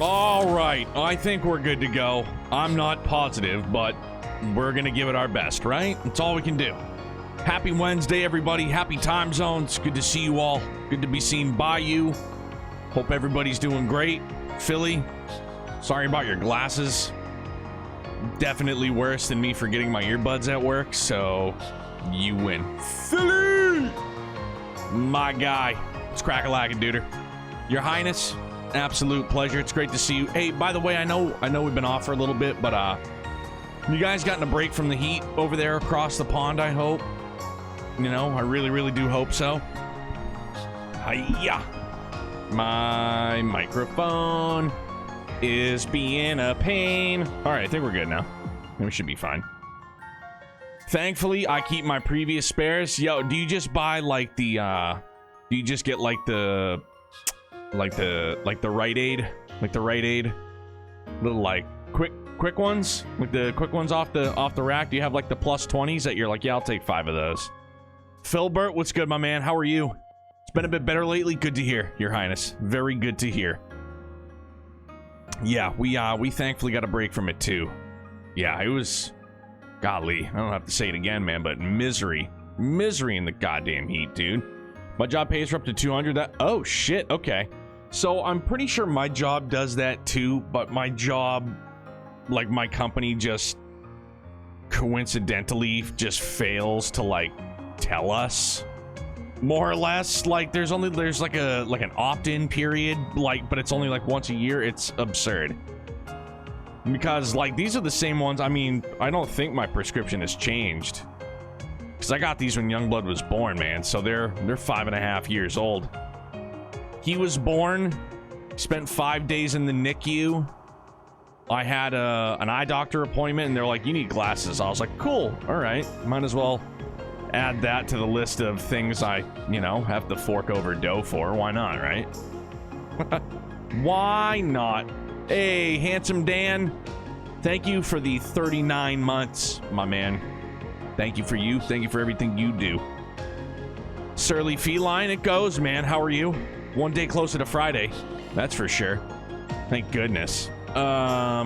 All right, I think we're good to go. I'm not positive, but we're gonna give it our best, right? That's all we can do. Happy Wednesday, everybody. Happy time zones. Good to see you all. Good to be seen by you. Hope everybody's doing great. Philly, sorry about your glasses. Definitely worse than me forgetting my earbuds at work, so you win. Philly! My guy. It's crack-a-lackin', duder. Your Highness, absolute pleasure. It's great to see you. Hey, by the way, I know we've been off for a little bit, but you guys gotten a break from the heat over there across the pond, I hope. You know, I really, really do hope so. Hiya! My microphone is being a pain. All right, I think we're good now. We should be fine. Thankfully, I keep my previous spares. Yo, do you just buy like the do you just get like the Rite Aid, little like quick ones, like the quick ones off the rack? Do you have like the plus 20s that you're like, yeah, I'll take 5 of those? Philbert, what's good, my man? How are you? It's been a bit better lately. Good to hear, Your Highness. Very good to hear. Yeah, we thankfully got a break from it too. Yeah, it was, golly, I don't have to say it again, man, but misery in the goddamn heat, dude. My job pays for up to 200. Oh shit. Okay, so I'm pretty sure my job does that too, but my job, like my company, just coincidentally just fails to like tell us, more or less. Like there's like an opt-in period, like, but it's only like once a year. It's absurd because like these are the same ones. I mean, I don't think my prescription has changed because I got these when Youngblood was born, man. So they're 5.5 years old. He was born, spent 5 days in the NICU. I had an eye doctor appointment, and they're like, "You need glasses." I was like, "Cool, all right, might as well add that to the list of things I, you know, have to fork over dough for. Why not, right?" Why not? Hey, Handsome Dan, thank you for the 39 months, my man. Thank you for you. Thank you for everything you do. Surly Feline, it goes, man. How are you? One day closer to Friday. That's for sure. Thank goodness. Yeah,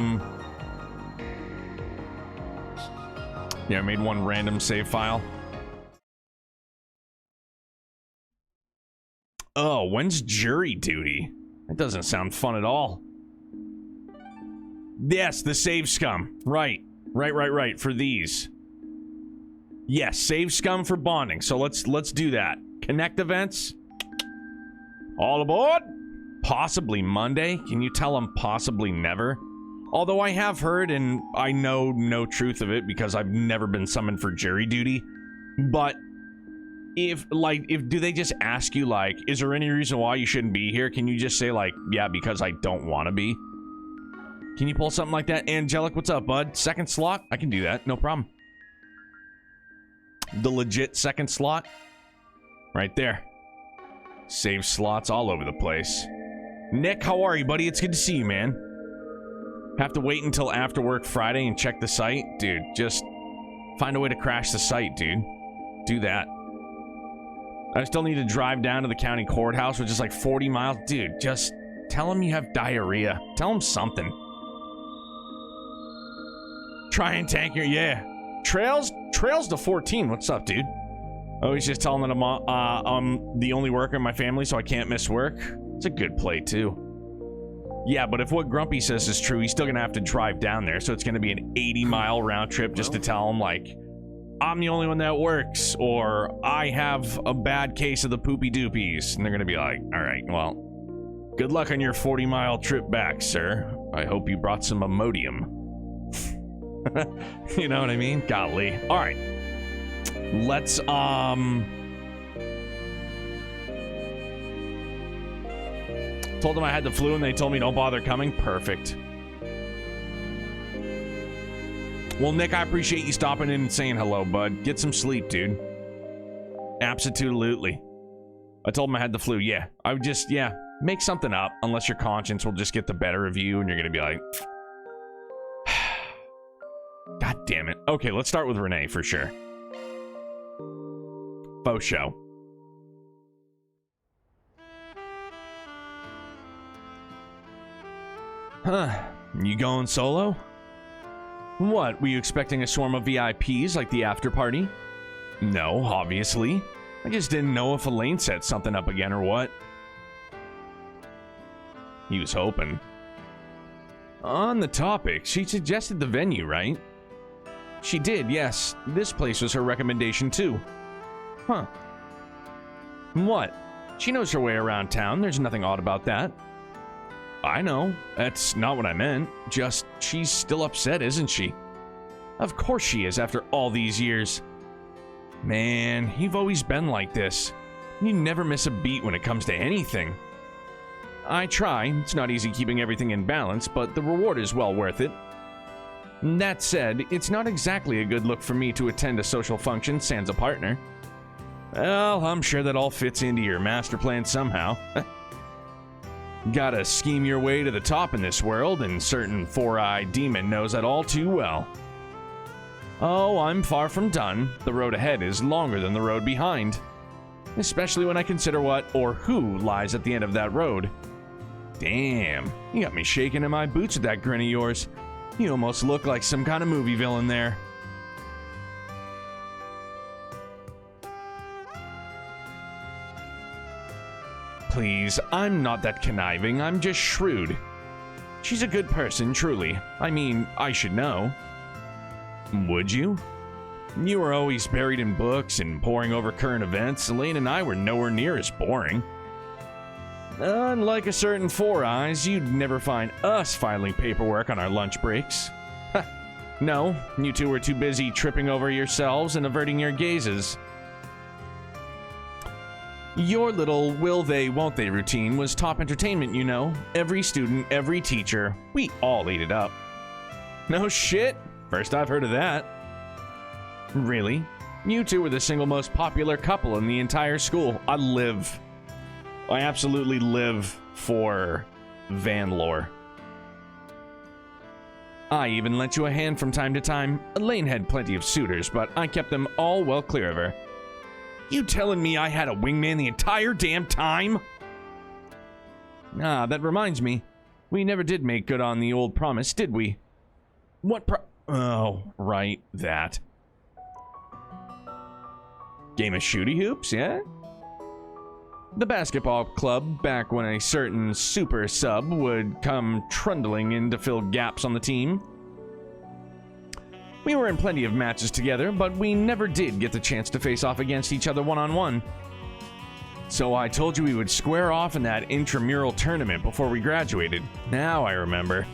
I made one random save file. Oh, when's jury duty? That doesn't sound fun at all. Yes, the save scum. Right. For these. Yes, save scum for bonding. So let's do that. Connect events. All aboard. Possibly Monday. Can you tell them possibly never? Although I have heard, and I know no truth of it because I've never been summoned for jury duty. But if do they just ask you like, is there any reason why you shouldn't be here? Can you just say like, yeah, because I don't want to be? Can you pull something like that? Angelic, what's up, bud? Second slot? I can do that. No problem. The legit second slot. Right there. Save slots all over the place. Nick, how are you, buddy? It's good to see you, man. Have to wait until after work Friday and check the site? Dude, just find a way to crash the site, dude. Do that. I still need to drive down to the county courthouse, which is like 40 miles. Dude, just tell him you have diarrhea. Tell him something. Try and tank your, yeah. Trails to 14. What's up, dude? Oh, he's just telling that I'm the only worker in my family, so I can't miss work. It's a good play, too. Yeah, but if what Grumpy says is true, he's still gonna have to drive down there, so it's gonna be an 80-mile round trip just to tell him, like, I'm the only one that works, or I have a bad case of the poopy doopies. And they're gonna be like, all right, well, good luck on your 40-mile trip back, sir. I hope you brought some Imodium. You know what I mean? Golly. All right. Let's, told them I had the flu and they told me don't bother coming. Perfect. Well, Nick, I appreciate you stopping in and saying hello, bud. Get some sleep, dude. Absolutely. I told him I had the flu. Yeah. I would just, yeah, make something up unless your conscience will just get the better of you and you're going to be like, God damn it. Okay, let's start with Renee for sure. Faux show. Huh. You going solo? What, were you expecting a swarm of VIPs like the after party? No, obviously. I just didn't know if Elaine set something up again or what. He was hoping. On the topic, she suggested the venue, right? She did, yes. This place was her recommendation too. Huh. What? She knows her way around town. There's nothing odd about that. I know. That's not what I meant. Just, she's still upset, isn't she? Of course she is, after all these years. Man, you've always been like this. You never miss a beat when it comes to anything. I try. It's not easy keeping everything in balance, but the reward is well worth it. That said, it's not exactly a good look for me to attend a social function sans a partner. Well, I'm sure that all fits into your master plan somehow. Gotta scheme your way to the top in this world, and certain four-eyed demon knows that all too well. Oh, I'm far from done. The road ahead is longer than the road behind. Especially when I consider what or who lies at the end of that road. Damn, you got me shaking in my boots with that grin of yours. You almost look like some kind of movie villain there. Please, I'm not that conniving, I'm just shrewd. She's a good person, truly. I mean, I should know. Would you? You were always buried in books and poring over current events. Elaine and I were nowhere near as boring. Unlike a certain Four Eyes, you'd never find us filing paperwork on our lunch breaks. No, you two were too busy tripping over yourselves and averting your gazes. Your little will they, won't they routine was top entertainment, you know. Every student, every teacher, we all ate it up. No shit? First I've heard of that. Really? You two were the single most popular couple in the entire school. I absolutely live for van lore. I even lent you a hand from time to time. Elaine had plenty of suitors, but I kept them all well clear of her. You telling me I had a wingman the entire damn time? Ah, that reminds me. We never did make good on the old promise, did we? What Oh, right, that. Game of shooty hoops, yeah? The basketball club, back when a certain super sub would come trundling in to fill gaps on the team. We were in plenty of matches together, but we never did get the chance to face off against each other one-on-one. So I told you we would square off in that intramural tournament before we graduated. Now I remember.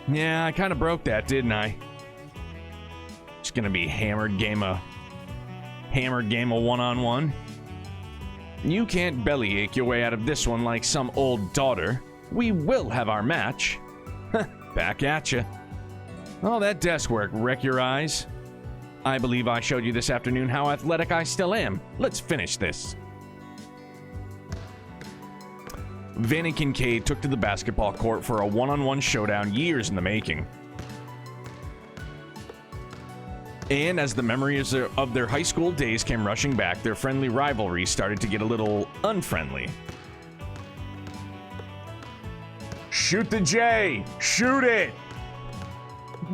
Yeah, I kind of broke that, didn't I? It's gonna be hammered game of one-on-one. You can't bellyache your way out of this one like some old daughter. We will have our match. Back at ya. All that desk work wreck your eyes. I believe I showed you this afternoon how athletic I still am. Let's finish this. Vanny Kincaid took to the basketball court for a one-on-one showdown years in the making. And as the memories of their high school days came rushing back, their friendly rivalry started to get a little unfriendly. Shoot the J! Shoot it!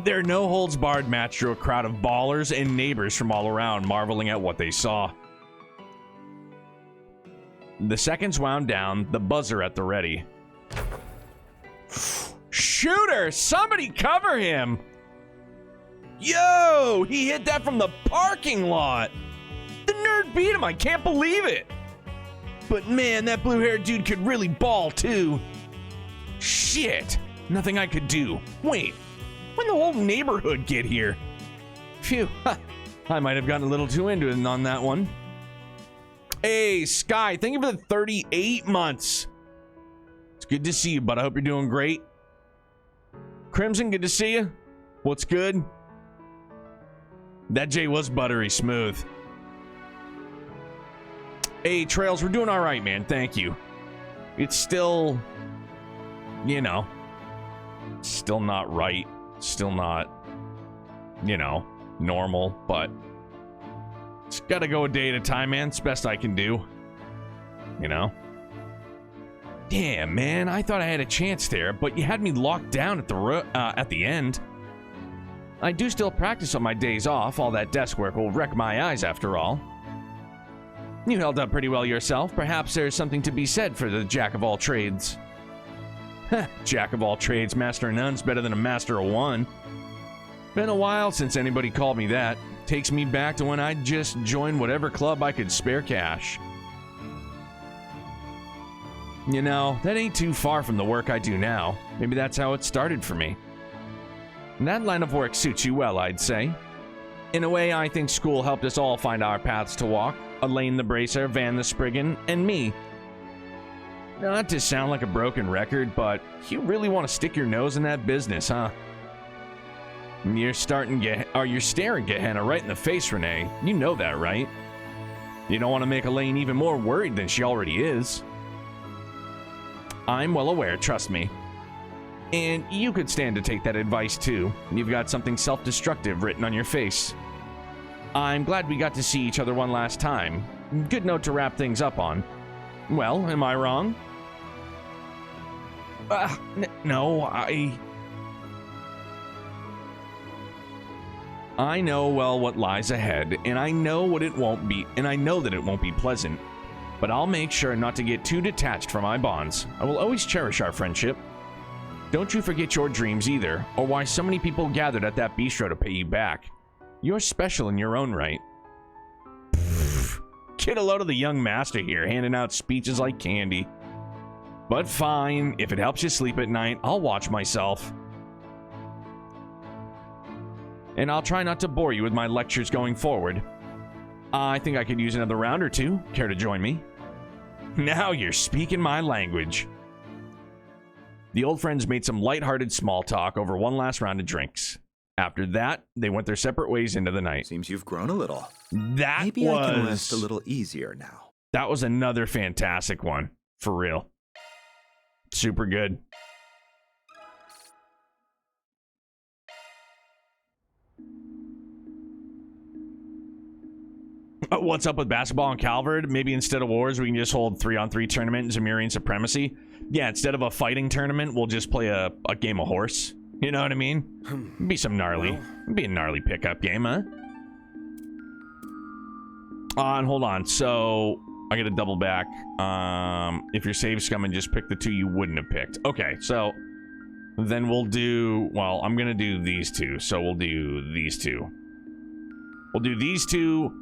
Their no-holds-barred match drew a crowd of ballers and neighbors from all around, marveling at what they saw. The seconds wound down, the buzzer at the ready. Shooter! Somebody cover him! Yo! He hit that from the parking lot! The nerd beat him, I can't believe it! But man, that blue-haired dude could really ball, too. Shit! Nothing I could do. Wait, when the whole neighborhood get here? Phew, I might have gotten a little too into it on that one. Hey, Sky, thank you for the 38 months. It's good to see you, bud. I hope you're doing great. Crimson, good to see you. What's good? That J was buttery smooth. Hey, Trails, we're doing all right, man. Thank you. It's still, you know, still not right. Still not, you know, normal, but it's gotta go a day at a time, man. It's best I can do. You know? Damn, man. I thought I had a chance there, but you had me locked down at the end. I do still practice on my days off. All that desk work will wreck my eyes after all. You held up pretty well yourself. Perhaps there's something to be said for the jack of all trades. Jack of all trades, master of none's better than a master of one. Been a while since anybody called me that. Takes me back to when I just joined whatever club I could spare cash. You know, that ain't too far from the work I do now. Maybe that's how it started for me. And that line of work suits you well, I'd say. In a way, I think school helped us all find our paths to walk. Elaine the Bracer, Van the Spriggan, and me. Not to sound like a broken record, but you really want to stick your nose in that business, huh? You're staring Gehenna right in the face, Renee. You know that, right? You don't want to make Elaine even more worried than she already is. I'm well aware, trust me. And you could stand to take that advice, too. You've got something self-destructive written on your face. I'm glad we got to see each other one last time. Good note to wrap things up on. Well, am I wrong? No, I know well what lies ahead, and I know what it won't be, and I know that it won't be pleasant. But I'll make sure not to get too detached from my bonds. I will always cherish our friendship. Don't you forget your dreams either, or why so many people gathered at that bistro to pay you back. You're special in your own right. Pfft, get a load of the young master here, handing out speeches like candy. But fine, if it helps you sleep at night, I'll watch myself. And I'll try not to bore you with my lectures going forward. I think I could use another round or two. Care to join me? Now you're speaking my language. The old friends made some lighthearted small talk over one last round of drinks. After that, they went their separate ways into the night. Seems you've grown a little. Maybe I can rest a little easier now. That was another fantastic one. For real. Super good. What's up with basketball in Calvard? Maybe instead of wars, we can just hold 3-on-3 tournament in Zamirian Supremacy. Yeah, instead of a fighting tournament, we'll just play a game of horse. You know what I mean? Be some gnarly. Be a gnarly pickup game, huh? And hold on. So, I gotta double back. If you're save scumming, just pick the two you wouldn't have picked. Okay, so then we'll do... Well, I'm gonna do these two. So we'll do these two. We'll do these two...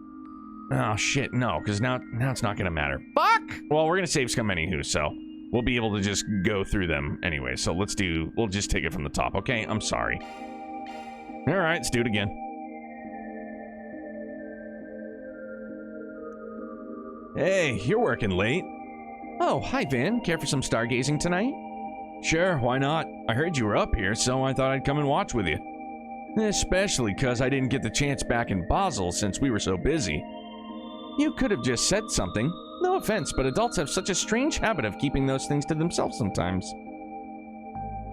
Oh, shit, no, because now it's not going to matter. Fuck! Well, we're going to save scum anywho, so we'll be able to just go through them anyway. So we'll just take it from the top, okay? I'm sorry. All right, let's do it again. Hey, you're working late. Oh, hi, Van. Care for some stargazing tonight? Sure, why not? I heard you were up here, so I thought I'd come and watch with you. Especially because I didn't get the chance back in Basel since we were so busy. You could have just said something. No offense, but adults have such a strange habit of keeping those things to themselves sometimes.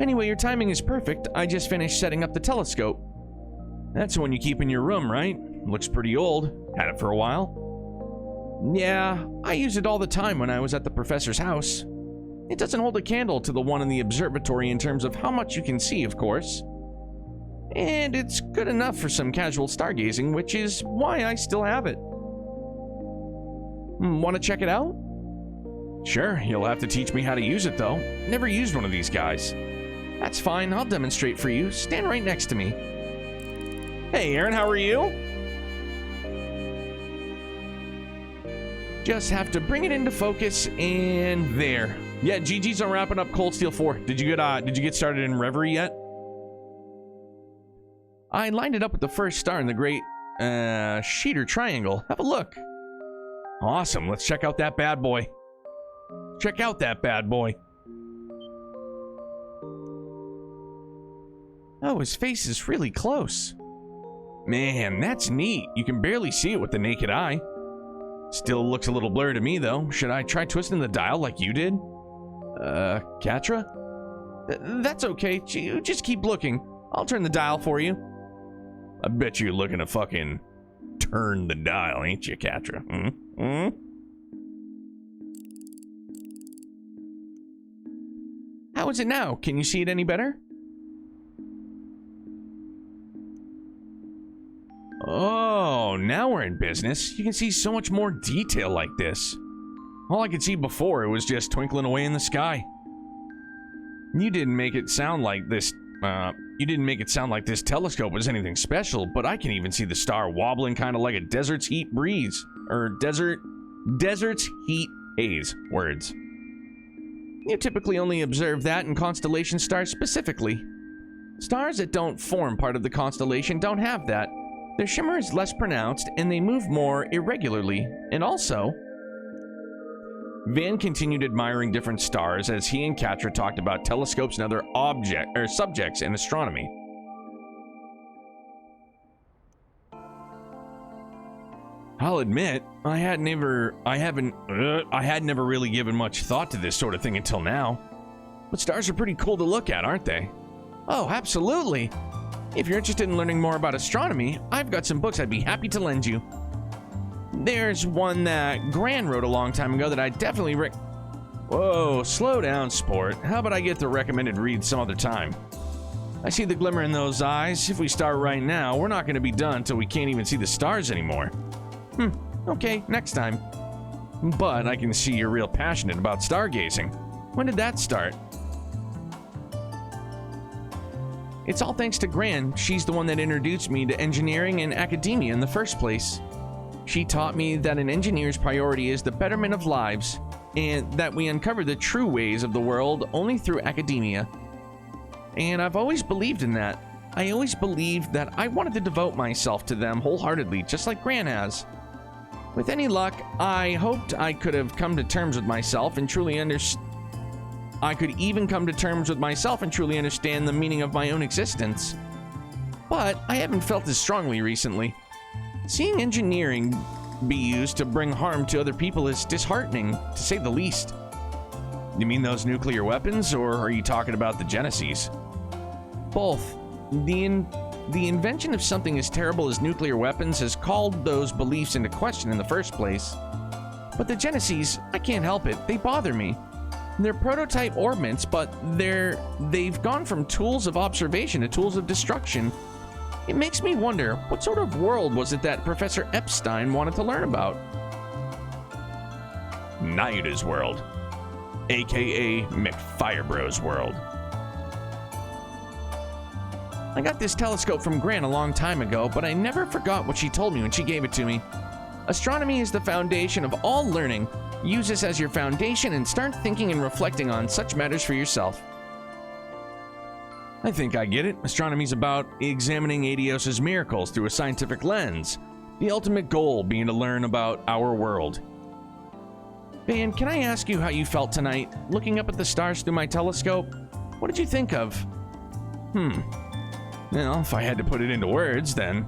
Anyway, your timing is perfect. I just finished setting up the telescope. That's the one you keep in your room, right? Looks pretty old. Had it for a while. Yeah, I use it all the time when I was at the professor's house. It doesn't hold a candle to the one in the observatory in terms of how much you can see, of course. And it's good enough for some casual stargazing, which is why I still have it. Want to check it out? Sure, you'll have to teach me how to use it, though. Never used one of these guys. That's fine, I'll demonstrate for you. Stand right next to me. Hey, Aaron, how are you? Just have to bring it into focus, and there. Yeah, GG's on wrapping up Cold Steel 4. Did you get started in Reverie yet? I lined it up with the first star in the great Sheeter Triangle. Have a look. Awesome, let's check out that bad boy. Check out that bad boy. Oh, his face is really close. Man, that's neat. You can barely see it with the naked eye. Still looks a little blurry to me, though. Should I try twisting the dial like you did? Katra? That's okay. You just keep looking. I'll turn the dial for you. I bet you're looking to fucking turn the dial, ain't you, Katra? How is it now? Can you see it any better? Oh, now we're in business. You can see so much more detail like this. All I could see before, it was just twinkling away in the sky. You didn't make it sound like this telescope was anything special, but I can even see the star wobbling kind of like a desert's heat breeze. Or desert's heat haze. Words. You typically only observe that in constellation stars specifically. Stars that don't form part of the constellation don't have that. Their shimmer is less pronounced, and they move more irregularly. And also, Van continued admiring different stars as he and Katra talked about telescopes and other subjects in astronomy. I'll admit, I had never really given much thought to this sort of thing until now. But stars are pretty cool to look at, aren't they? Oh, absolutely. If you're interested in learning more about astronomy, I've got some books I'd be happy to lend you. There's one that Gran wrote a long time ago that I definitely Whoa, slow down, sport. How about I get the recommended read some other time? I see the glimmer in those eyes. If we start right now, we're not going to be done until we can't even see the stars anymore. Okay, next time. But I can see you're real passionate about stargazing. When did that start? It's all thanks to Gran. She's the one that introduced me to engineering and academia in the first place. She taught me that an engineer's priority is the betterment of lives, and that we uncover the true ways of the world only through academia. And I've always believed in that. I always believed that I wanted to devote myself to them wholeheartedly, just like Gran has. With any luck, I hoped I could have come to terms with myself and truly I could even come to terms with myself and truly understand the meaning of my own existence. But I haven't felt as strongly recently. Seeing engineering be used to bring harm to other people is disheartening, to say the least. You mean those nuclear weapons, or are you talking about the Genesis? Both. The invention of something as terrible as nuclear weapons has called those beliefs into question in the first place. But the Genesis, I can't help it, they bother me. They're prototype orbits, but they've gone from tools of observation to tools of destruction. It makes me wonder, what sort of world was it that Professor Epstein wanted to learn about? Naida's world, aka McFirebro's world. I got this telescope from Gran a long time ago, but I never forgot what she told me when she gave it to me. Astronomy is the foundation of all learning. Use this as your foundation and start thinking and reflecting on such matters for yourself. I think I get it. Astronomy's about examining Adios's miracles through a scientific lens. The ultimate goal being to learn about our world. Van, can I ask you how you felt tonight, looking up at the stars through my telescope? What did you think of? Well, if I had to put it into words, then...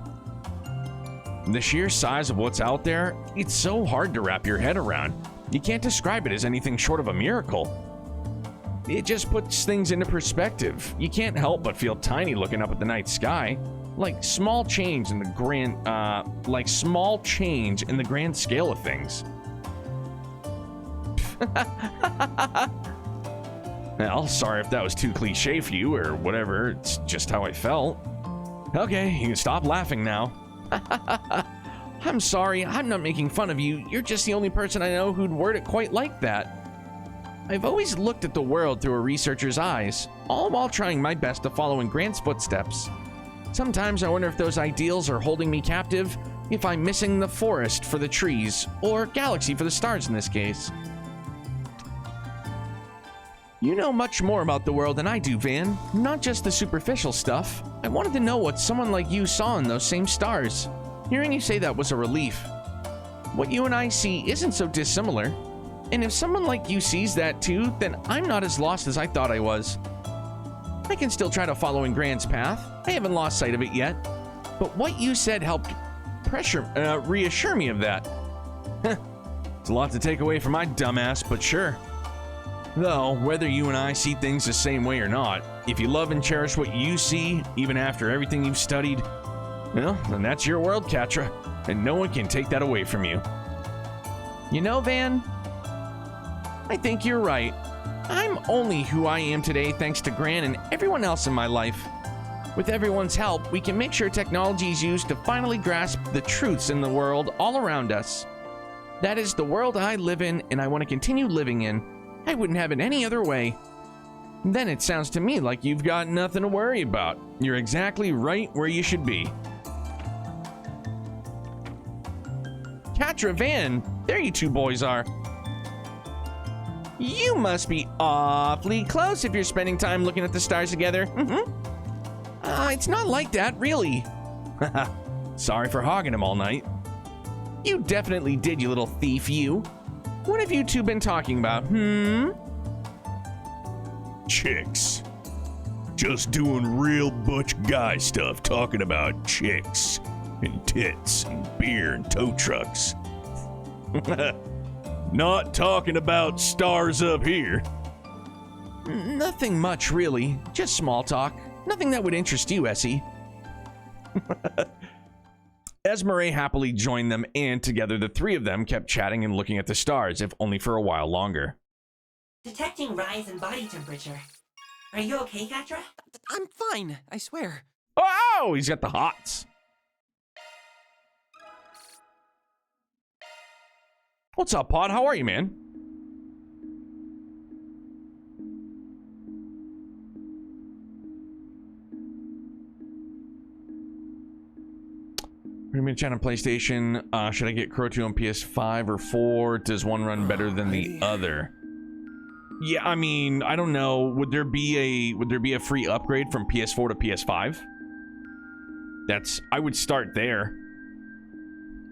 the sheer size of what's out there, it's so hard to wrap your head around. You can't describe it as anything short of a miracle. It just puts things into perspective. You can't help but feel tiny looking up at the night sky, like small change in the grand, scale of things. Well, sorry if that was too cliche for you or whatever. It's just how I felt. Okay, you can stop laughing now. I'm sorry, I'm not making fun of you. You're just the only person I know who'd word it quite like that. I've always looked at the world through a researcher's eyes, all while trying my best to follow in Grant's footsteps. Sometimes I wonder if those ideals are holding me captive, if I'm missing the forest for the trees, or galaxy for the stars in this case. You know much more about the world than I do, Van. Not just the superficial stuff. I wanted to know what someone like you saw in those same stars. Hearing you say that was a relief. What you and I see isn't so dissimilar. And if someone like you sees that too, then I'm not as lost as I thought I was. I can still try to follow in Grant's path. I haven't lost sight of it yet. But what you said helped reassure me of that. It's a lot to take away from my dumbass, but sure. Though, whether you and I see things the same way or not, if you love and cherish what you see, even after everything you've studied, well, then that's your world, Katra, and no one can take that away from you. You know, Van, I think you're right. I'm only who I am today thanks to Grant and everyone else in my life. With everyone's help, we can make sure technology is used to finally grasp the truths in the world all around us. That is the world I live in, and I want to continue living in. I wouldn't have it any other way. Then it sounds to me like you've got nothing to worry about. You're exactly right where you should be. Katra, Van, there you two boys are. You must be awfully close if you're spending time looking at the stars together. It's not like that, really. Sorry for hogging him all night. You definitely did, you little thief, you. What have you two been talking about, Chicks. Just doing real butch guy stuff, talking about chicks and tits and beer and tow trucks. Not talking about stars up here. Nothing much, really. Just small talk. Nothing that would interest you, Essie. Esmeralda happily joined them, and together the three of them kept chatting and looking at the stars, if only for a while longer. Detecting rise in body temperature. Are you okay, Katra? I'm fine, I swear. Oh, he's got the hots. What's up, Pod? How are you, man? We're gonna be chatting on PlayStation. Should I get Crow 2 on PS5 or 4? Does one run better than the other? Yeah, I mean, I don't know. Would there be a free upgrade from PS4 to PS5? I would start there.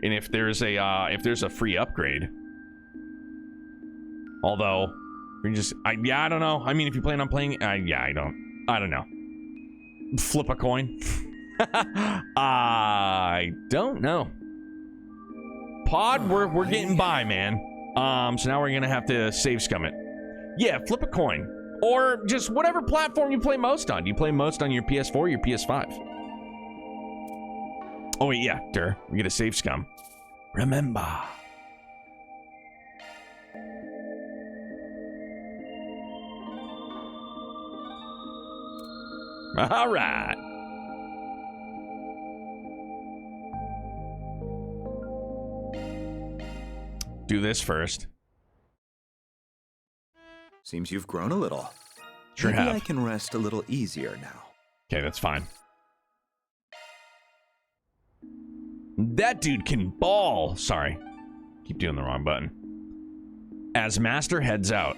And if there's a free upgrade. Although, I don't know. I mean, if you plan on playing, I don't know. Flip a coin. I don't know. Pod, we're getting by, man. So now we're gonna have to save scum it. Yeah, flip a coin. Or just whatever platform you play most on. Do you play most on your PS4 or your PS5? Oh wait, yeah, we get a save scum. Remember. All right. Do this first. Seems you've grown a little. Sure Maybe have. I can rest a little easier now. Okay, that's fine. That dude can ball. Sorry. Keep doing the wrong button. As Master heads out.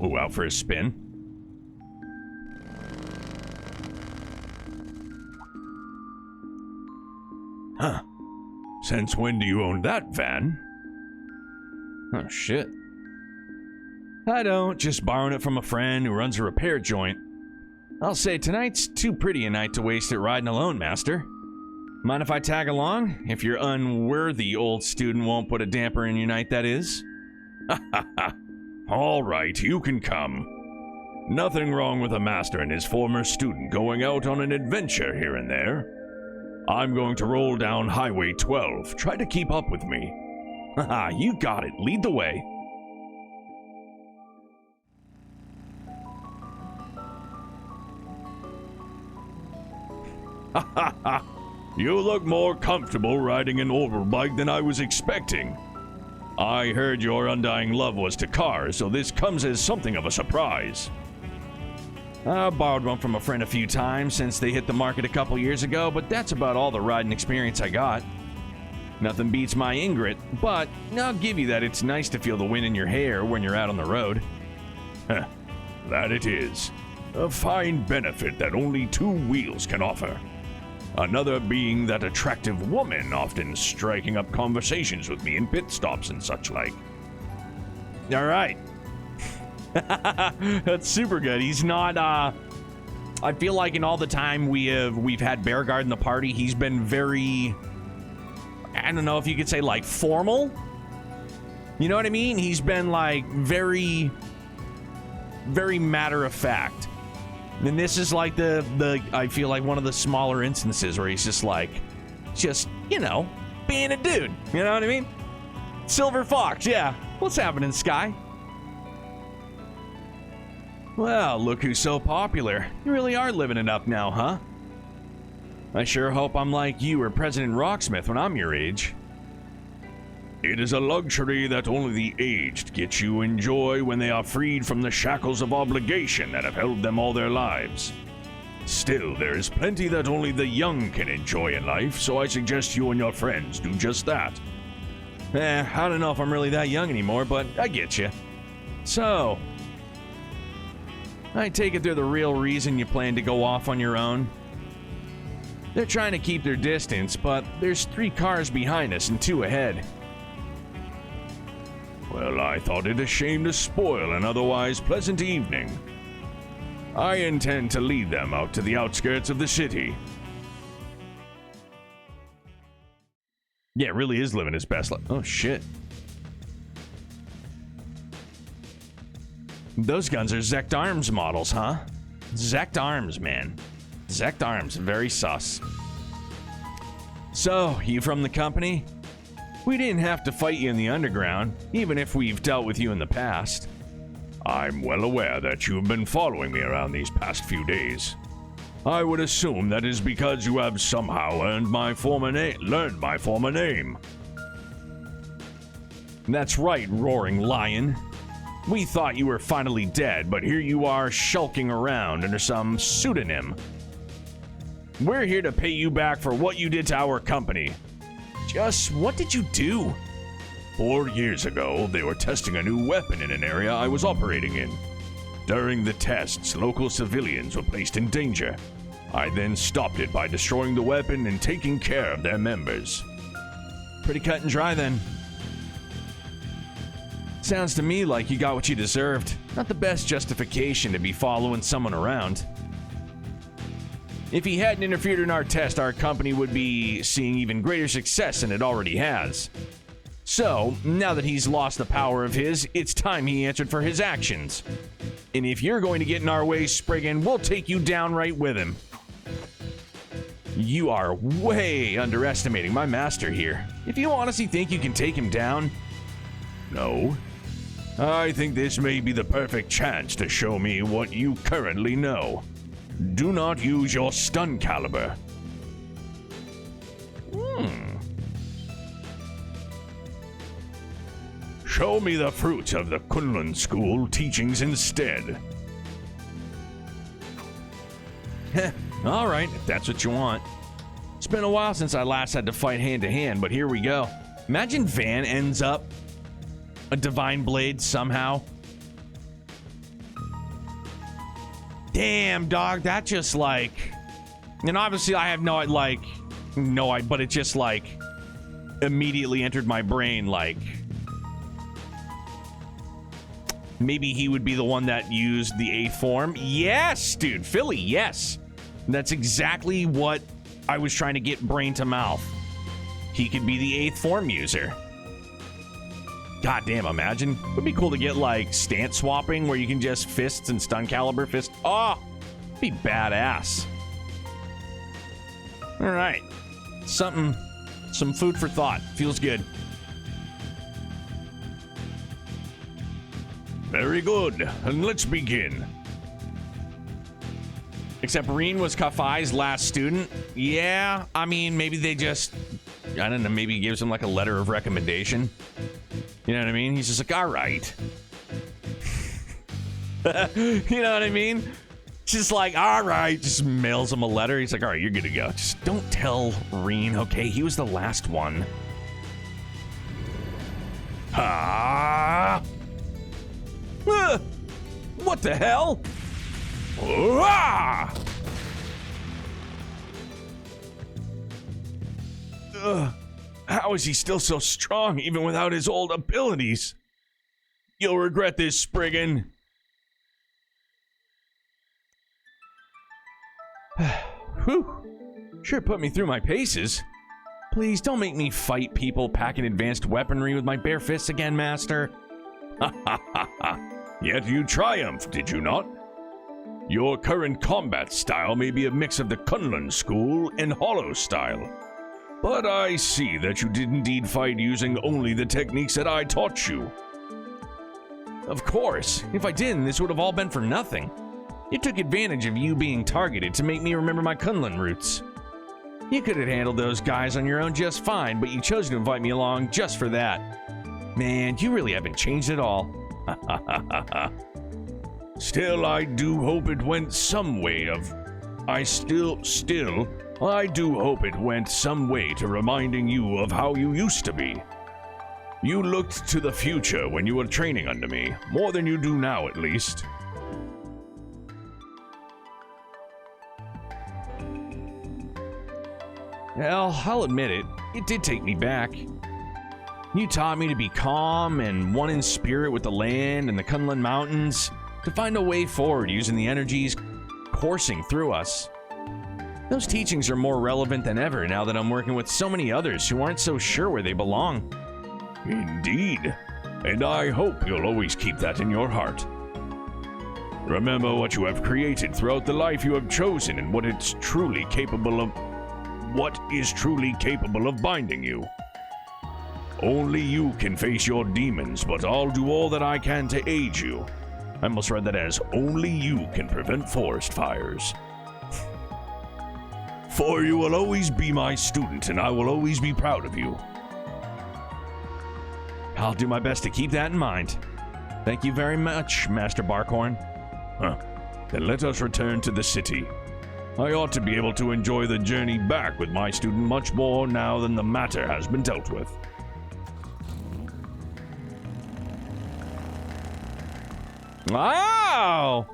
Ooh, out for a spin. Huh. Since when do you own that van? Oh, shit. I don't, just borrowing it from a friend who runs a repair joint. I'll say tonight's too pretty a night to waste it riding alone, Master. Mind if I tag along? If your unworthy old student won't put a damper in your night, that is. All right, you can come. Nothing wrong with a master and his former student going out on an adventure here and there. I'm going to roll down Highway 12. Try to keep up with me. Haha, you got it. Lead the way. Ha ha ha! You look more comfortable riding an overbike than I was expecting. I heard your undying love was to cars, so this comes as something of a surprise. I borrowed one from a friend a few times since they hit the market a couple years ago, but that's about all the riding experience I got. Nothing beats my Ingrid, but I'll give you that it's nice to feel the wind in your hair when you're out on the road. Heh, that it is. A fine benefit that only two wheels can offer. Another being that attractive woman often striking up conversations with me in pit stops and such like. All right. That's super good. He's not, I feel like in all the time we've had Bearguard in the party, he's been very, I don't know if you could say like formal. You know what I mean? He's been like very matter of fact. And this is like the I feel like one of the smaller instances where he's just like, you know, being a dude. You know what I mean? Silver Fox, yeah. What's happening, Sky? Well, look who's so popular. You really are living it up now, huh? I sure hope I'm like you or President Rocksmith when I'm your age. It is a luxury that only the aged get to enjoy when they are freed from the shackles of obligation that have held them all their lives. Still, there is plenty that only the young can enjoy in life, so I suggest you and your friends do just that. I don't know if I'm really that young anymore, but I get you. So, I take it they're the real reason you plan to go off on your own? They're trying to keep their distance, but there's 3 cars behind us and 2 ahead. Well, I thought it a shame to spoil an otherwise pleasant evening. I intend to lead them out to the outskirts of the city. Yeah, it really is living his best life. Oh, shit. Those guns are Zect Arms models, huh? Zect Arms, man. Zect Arms, very sus. So, you from the company? We didn't have to fight you in the underground, even if we've dealt with you in the past. I'm well aware that you've been following me around these past few days. I would assume that is because you have somehow learned my former name. That's right, roaring lion. We thought you were finally dead, but here you are shulking around under some pseudonym. We're here to pay you back for what you did to our company. Just what did you do? 4 years ago, they were testing a new weapon in an area I was operating in. During the tests, local civilians were placed in danger. I then stopped it by destroying the weapon and taking care of their members. Pretty cut and dry then. Sounds to me like you got what you deserved. Not the best justification to be following someone around. If he hadn't interfered in our test, our company would be seeing even greater success than it already has. So, now that he's lost the power of his, it's time he answered for his actions. And if you're going to get in our way, Spriggan, we'll take you down right with him. You are way underestimating my master here. If you honestly think you can take him down... No. I think this may be the perfect chance to show me what you currently know. Do not use your stun caliber. Show me the fruits of the Kunlun School teachings instead. Heh, alright, if that's what you want. It's been a while since I last had to fight hand-to-hand, but here we go. Imagine Van ends up a Divine Blade somehow. Damn, dog, that just like... And obviously I have but it just like immediately entered my brain like... Maybe he would be the one that used the 8th form. Yes, dude, Philly, yes. That's exactly what I was trying to get brain to mouth. He could be the 8th form user. God damn, imagine. Would be cool to get like stance swapping where you can just fists and stun caliber fist. Oh, be badass. All right. Some food for thought. Feels good. Very good. And let's begin. Except Reen was Kafai's last student. Yeah, I mean, maybe they just, I don't know, maybe he gives him like a letter of recommendation. You know what I mean? He's just like, all right. You know what I mean? Just like, all right. Just mails him a letter. He's like, all right, you're good to go. Just don't tell Reen, okay? He was the last one. Ah! What the hell? Ah! How is he still so strong, even without his old abilities? You'll regret this, Spriggan. Whew. Sure put me through my paces. Please don't make me fight people packing advanced weaponry with my bare fists again, Master. Ha ha ha ha! Yet you triumphed, did you not? Your current combat style may be a mix of the Kunlun school and Hollow style. But I see that you did indeed fight using only the techniques that I taught you. Of course. If I didn't, this would have all been for nothing. You took advantage of you being targeted to make me remember my Kunlun roots. You could have handled those guys on your own just fine, but you chose to invite me along just for that. Man, you really haven't changed at all. Still, I do hope it went some way of... I do hope it went some way to reminding you of how you used to be. You looked to the future when you were training under me, more than you do now at least. Well, I'll admit it. It did take me back. You taught me to be calm and one in spirit with the land and the Kunlun Mountains, to find a way forward using the energies coursing through us. Those teachings are more relevant than ever now that I'm working with so many others who aren't so sure where they belong. Indeed. And I hope you'll always keep that in your heart. Remember what you have created throughout the life you have chosen and what is truly capable of binding you. Only you can face your demons, but I'll do all that I can to aid you. I almost read that as, only you can prevent forest fires. For you will always be my student, and I will always be proud of you. I'll do my best to keep that in mind. Thank you very much, Master Barkhorn. Then let us return to the city. I ought to be able to enjoy the journey back with my student much more now than the matter has been dealt with. Wow!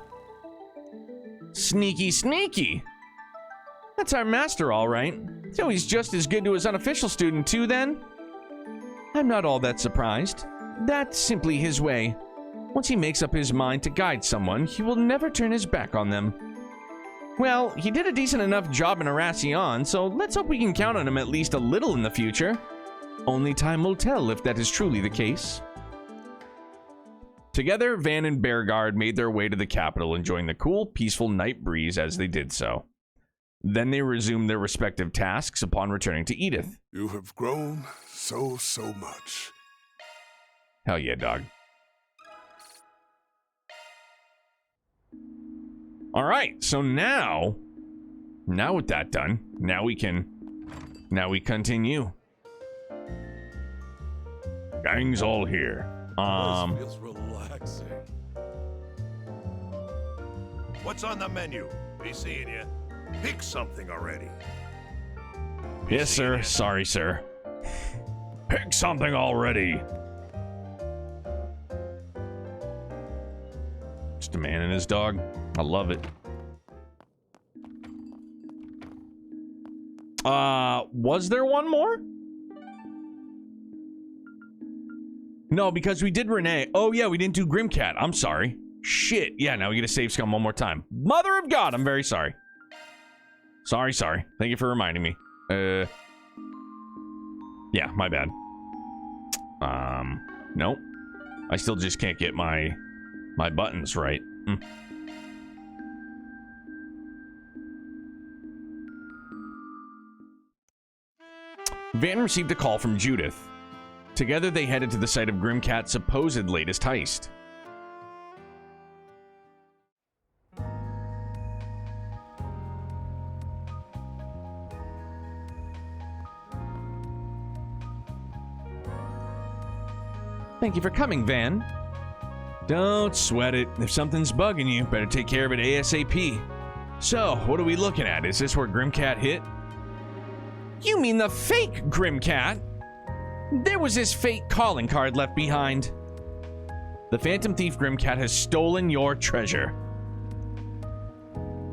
Sneaky, sneaky. That's our master, all right. So he's just as good to his unofficial student, too, then? I'm not all that surprised. That's simply his way. Once he makes up his mind to guide someone, he will never turn his back on them. Well, he did a decent enough job in Arasion, so let's hope we can count on him at least a little in the future. Only time will tell if that is truly the case. Together, Van and Bearguard made their way to the capital, enjoying the cool, peaceful night breeze as they did so. Then they resumed their respective tasks upon returning to Edith. You have grown so much. Hell yeah, dog. All right, so now with that done, now we continue. Gang's all here. This feels relaxing. What's on the menu? Be seeing you. Pick something already. Yes, sir. Sorry, sir. Pick something already. Just a man and his dog. I love it. Was there one more? No, because we did Renee. Oh, yeah, we didn't do Grimcat. I'm sorry. Shit. Yeah, now we get a save scum one more time. Mother of God, I'm very sorry. Sorry. Thank you for reminding me. Yeah, my bad. Nope. I still just can't get my buttons right. Van received a call from Judith. Together, they headed to the site of Grimcat's supposed latest heist. Thank you for coming, Van. Don't sweat it. If something's bugging you, better take care of it ASAP. So, what are we looking at? Is this where Grimcat hit? You mean the fake Grimcat? There was this fake calling card left behind. The Phantom Thief Grimcat has stolen your treasure.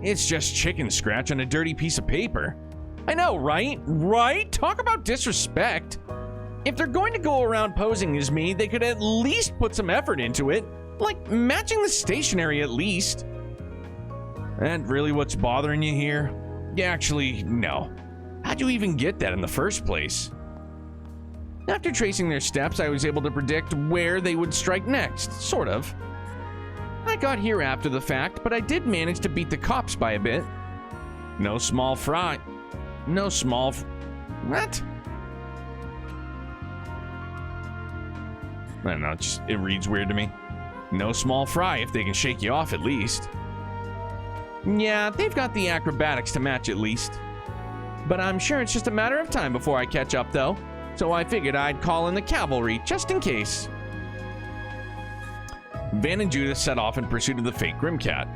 It's just chicken scratch on a dirty piece of paper. I know, right? Right? Talk about disrespect. If they're going to go around posing as me, they could at least put some effort into it. Like matching the stationery at least. That really what's bothering you here? Yeah, actually, no. How'd you even get that in the first place? After tracing their steps, I was able to predict where they would strike next, sort of. I got here after the fact, but I did manage to beat the cops by a bit. No small fry. No small what? I don't know, it reads weird to me. No small fry if they can shake you off at least. Yeah, they've got the acrobatics to match at least. But I'm sure it's just a matter of time before I catch up though. So I figured I'd call in the cavalry just in case. Van and Judith set off in pursuit of the fake Grimcat.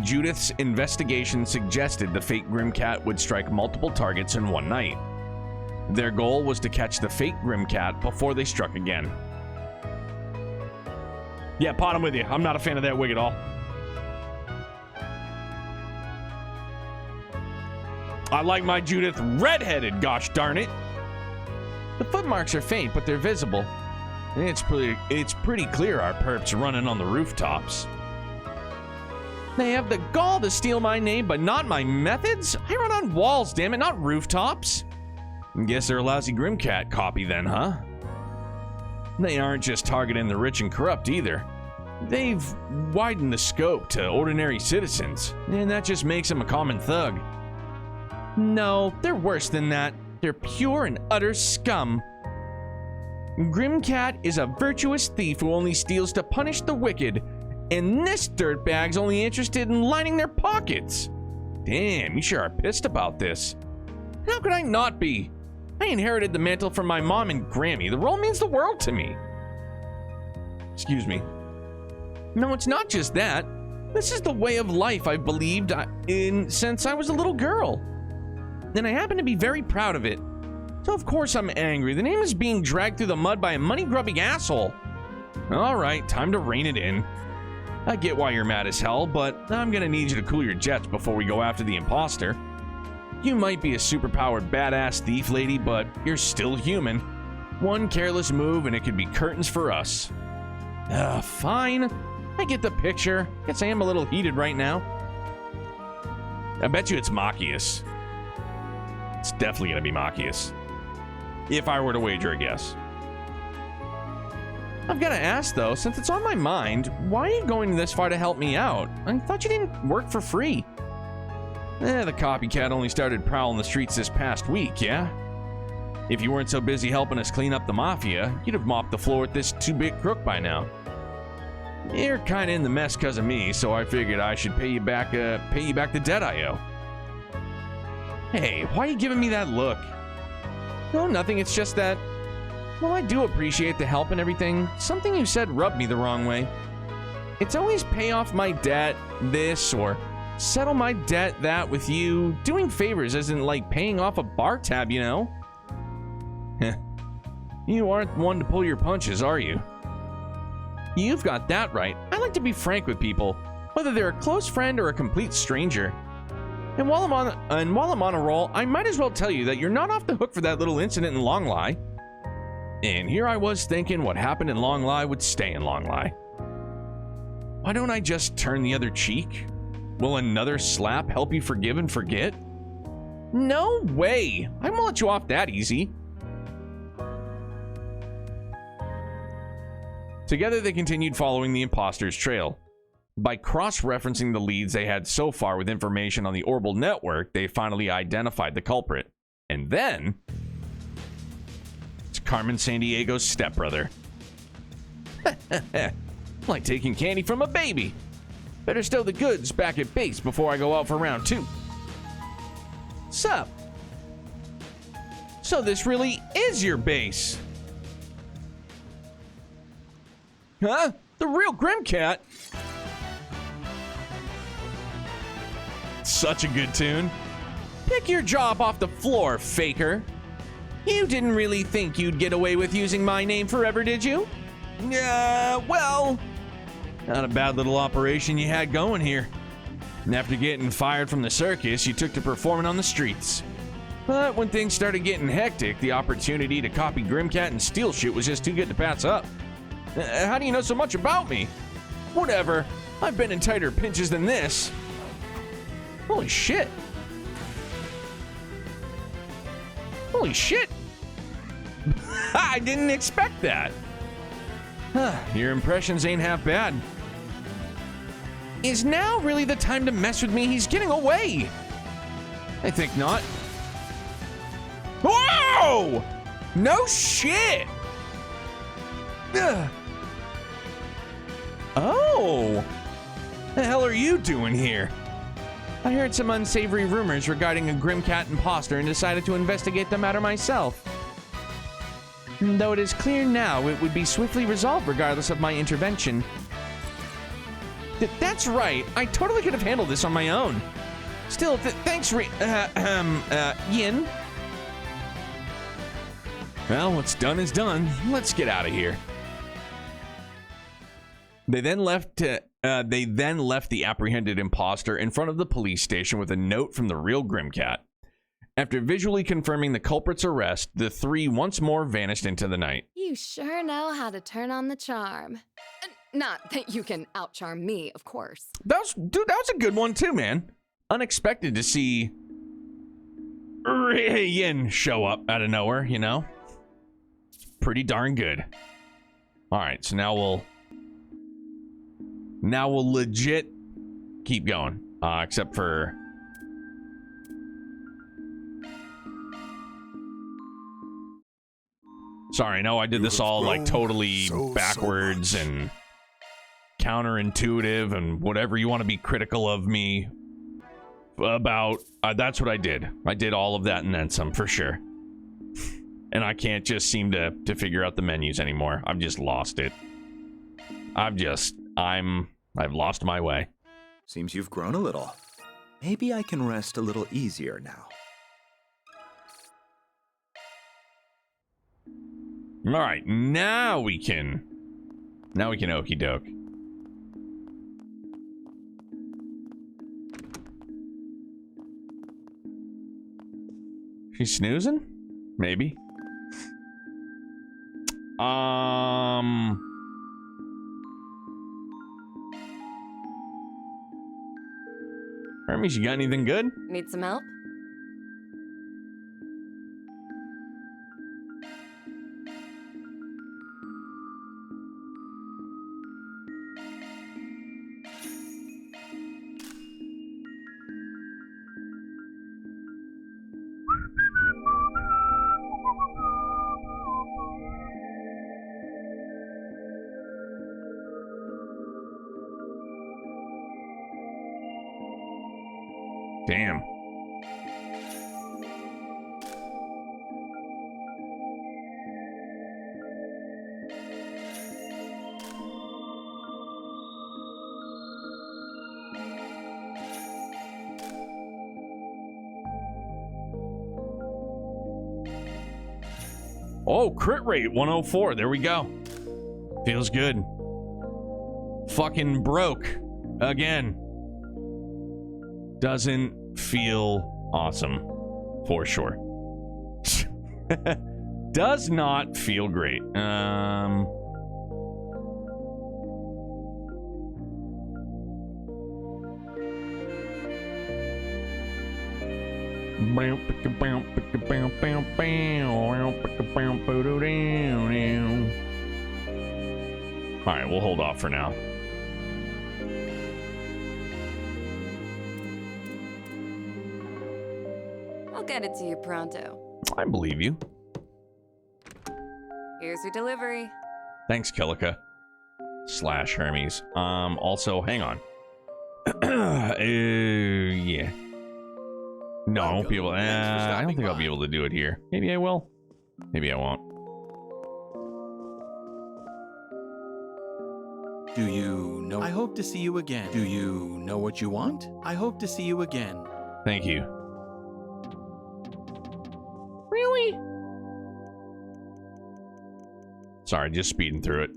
Judith's investigation suggested the fake Grimcat would strike multiple targets in one night. Their goal was to catch the fake Grimcat before they struck again. Yeah, Pot, I'm with you. I'm not a fan of that wig at all. I like my Judith redheaded, gosh darn it. The footmarks are faint, but they're visible. It's pretty clear our perps are running on the rooftops. They have the gall to steal my name, but not my methods? I run on walls, damn it, not rooftops. Guess they're a lousy Grimcat copy then, huh? They aren't just targeting the rich and corrupt either. They've widened the scope to ordinary citizens, and that just makes them a common thug. No, they're worse than that. They're pure and utter scum. Grimcat is a virtuous thief who only steals to punish the wicked, and this dirtbag's only interested in lining their pockets. Damn, you sure are pissed about this. How could I not be? I inherited the mantle from my mom and Grammy. The role means the world to me. Excuse me. No, it's not just that. This is the way of life I've believed in since I was a little girl. And I happen to be very proud of it. So of course I'm angry. The name is being dragged through the mud by a money-grubbing asshole. Alright, time to rein it in. I get why you're mad as hell, but I'm gonna need you to cool your jets before we go after the imposter. You might be a superpowered badass thief lady, but you're still human. One careless move and it could be curtains for us. Fine. I get the picture. Guess I am a little heated right now. I bet you it's Machias. It's definitely gonna be Machias. If I were to wager a guess. I've gotta ask though, since it's on my mind, why are you going this far to help me out? I thought you didn't work for free. The copycat only started prowling the streets this past week, yeah? If you weren't so busy helping us clean up the mafia, you'd have mopped the floor with this two-bit crook by now. You're kinda in the mess because of me, so I figured I should pay you back the debt I owe. Hey, why are you giving me that look? No, nothing, it's just that... Well, I do appreciate the help and everything. Something you said rubbed me the wrong way. It's always pay off my debt, this, or settle my debt, that, with you. Doing favors isn't like paying off a bar tab, you know? Heh. You aren't one to pull your punches, are you? You've got that right. I like to be frank with people, whether they're a close friend or a complete stranger. And while I'm on a roll, I might as well tell you that you're not off the hook for that little incident in Longlie. And here I was thinking what happened in Longlie would stay in Longlie. Why don't I just turn the other cheek? Will another slap help you forgive and forget? No way! I won't let you off that easy. Together, they continued following the imposter's trail. By cross-referencing the leads they had so far with information on the Orbital network, they finally identified the culprit. And then... it's Carmen Sandiego's stepbrother. Like taking candy from a baby. Better stow the goods back at base before I go out for round 2. Sup? So this really is your base? Huh? The real Grimcat? Such a good tune. Pick your job off the floor, faker. You didn't really think you'd get away with using my name forever, did you? Well, not a bad little operation you had going here. And after getting fired from the circus, you took to performing on the streets. But when things started getting hectic, the opportunity to copy Grimcat and steal shit was just too good to pass up. How do you know so much about me? Whatever. I've been in tighter pinches than this. Holy shit. Holy shit. I didn't expect that. Your impressions ain't half bad. Is now really the time to mess with me? He's getting away. I think not. Whoa! No shit! Ugh. Oh! The hell are you doing here? I heard some unsavory rumors regarding a Grimcat imposter and decided to investigate the matter myself. Though it is clear now it would be swiftly resolved regardless of my intervention. That's right. I totally could have handled this on my own. Still, thanks, Yin. Well, what's done is done. Let's get out of here. They then left the apprehended imposter in front of the police station with a note from the real Grimcat. After visually confirming the culprit's arrest, the three once more vanished into the night. You sure know how to turn on the charm. Not that you can outcharm me, of course. That was a good one too, man. Unexpected to see Yin show up out of nowhere, you know? Pretty darn good. All right, so now we'll legit keep going, except for... Sorry, no, I did this all like totally backwards and counterintuitive and whatever you want to be critical of me about. That's what I did. I did all of that and then some, for sure. And I can't just seem to figure out the menus anymore. I've just lost it. I've lost my way. Seems you've grown a little. Maybe I can rest a little easier now. All right, now we can okey doke. She's snoozing? Maybe. Hermes, you got anything good? Need some help? Damn. Oh, crit rate 104. There we go. Feels good. Fucking broke again. Doesn't feel awesome, for sure. Does not feel great. All right, we'll hold off for now. I'll get it to you pronto. I believe you. Here's your delivery. Thanks, Kilika. / Hermes. Also, hang on. Yeah. No, I won't be able. I don't think I'll be able to do it here. Maybe I will. Maybe I won't. Do you know? I hope to see you again. Do you know what you want? I hope to see you again. Thank you. Really? Sorry, just speeding through it.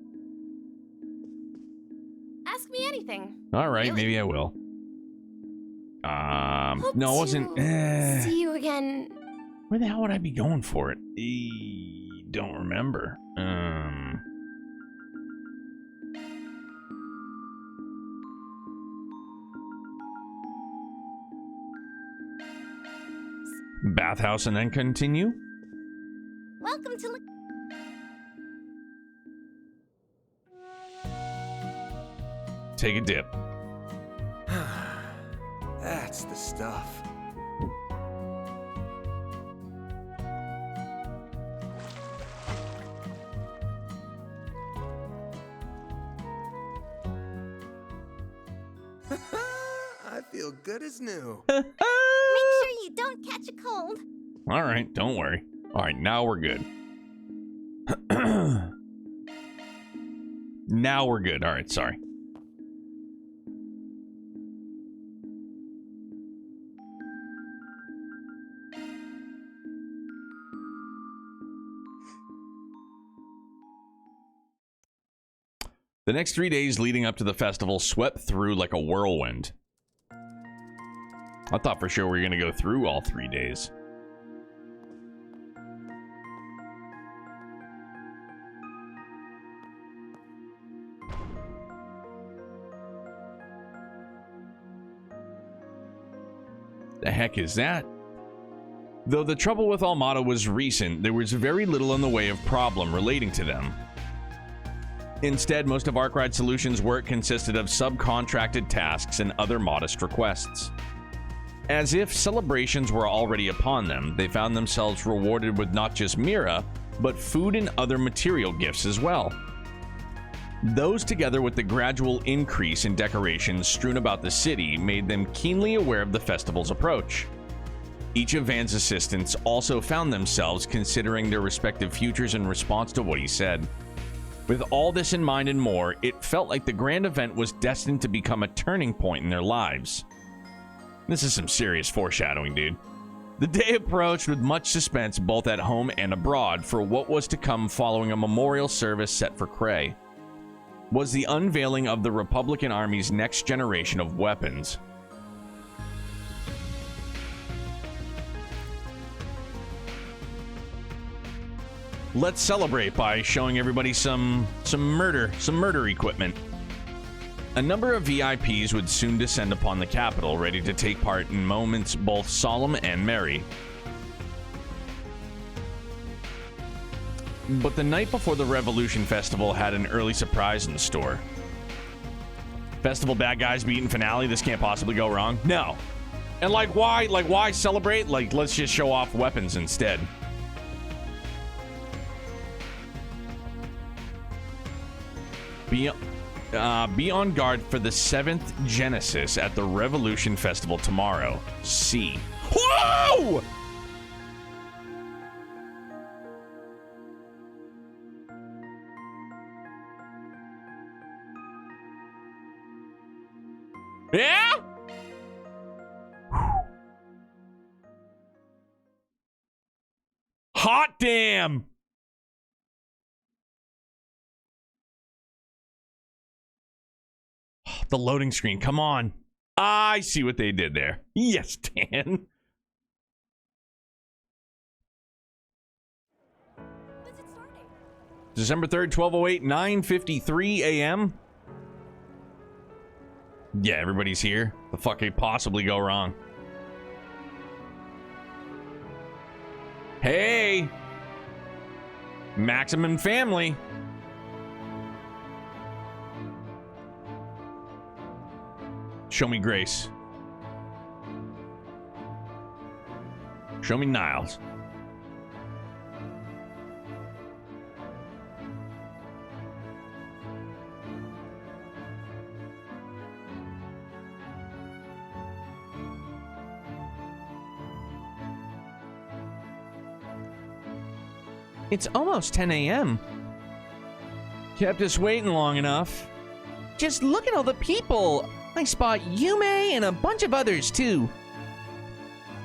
Ask me anything. All right, Really? maybe I will. Hope No, it wasn't. See you again. Where the hell would I be going for it? Don't remember. Bathhouse and then continue? Welcome to. Take a dip. That's the stuff. I feel good as new. Make sure you don't catch a cold. All right, don't worry. All right, now we're good. Now we're good. All right, sorry. The next 3 days leading up to the festival swept through like a whirlwind. I thought for sure we were going to go through all 3 days. The heck is that? Though the trouble with Almada was recent, there was very little in the way of problem relating to them. Instead, most of Arkwright's Solutions' work consisted of subcontracted tasks and other modest requests. As if celebrations were already upon them, they found themselves rewarded with not just Mira, but food and other material gifts as well. Those, together with the gradual increase in decorations strewn about the city, made them keenly aware of the festival's approach. Each of Van's assistants also found themselves considering their respective futures in response to what he said. With all this in mind and more, it felt like the grand event was destined to become a turning point in their lives. This is some serious foreshadowing, dude. The day approached with much suspense both at home and abroad for what was to come following a memorial service set for Cray. Was the unveiling of the Republican Army's next generation of weapons. Let's celebrate by showing everybody some murder equipment. A number of VIPs would soon descend upon the capital, ready to take part in moments both solemn and merry. But the night before the Revolution Festival had an early surprise in store. Festival bad guys beating finale, this can't possibly go wrong. No. And why celebrate? Let's just show off weapons instead. Be on guard for the 7th Genesis at the Revolution Festival tomorrow. See. Whoa! Yeah? Hot damn! The loading screen, come on. I see what they did there. Yes, Dan. When's it starting? December 3rd, 12:08, 9:53 a.m. Yeah, everybody's here. The fuck could possibly go wrong? Hey! Maximum family. Show me Grace. Show me Niles. It's almost 10 a.m. Kept us waiting long enough. Just look at all the people. I spot Yume and a bunch of others, too.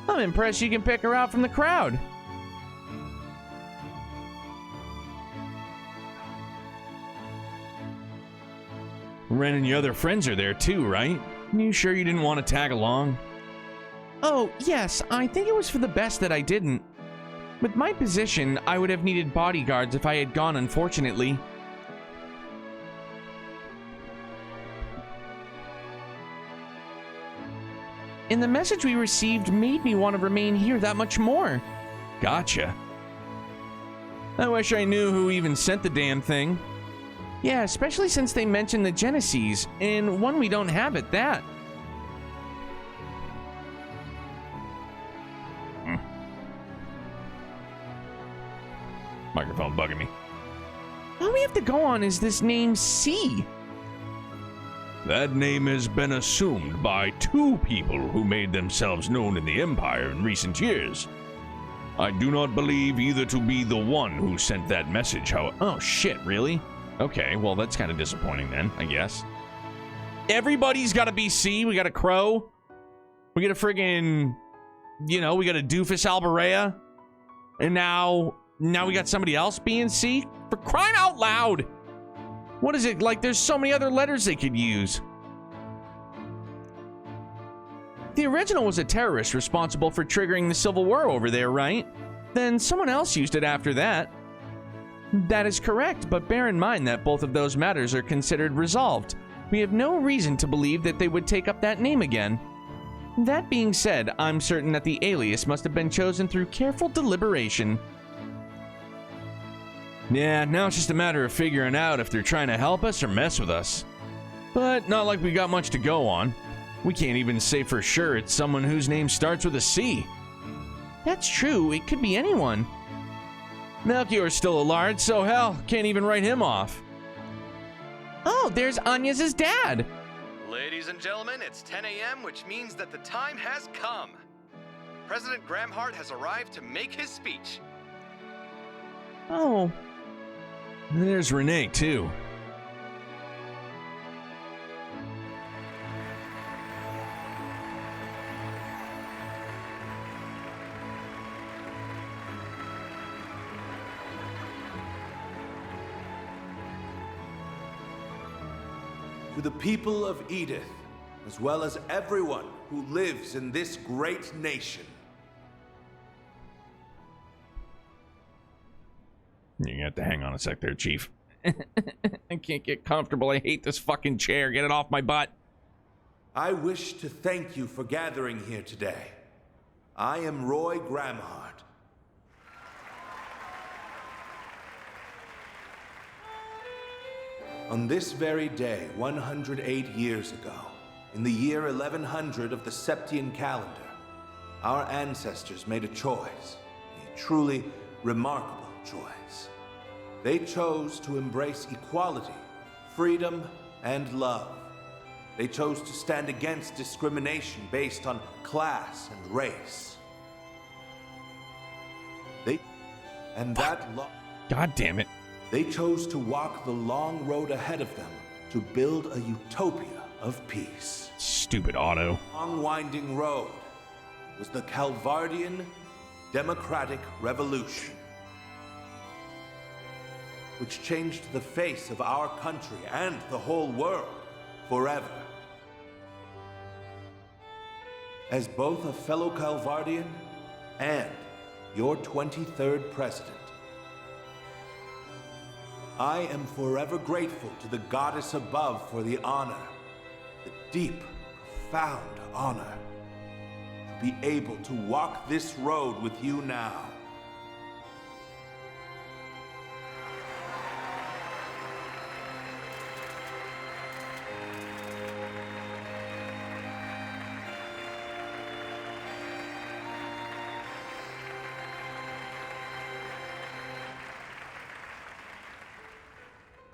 I'm impressed you can pick her out from the crowd. Ren and your other friends are there, too, right? You sure you didn't want to tag along? Oh, yes. I think it was for the best that I didn't. With my position, I would have needed bodyguards if I had gone, unfortunately. And the message we received made me want to remain here that much more. Gotcha. I wish I knew who even sent the damn thing. Yeah, especially since they mentioned the Genesees, and one we don't have at that. Microphone bugging me. All we have to go on is this name C. That name has been assumed by 2 people who made themselves known in the Empire in recent years. I do not believe either to be the one who sent that message, however. Oh shit, really? Okay, well that's kind of disappointing then, I guess. Everybody's got to be C. We got a Crow. We got a friggin', you know, we got a Doofus Alberea. And now we got somebody else being C? For crying out loud! What is it, like there's so many other letters they could use? The original was a terrorist responsible for triggering the Civil War over there, right? Then someone else used it after that. That is correct, but bear in mind that both of those matters are considered resolved. We have no reason to believe that they would take up that name again. That being said, I'm certain that the alias must have been chosen through careful deliberation. Yeah, now it's just a matter of figuring out if they're trying to help us or mess with us. But not like we got much to go on. We can't even say for sure it's someone whose name starts with a C. That's true, it could be anyone. Melchior's still a lard, so hell, can't even write him off. Oh, there's Anya's dad. Ladies and gentlemen, it's 10 a.m., which means that the time has come. President Gramhart has arrived to make his speech. Oh. There's Renee, too. To the people of Edith, as well as everyone who lives in this great nation. You have to hang on a sec there, Chief. I can't get comfortable. I hate this fucking chair. Get it off my butt. I wish to thank you for gathering here today. I am Roy Gramhart. On this very day, 108 years ago, in the year 1100 of the Septian calendar, our ancestors made a choice, a truly remarkable choice. They chose to embrace equality, freedom, and love. They chose to stand against discrimination based on class and race. God damn it. They chose to walk the long road ahead of them to build a utopia of peace. Stupid Otto. The long winding road was the Calvardian Democratic Revolution, which changed the face of our country and the whole world forever. As both a fellow Calvardian and your 23rd president, I am forever grateful to the goddess above for the honor, the deep, profound honor, to be able to walk this road with you now.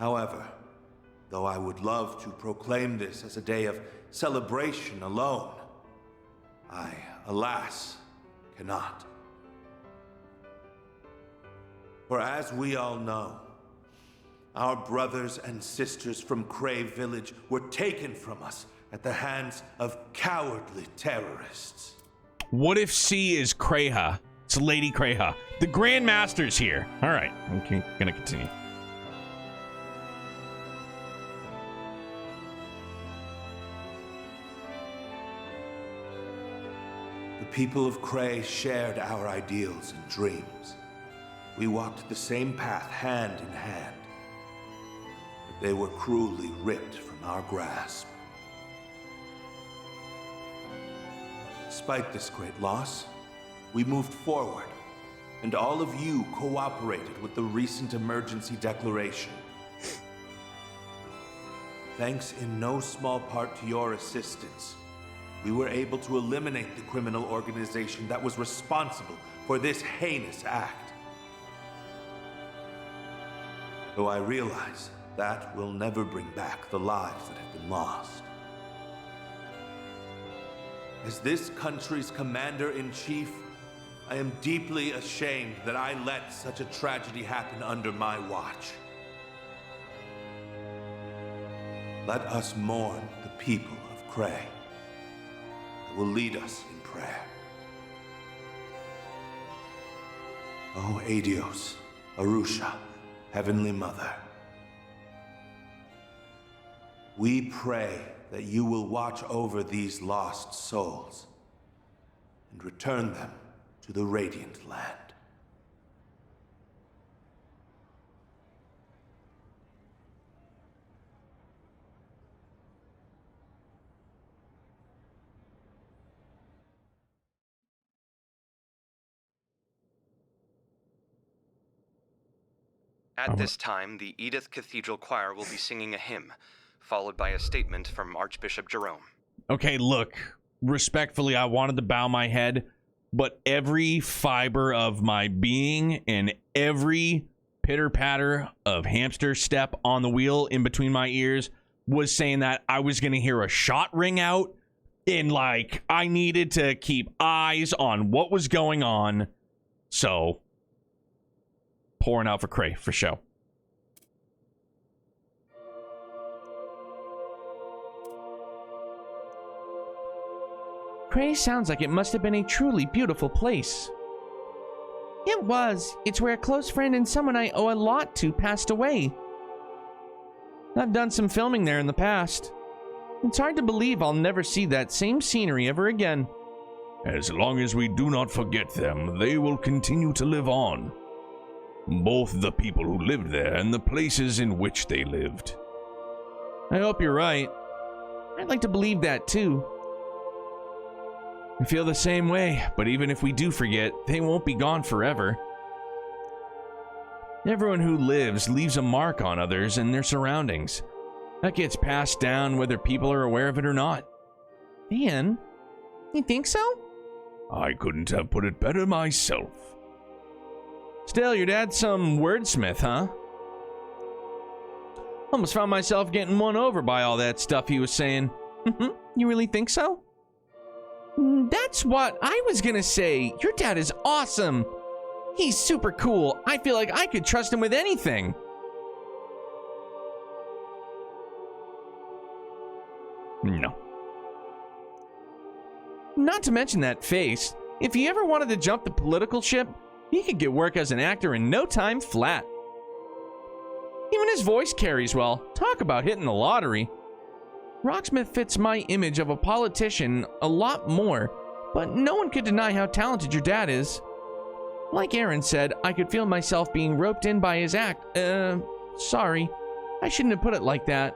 However, though I would love to proclaim this as a day of celebration alone, I, alas, cannot. For as we all know, our brothers and sisters from Cray Village were taken from us at the hands of cowardly terrorists. What if C is Kreha? It's Lady Kreha. The Grand Master's here. All right, I'm gonna continue. The people of Cray shared our ideals and dreams. We walked the same path hand in hand, but they were cruelly ripped from our grasp. Despite this great loss, we moved forward, and all of you cooperated with the recent emergency declaration. Thanks in no small part to your assistance, we were able to eliminate the criminal organization that was responsible for this heinous act. Though I realize that will never bring back the lives that have been lost. As this country's commander-in-chief, I am deeply ashamed that I let such a tragedy happen under my watch. Let us mourn the people of Cray. I will lead us in prayer. O Adios, Arusha, Heavenly Mother, we pray that you will watch over these lost souls and return them to the Radiant Land. At this time, the Edith Cathedral Choir will be singing a hymn, followed by a statement from Archbishop Jerome. Okay, look, respectfully, I wanted to bow my head, but every fiber of my being and every pitter-patter of hamster step on the wheel in between my ears was saying that I was going to hear a shot ring out, and, like, I needed to keep eyes on what was going on. So, pouring out for Cray, for show. Cray sounds like it must have been a truly beautiful place. It was. It's where a close friend and someone I owe a lot to passed away. I've done some filming there in the past. It's hard to believe I'll never see that same scenery ever again. As long as we do not forget them, they will continue to live on. Both the people who lived there and the places in which they lived. I hope you're right. I'd like to believe that too. I feel the same way, but even if we do forget, they won't be gone forever. Everyone who lives leaves a mark on others and their surroundings. That gets passed down whether people are aware of it or not. Ian, you think so? I couldn't have put it better myself. Still, your dad's some wordsmith, huh? Almost found myself getting won over by all that stuff he was saying. You really think so? That's what I was gonna say. Your dad is awesome. He's super cool. I feel like I could trust him with anything. No. Not to mention that face. If he ever wanted to jump the political ship, he could get work as an actor in no time flat. Even his voice carries well. Talk about hitting the lottery. Rocksmith fits my image of a politician a lot more, but no one could deny how talented your dad is. Like Aaron said, I could feel myself being roped in by his act. Sorry. I shouldn't have put it like that.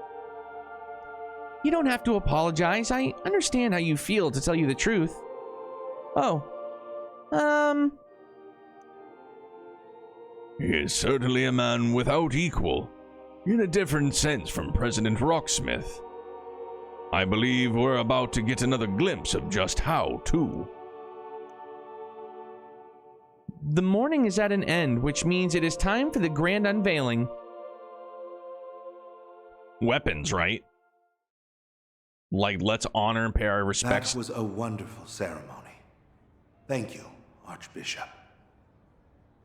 You don't have to apologize. I understand how you feel, to tell you the truth. Oh. He is certainly a man without equal, in a different sense from President Rocksmith. I believe we're about to get another glimpse of just how, too. The morning is at an end, which means it is time for the grand unveiling. weapons, right? Like, let's honor and pay our respects. That was a wonderful ceremony. Thank you, Archbishop.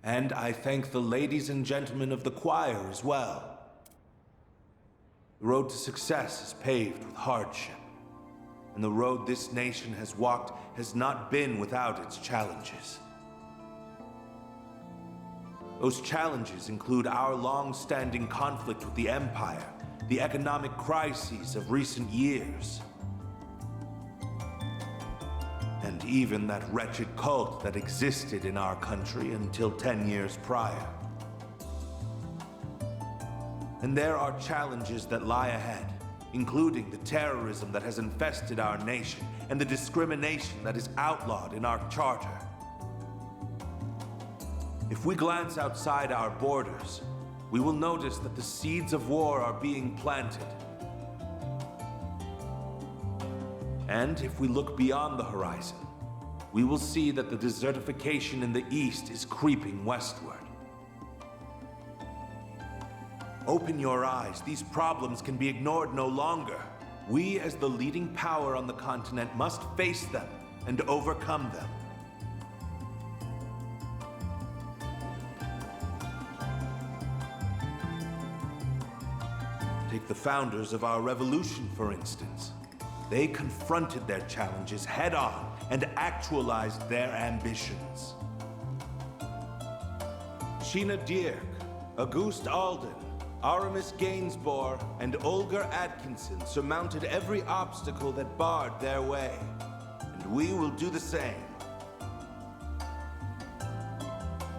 And I thank the ladies and gentlemen of the choir as well. The road to success is paved with hardship, and the road this nation has walked has not been without its challenges. Those challenges include our long-standing conflict with the Empire, the economic crises of recent years, and even that wretched cult that existed in our country until 10 years prior. And there are challenges that lie ahead, including the terrorism that has infested our nation and the discrimination that is outlawed in our charter. If we glance outside our borders, we will notice that the seeds of war are being planted. And if we look beyond the horizon, we will see that the desertification in the east is creeping westward. Open your eyes. These problems can be ignored no longer. We, as the leading power on the continent, must face them and overcome them. Take the founders of our revolution, for instance. They confronted their challenges head-on and actualized their ambitions. Sheena Dierk, Auguste Alden, Aramis Gainsborough, and Olga Atkinson surmounted every obstacle that barred their way. And we will do the same.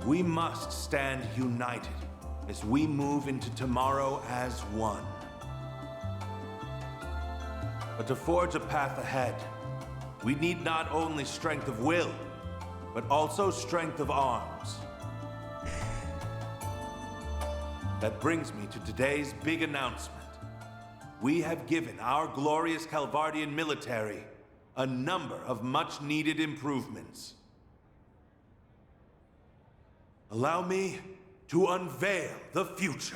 We must stand united as we move into tomorrow as one. But to forge a path ahead, we need not only strength of will, but also strength of arms. That brings me to today's big announcement. We have given our glorious Calvardian military a number of much-needed improvements. Allow me to unveil the future.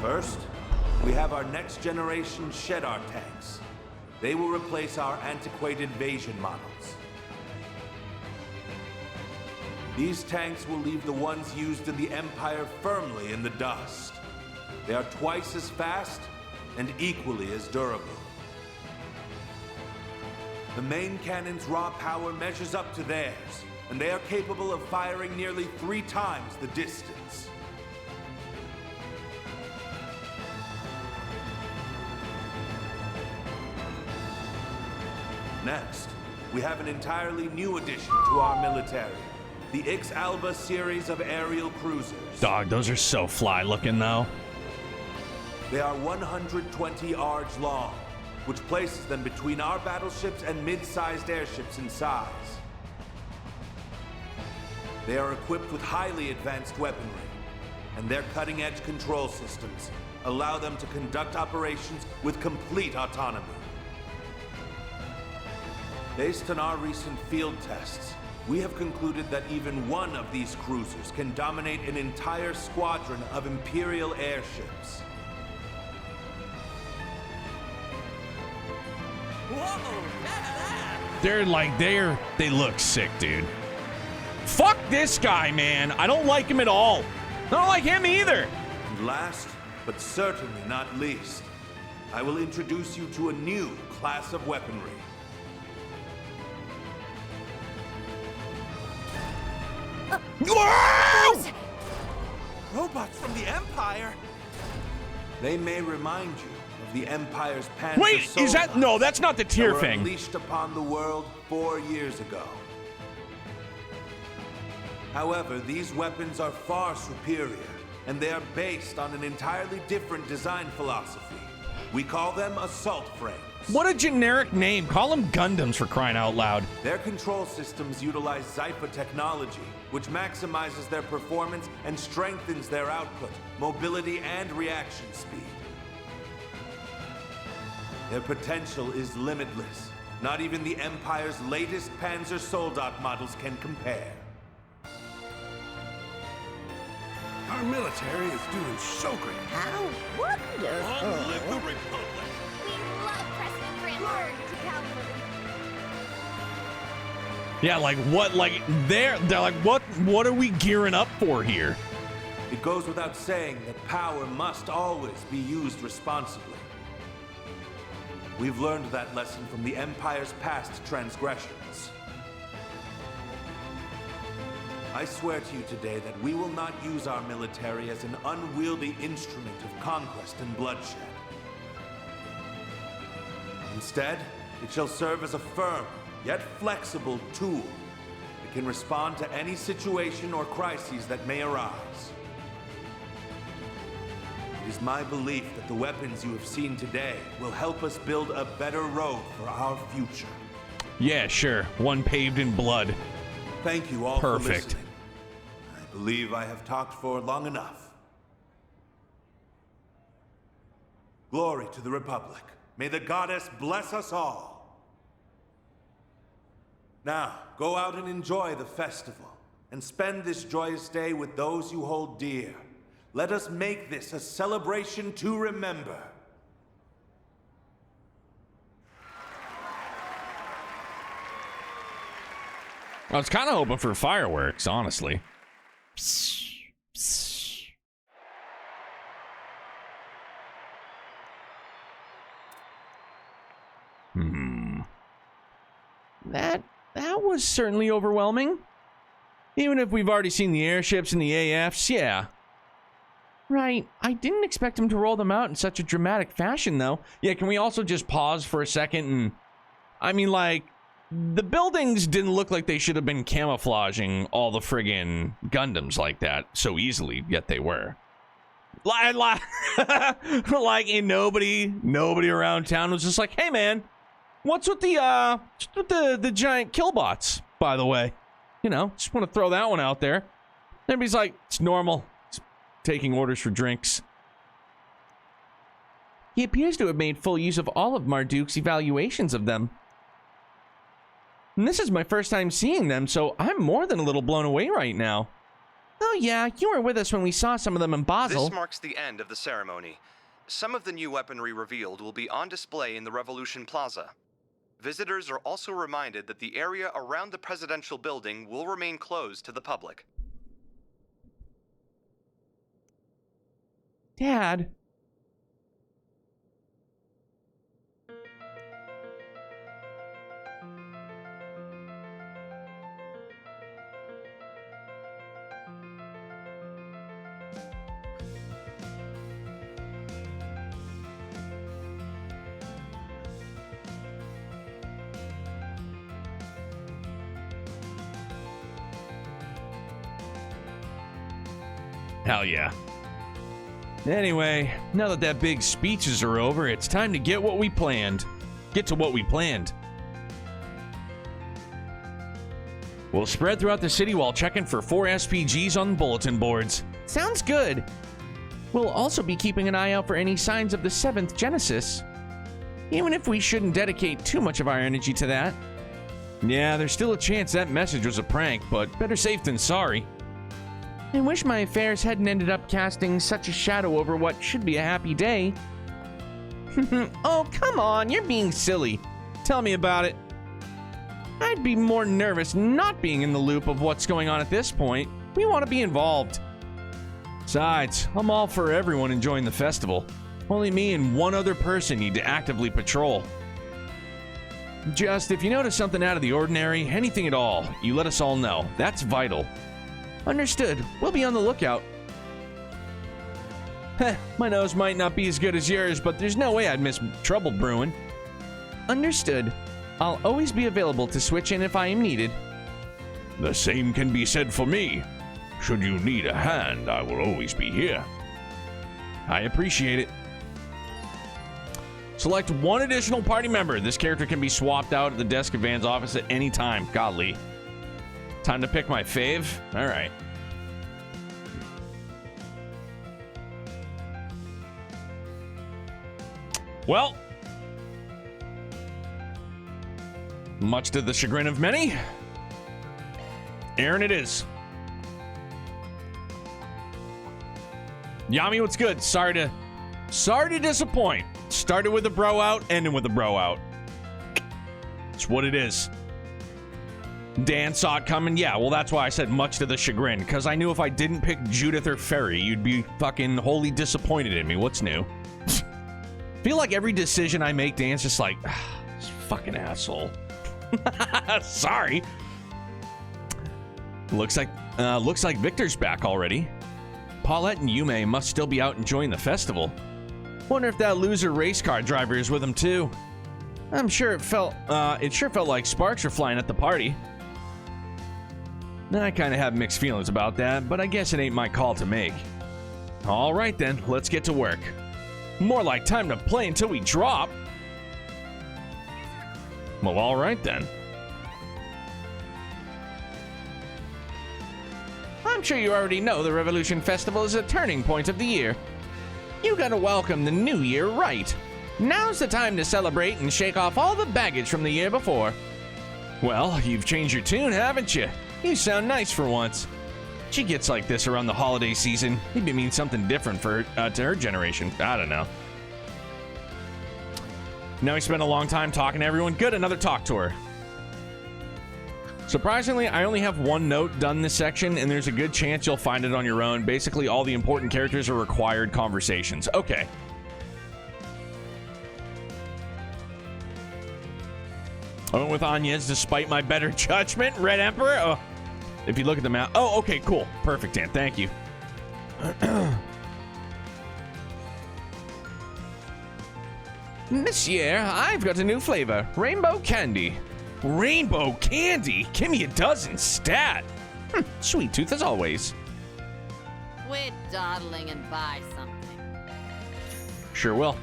First, we have our next-generation Shedar tanks. They will replace our antiquated Vasion models. These tanks will leave the ones used in the Empire firmly in the dust. They are twice as fast and equally as durable. The main cannon's raw power measures up to theirs, and they are capable of firing nearly 3 times the distance. Next, we have an entirely new addition to our military, the Ix Alba series of aerial cruisers. Dog, those are so fly looking though. They are 120 ards long, which places them between our battleships and mid-sized airships in size. They are equipped with highly advanced weaponry, and their cutting-edge control systems allow them to conduct operations with complete autonomy. Based on our recent field tests, we have concluded that even one of these cruisers can dominate an entire squadron of Imperial airships. They look sick, dude. Fuck this guy, man. I don't like him at all. I don't like him either. And last, but certainly not least, I will introduce you to a new class of weaponry. Robots from the Empire? They may remind you of the Empire's Panzer Wait, is that... No, that's not the tier that were thing. unleashed upon the world 4 years ago. However, these weapons are far superior, and they are based on an entirely different design philosophy. We call them assault frames. What a generic name. Call them Gundams, for crying out loud. Their control systems utilize Zypha technology, which maximizes their performance and strengthens their output, mobility, and reaction speed. Their potential is limitless. Not even the Empire's latest Panzer Soldat models can compare. Our military is doing so great. How wonderful. Long live the Republic! We love President Grandpa to Calvary. Yeah, like what? Like they're like, what are we gearing up for here? It goes without saying that power must always be used responsibly. We've learned that lesson from the Empire's past transgressions. I swear to you today that we will not use our military as an unwieldy instrument of conquest and bloodshed. Instead, it shall serve as a firm, yet flexible tool that can respond to any situation or crises that may arise. It is my belief that the weapons you have seen today will help us build a better road for our future. Yeah, sure. One paved in blood. Thank you all for Perfect. listening. I believe I have talked for long enough. Glory to the Republic. May the goddess bless us all. Now, go out and enjoy the festival, and spend this joyous day with those you hold dear. Let us make this a celebration to remember. I was kind of hoping for fireworks, honestly. That was certainly overwhelming. Even if we've already seen the airships and the AFs, yeah. Right, I didn't expect him to roll them out in such a dramatic fashion, though. Yeah, can we also just pause for a second and... I mean, like, the buildings didn't look like they should have been camouflaging all the friggin' Gundams like that so easily, yet they were. Like, and nobody around town was just like, hey, man, what's with the giant killbots, by the way? You know, just want to throw that one out there. Everybody's like, it's normal. It's taking orders for drinks. He appears to have made full use of all of Marduk's evaluations of them. And this is my first time seeing them, so I'm more than a little blown away right now. Oh yeah, you were with us when we saw some of them in Basel. This marks the end of the ceremony. Some of the new weaponry revealed will be on display in the Revolution Plaza. Visitors are also reminded that the area around the presidential building will remain closed to the public. Dad. Hell yeah. Anyway, now that big speeches are over, it's time to get to what we planned. We'll spread throughout the city while checking for 4 SPGs on bulletin boards. Sounds good. We'll also be keeping an eye out for any signs of the 7th Genesis. Even if we shouldn't dedicate too much of our energy to that. Yeah, there's still a chance that message was a prank, but better safe than sorry. I wish my affairs hadn't ended up casting such a shadow over what should be a happy day. Oh, come on, you're being silly. Tell me about it. I'd be more nervous not being in the loop of what's going on at this point. We want to be involved. Besides, I'm all for everyone enjoying the festival. Only me and one other person need to actively patrol. Just, if you notice something out of the ordinary, anything at all, you let us all know. That's vital. Understood. We'll be on the lookout. Heh, my nose might not be as good as yours, but there's no way I'd miss trouble brewing. Understood. I'll always be available to switch in if I am needed. The same can be said for me. Should you need a hand, I will always be here. I appreciate it. Select one additional party member. This character can be swapped out at the desk of Van's office at any time. Godly. Time to pick my fave? All right. Well, Much to the chagrin of many, Aaron it is. Yami, what's good? Sorry to disappoint. Started with a bro out, ending with a bro out. It's what it is. Dan saw it coming. Yeah, well, that's why I said much to the chagrin, because I knew if I didn't pick Judith or Ferry, you'd be fucking wholly disappointed in me. What's new? Feel like every decision I make, Dan's just like, this fucking asshole. Sorry. Looks like Victor's back already. Paulette and Yume must still be out enjoying the festival. Wonder if that loser race car driver is with him too. I'm sure it sure felt like sparks were flying at the party. I kind of have mixed feelings about that, but I guess it ain't my call to make. All right then, let's get to work. More like time to play until we drop. Well, all right then. I'm sure you already know the Revolution Festival is a turning point of the year. You gotta welcome the new year right. Now's the time to celebrate and shake off all the baggage from the year before. Well, you've changed your tune, haven't you? You sound nice for once. She gets like this around the holiday season. Maybe it means something different for to her generation. I don't know. Now we spent a long time talking to everyone. Good, another talk to her. Surprisingly, I only have one note done this section, and there's a good chance you'll find it on your own. Basically, all the important characters are required conversations. Okay. I went with Anya's despite my better judgment. Red Emperor? Oh, if you look at the map. Oh, okay, cool. Perfect, Dan. Thank you. This year, I've got a new flavor. Rainbow candy. Rainbow candy? Give me a dozen, stat. Sweet tooth as always. Quit dawdling and buy something. Sure will.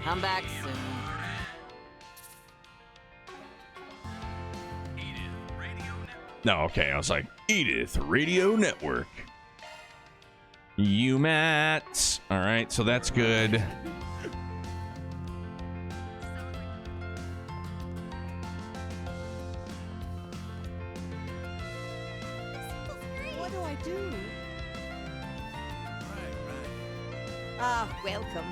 Come back soon. No, okay. I was like, Edith Radio Network. UMAT. All right, so that's good. What do I do? Ah, welcome.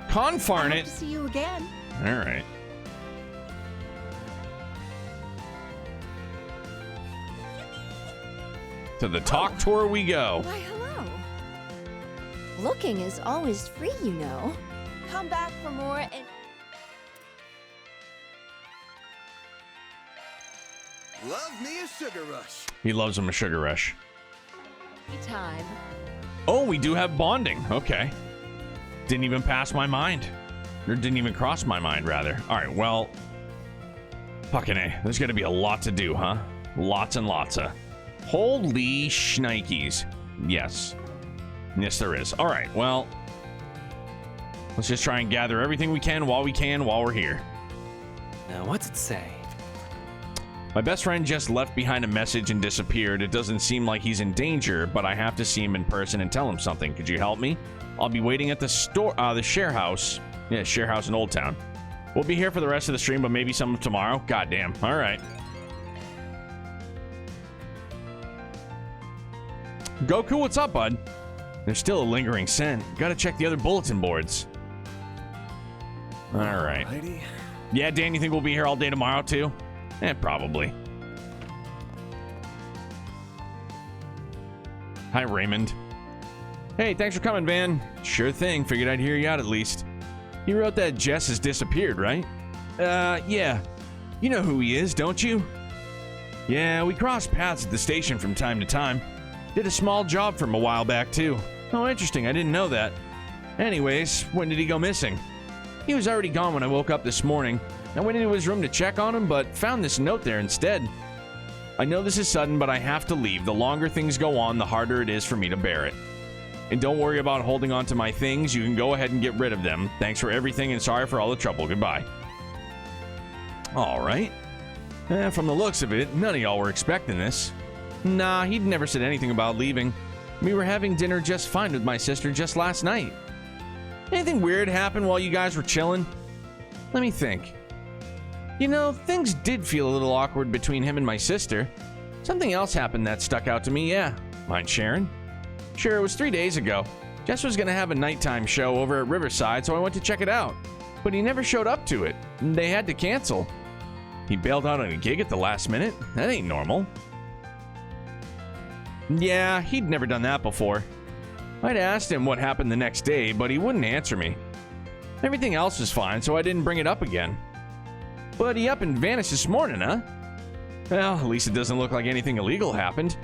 Confarn I it. hope to see you again. All right. To the talk tour we go. Why, hello. Looking is always free, you know. Come back for more and... Love me a sugar rush. He loves him a sugar rush. Time. Oh, we do have bonding. Okay. Didn't even pass my mind. Or didn't even cross my mind, rather. All right, well. Fucking A. There's going to be a lot to do, huh? Lots and lots of. Holy shnikes. Yes. Yes, there is. All right, well. Let's just try and gather everything we can while we're here. Now, what's it say? My best friend just left behind a message and disappeared. It doesn't seem like he's in danger, but I have to see him in person and tell him something. Could you help me? I'll be waiting at the store, the share house. Yeah, share house in Old Town. We'll be here for the rest of the stream, but maybe some of tomorrow. Goddamn. All right. Goku, what's up, bud? There's still a lingering scent. Gotta check the other bulletin boards. All right. Alrighty. Yeah, Dan, you think we'll be here all day tomorrow, too? Probably. Hi, Raymond. Hey, thanks for coming, Van. Sure thing. Figured I'd hear you out at least. You wrote that Jess has disappeared, right? Yeah. You know who he is, don't you? Yeah, we cross paths at the station from time to time. Did a small job for him a while back, too. Oh, interesting. I didn't know that. Anyways, when did he go missing? He was already gone when I woke up this morning. I went into his room to check on him, but found this note there instead. I know this is sudden, but I have to leave. The longer things go on, the harder it is for me to bear it. And don't worry about holding on to my things. You can go ahead and get rid of them. Thanks for everything and sorry for all the trouble. Goodbye. All right. From the looks of it, none of y'all were expecting this. Nah, he'd never said anything about leaving. We were having dinner just fine with my sister just last night. Anything weird happen while you guys were chilling? Let me think. You know, things did feel a little awkward between him and my sister. Something else happened that stuck out to me, yeah. Mind sharing? Sure, it was 3 days ago. Jess was gonna have a nighttime show over at Riverside, so I went to check it out. But he never showed up to it. They had to cancel. He bailed out on a gig at the last minute? That ain't normal. Yeah, he'd never done that before. I'd asked him what happened the next day, but he wouldn't answer me. Everything else was fine, so I didn't bring it up again. But he up and vanished this morning, huh? Well, at least it doesn't look like anything illegal happened.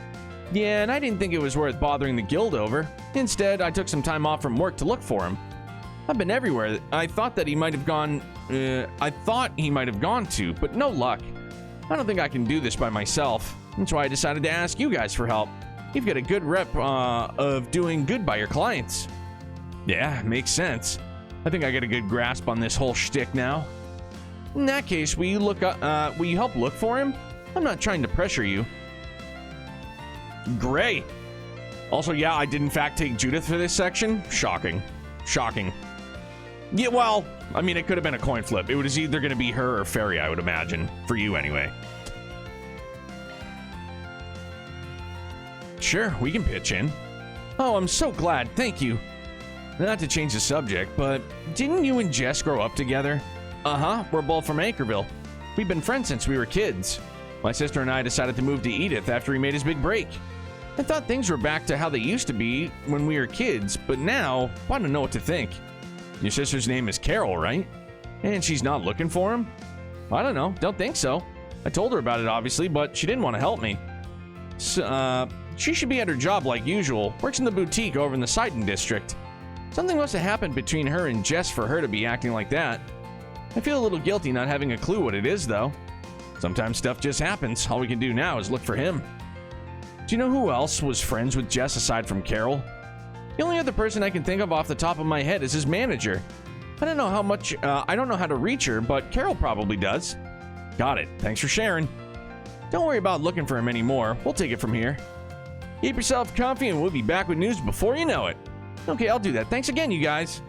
Yeah, and I didn't think it was worth bothering the guild over. Instead, I took some time off from work to look for him. I've been everywhere. I thought he might have gone to, but no luck. I don't think I can do this by myself. That's why I decided to ask you guys for help. You've got a good rep of doing good by your clients. Yeah, makes sense. I think I got a good grasp on this whole shtick now. In that case, will you help look for him? I'm not trying to pressure you. Great. Also, yeah, I did in fact take Judith for this section. Shocking. Shocking. Yeah, well, I mean, it could have been a coin flip. It was either going to be her or Fairy, I would imagine. For you, anyway. Sure, we can pitch in. Oh, I'm so glad. Thank you. Not to change the subject, but didn't you and Jess grow up together? Uh-huh. We're both from Anchorville. We've been friends since we were kids. My sister and I decided to move to Edith after he made his big break. I thought things were back to how they used to be when we were kids, but now, I don't know what to think. Your sister's name is Carol, right? And she's not looking for him? I don't know. Don't think so. I told her about it, obviously, but she didn't want to help me. So, she should be at her job like usual. Works in the boutique over in the Sidon district. Something must have happened between her and Jess for her to be acting like that. I feel a little guilty not having a clue what it is, though. Sometimes stuff just happens. All we can do now is look for him. Do you know who else was friends with Jess aside from Carol? The only other person I can think of off the top of my head is his manager. I don't know how to reach her, but Carol probably does. Got it. Thanks for sharing. Don't worry about looking for him anymore. We'll take it from here. Keep yourself comfy and we'll be back with news before you know it. Okay, I'll do that. Thanks again, you guys.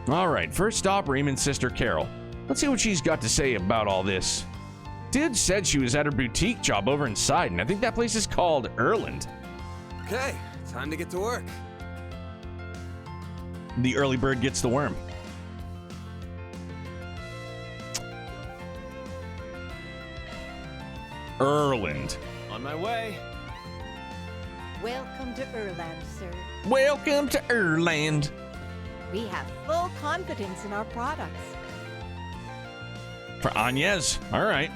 Alright, first stop, Raymond's sister Carol. Let's see what she's got to say about all this. Dude said she was at her boutique job over in Sidon. I think that place is called Erland. Okay, time to get to work. The early bird gets the worm. Erland. On my way. Welcome to Erland, sir. Welcome to Erland. We have full confidence in our products. For Agnes. All right.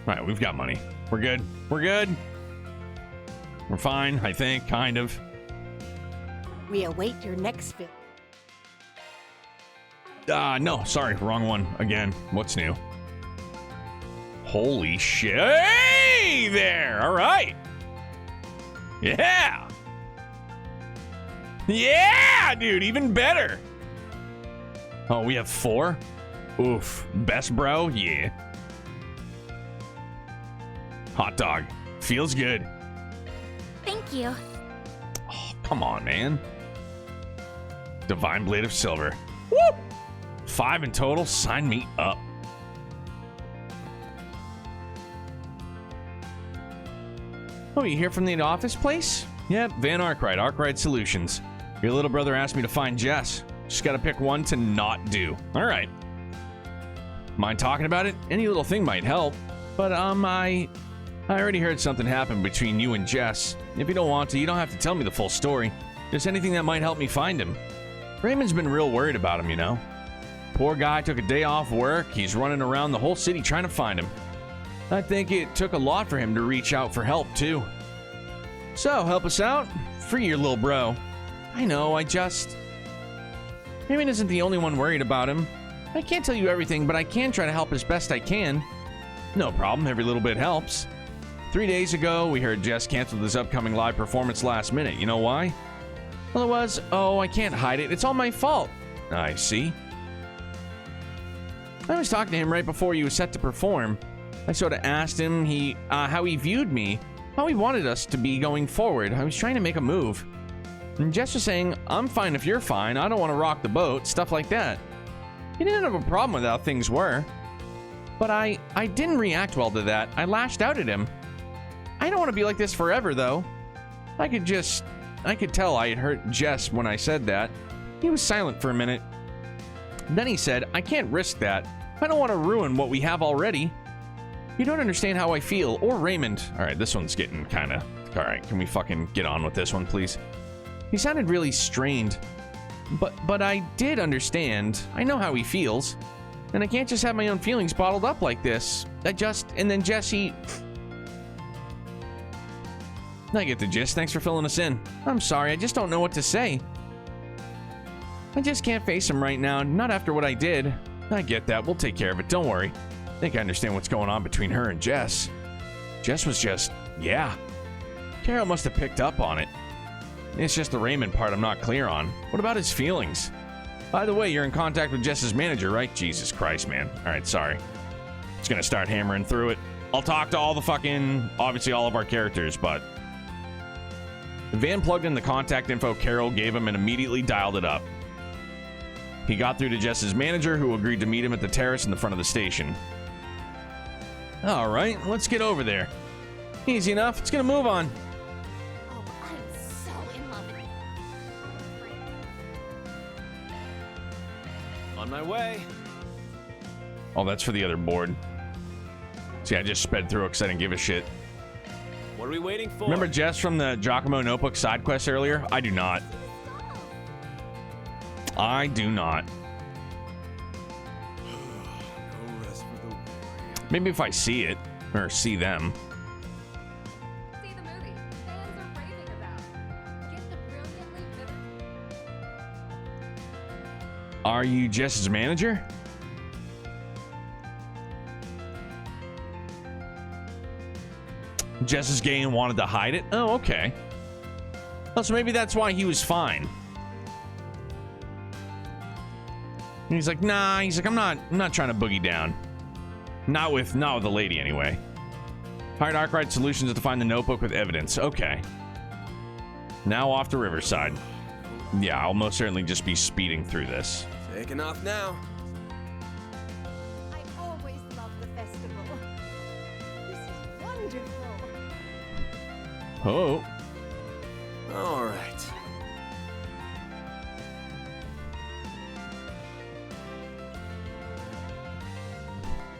All right, we've got money. We're good. We're good. We're fine, I think, kind of. We await your next fit. No, sorry, wrong one. Again, what's new? Holy shit. Hey there! All right. Yeah! Yeah, dude, even better. Oh, we have 4? Oof. Best bro? Yeah. Hot dog. Feels good. Thank you. Oh, come on, man. Divine Blade of Silver. Woo! 5 in total. Sign me up. Oh, you here from the office place? Yep, Van Arkwright, Arkwright Solutions. Your little brother asked me to find Jess. Just gotta pick one to not do. All right. Mind talking about it? Any little thing might help. But, I already heard something happen between you and Jess. If you don't want to, you don't have to tell me the full story. Just anything that might help me find him. Raymond's been real worried about him, you know. Poor guy took a day off work. He's running around the whole city trying to find him. I think it took a lot for him to reach out for help, too. So, help us out? Free your little bro. I know, Raymond isn't the only one worried about him. I can't tell you everything, but I can try to help as best I can. No problem, every little bit helps. 3 days ago, we heard Jess canceled his upcoming live performance last minute. You know why? Well, it was, oh, I can't hide it. It's all my fault. I see. I was talking to him right before he was set to perform. I sort of asked him how he viewed me, how he wanted us to be going forward. I was trying to make a move. And Jess was saying, I'm fine if you're fine. I don't want to rock the boat, stuff like that. He didn't have a problem with how things were. But I didn't react well to that. I lashed out at him. I don't want to be like this forever, though. I could tell I had hurt Jess when I said that. He was silent for a minute. Then he said, I can't risk that. I don't want to ruin what we have already. You don't understand how I feel, or Raymond. All right, this one's getting kind of... All right, can we fucking get on with this one, please? He sounded really strained. But I did understand. I know how he feels. And I can't just have my own feelings bottled up like this. And then Jesse... I get the gist. Thanks for filling us in. I'm sorry, I just don't know what to say. I just can't face him right now, not after what I did. I get that. We'll take care of it. Don't worry. I think I understand what's going on between her and Jess. Jess was just, yeah. Carol must have picked up on it. It's just the Raymond part I'm not clear on. What about his feelings? By the way, you're in contact with Jess's manager, right? Jesus Christ, man. All right, sorry. Just gonna start hammering through it. I'll talk to all the fucking, obviously all of our characters, but... Van plugged in the contact info Carol gave him and immediately dialed it up. He got through to Jess's manager, who agreed to meet him at the terrace in the front of the station. All right, let's get over there. Easy enough. Let's get a move on. Oh, I'm so in love with you. On my way. Oh, that's for the other board. See, I just sped through it because I didn't give a shit. What are we waiting for? Remember Jess from the Giacomo Notebook side quest earlier? I do not. I do not. No rest for the weary. Maybe if I see it, or see them. See the movie fans are raving about. Get the brilliantly vivid. Are you Jess's manager? Jess is gay and wanted to hide it? Oh, okay. Oh, so maybe that's why he was fine. And he's like, nah, he's like, I'm not trying to boogie down. Not with the lady anyway. Hired Arkwright Solutions to find the notebook with evidence. Okay. Now off to Riverside. Yeah, I'll most certainly just be speeding through this. Taking off now. I always love the festival. This is wonderful. Oh. All right.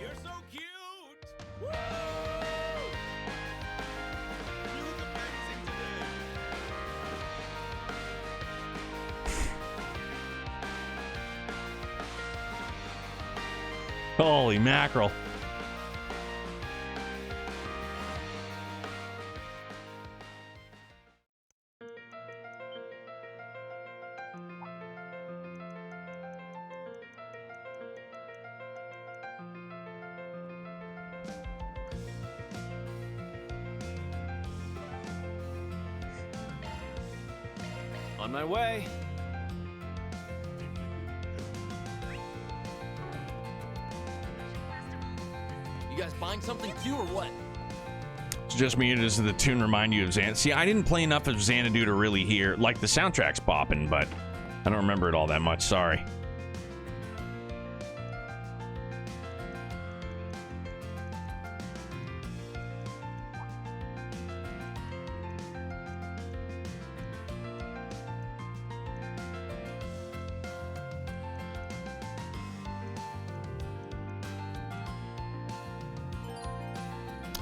You're so cute! Woo! You look amazing today. Holy mackerel. On my way. You guys buying something too, or what? It's just me. Does the tune remind you of Xanadu? See, I didn't play enough of Xanadu to really hear. Like, the soundtrack's popping, but I don't remember it all that much. Sorry.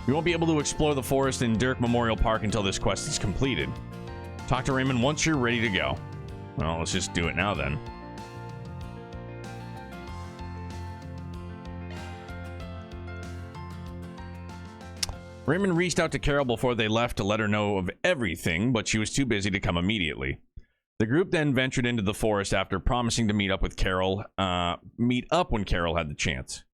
You won't be able to explore the forest in Dirk Memorial Park until this quest is completed. Talk to Raymond once you're ready to go. Well, let's just do it now then. Raymond reached out to Carol before they left to let her know of everything, but she was too busy to come immediately. The group then ventured into the forest after promising to meet up when Carol had the chance.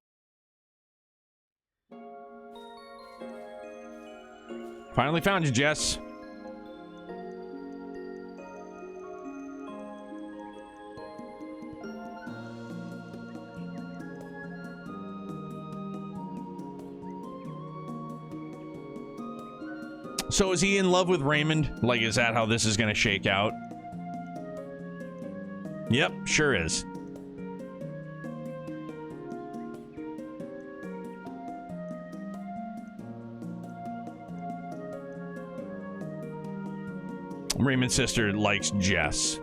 Finally found you, Jess. So is he in love with Raymond? Like, is that how this is going to shake out? Yep, sure is. Raymond's sister likes Jess.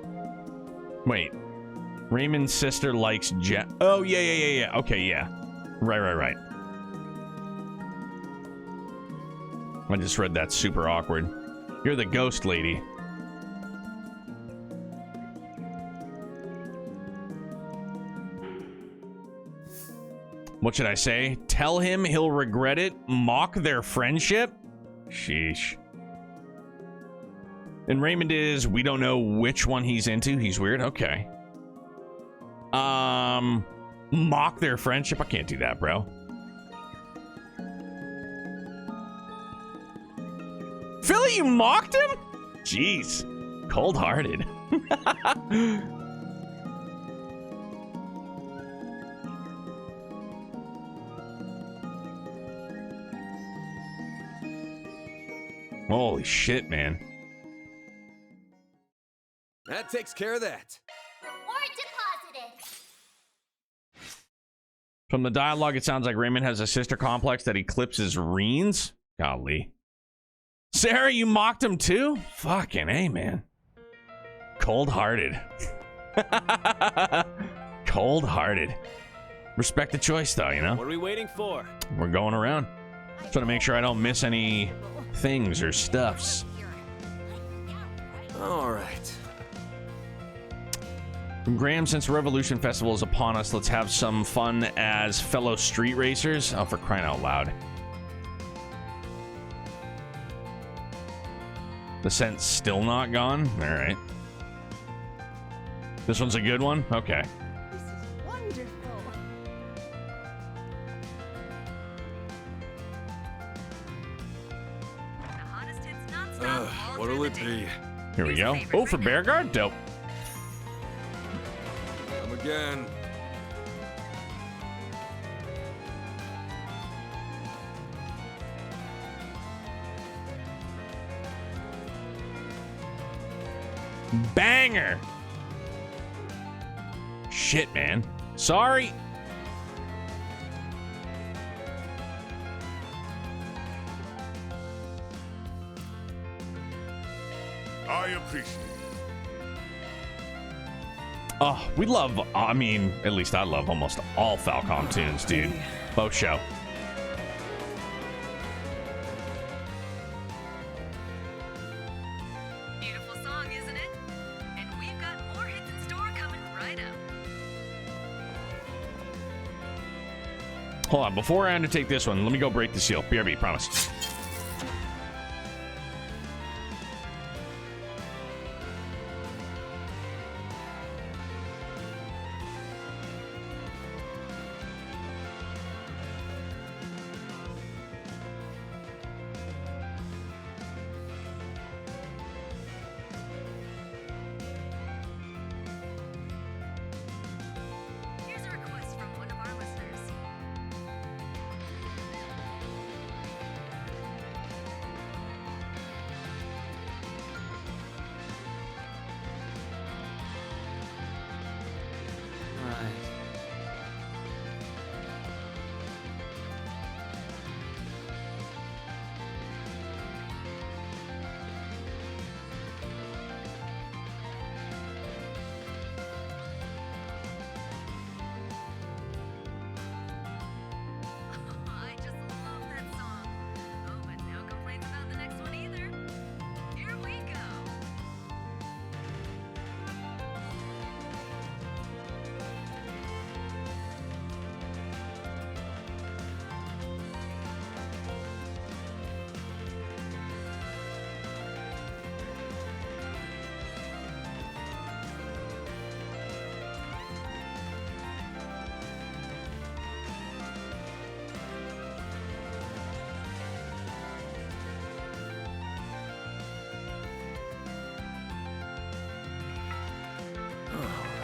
Wait. Raymond's sister likes Jess. Oh, yeah. Okay, yeah. Right. I just read that super awkward. You're the ghost lady. What should I say? Tell him he'll regret it? Mock their friendship? Sheesh. And Raymond is, we don't know which one he's into. He's weird. Okay. Mock their friendship? I can't do that, bro. Philly, you mocked him? Jeez. Cold-hearted. Holy shit, man. That takes care of that. Reward deposited. From the dialogue, it sounds like Raymond has a sister complex that eclipses Reens. Golly. Sarah, you mocked him too? Fucking A, man. Cold-hearted. Cold-hearted. Respect the choice, though, you know? What are we waiting for? We're going around. Trying to make sure I don't miss any things or stuffs. All right. Graham, since Revolution Festival is upon us, let's have some fun as fellow street racers. Oh, for crying out loud. The scent's still not gone? All right. This one's a good one? Okay. This is wonderful. What'll it be? Here we go. Oh, for Bear Guard? Dope. Come again. Banger. Shit, man. Sorry. I appreciate it. Oh, we love, I mean, at least I love almost all Falcom tunes, dude. Both show. Beautiful song, isn't it? And we've got more hits in store coming right up. Hold on, before I undertake this one, let me go break the seal. BRB, promise. Here's a request from one of our listeners.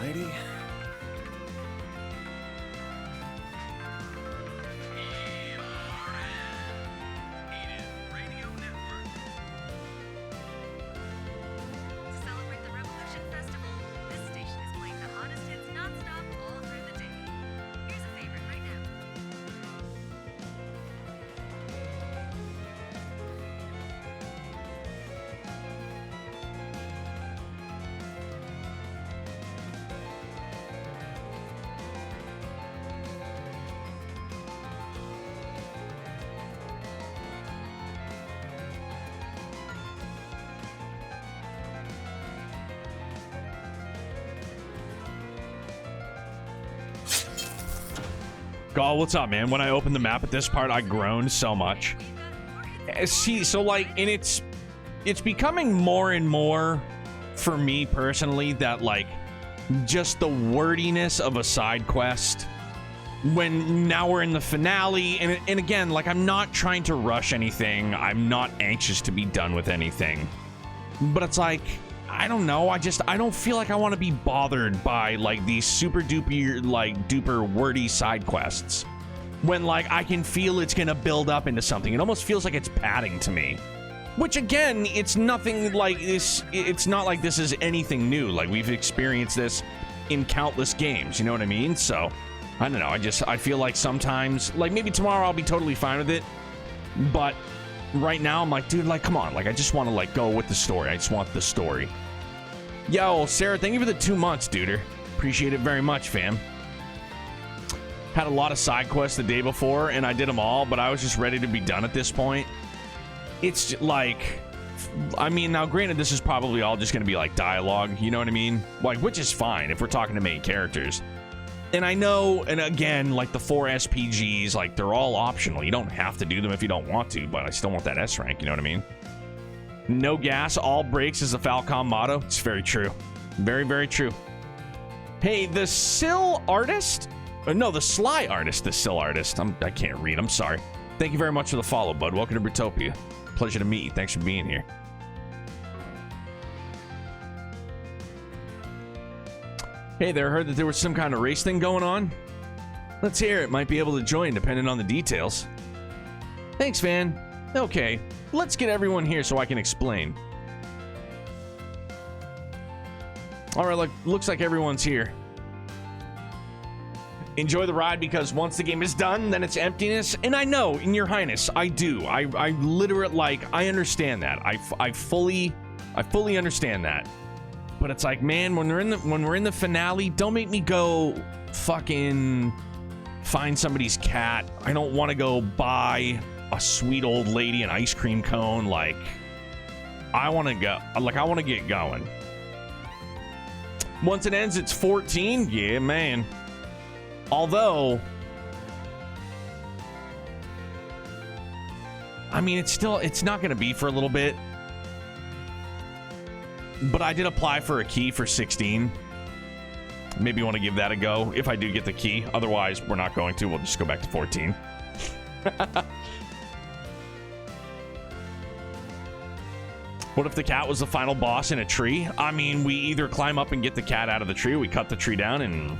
Alrighty. To celebrate the Revolution Festival, this station is playing the hottest hits non-stop all through the day. Here's a favorite right now. God, what's up, man? When I opened the map at this part, I groaned so much. See, so like, and it's becoming more and more for me personally that like just the wordiness of a side quest when now we're in the finale, and again, like, I'm not trying to rush anything. I'm not anxious to be done with anything, but it's like, I don't know, I don't feel like I want to be bothered by like these super duper wordy side quests when like I can feel it's gonna build up into something. It almost feels like it's padding to me, which again, it's nothing like this. It's not like this is anything new. Like, we've experienced this in countless games, you know what I mean? So I don't know, I feel like sometimes, like, maybe tomorrow I'll be totally fine with it, but right now I'm like, dude, like, come on, like, I just want to like go with the story. I just want the story. Yo, Sarah, thank you for the 2 months, duder. Appreciate it very much, fam. Had a lot of side quests the day before, and I did them all, but I was just ready to be done at this point. It's like, I mean, now granted, this is probably all just going to be like dialogue, you know what I mean? Like, which is fine if we're talking to main characters. And I know, and again, like the 4 SPGs, like, they're all optional. You don't have to do them if you don't want to, but I still want that S rank, you know what I mean? No gas, all brakes is the Falcom motto. It's very true. Very, very true. Hey, the Sill Artist? No, the Sly Artist, the Sill Artist. I can't read, I'm sorry. Thank you very much for the follow, bud. Welcome to Brutopia. Pleasure to meet you. Thanks for being here. Hey there, heard that there was some kind of race thing going on? Let's hear it. Might be able to join depending on the details. Thanks, Van. Okay, let's get everyone here so I can explain. Alright, looks like everyone's here. Enjoy the ride, because once the game is done, then it's emptiness. And I know, in your highness, I do. I literally, like, I understand that. I fully understand that. But it's like, man, when we're in the finale, don't make me go fucking find somebody's cat. I don't want to go buy a sweet old lady an ice cream cone. Like, I want to go. Like, I want to get going. Once it ends, it's 14. Yeah, man. Although, I mean, it's not going to be for a little bit. But I did apply for a key for 16. Maybe want to give that a go if I do get the key. Otherwise, we're not going to. We'll just go back to 14. What if the cat was the final boss in a tree? I mean, we either climb up and get the cat out of the tree, or we cut the tree down and,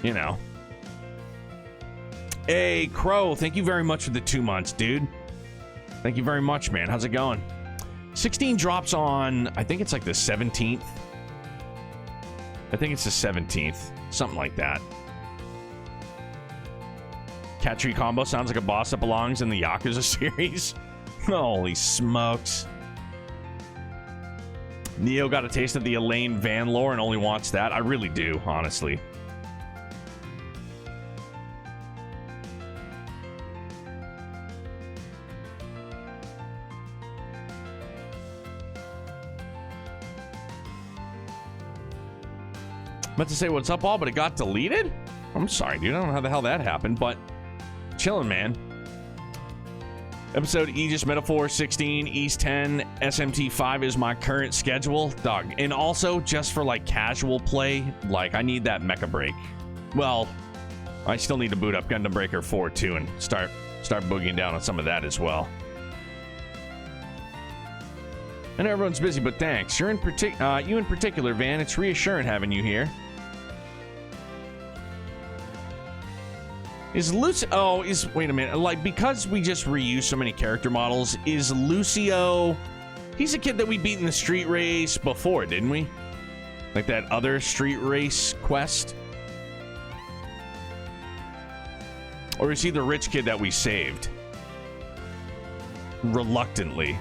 you know. Hey, Crow, thank you very much for the 2 months, dude. Thank you very much, man. How's it going? 16 drops on, I think it's like the 17th. I think it's the 17th. Something like that. Cat tree combo sounds like a boss that belongs in the Yakuza series. Holy smokes. Neo got a taste of the Elaine Van lore and only wants that. I really do, honestly. Meant to say what's up all, but it got deleted? I'm sorry, dude. I don't know how the hell that happened, but chilling, man. Episode Aegis Metaphor 16, East 10, SMT 5 is my current schedule. Dog. And also, just for like casual play, like I need that mecha break. Well, I still need to boot up Gundam Breaker 4 too and start boogieing down on some of that as well. I know everyone's busy, but thanks. You in particular, Van. It's reassuring having you here. Is Lucio... Oh, wait a minute. Like, because we just reuse so many character models, is Lucio... He's a kid that we beat in the street race before, didn't we? Like that other street race quest? Or is he the rich kid that we saved? Reluctantly.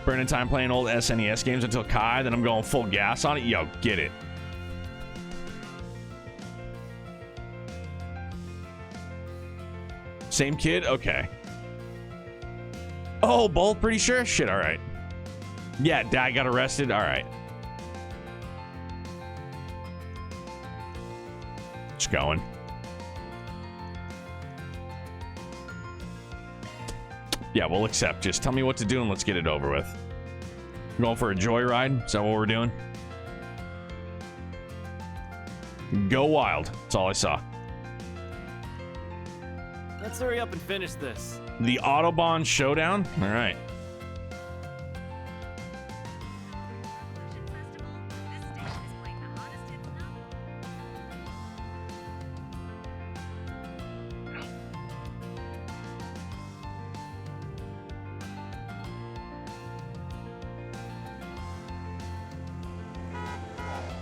Burning time playing old SNES games until Kai, then I'm going full gas on it. Yo, get it. Same kid? Okay. Oh, both pretty sure? Shit, alright. Yeah, dad got arrested? Alright. Just going. Yeah, we'll accept. Just tell me what to do and let's get it over with. Going for a joyride? Is that what we're doing? Go wild. That's all I saw. Let's hurry up and finish this. The Autobahn Showdown? All right.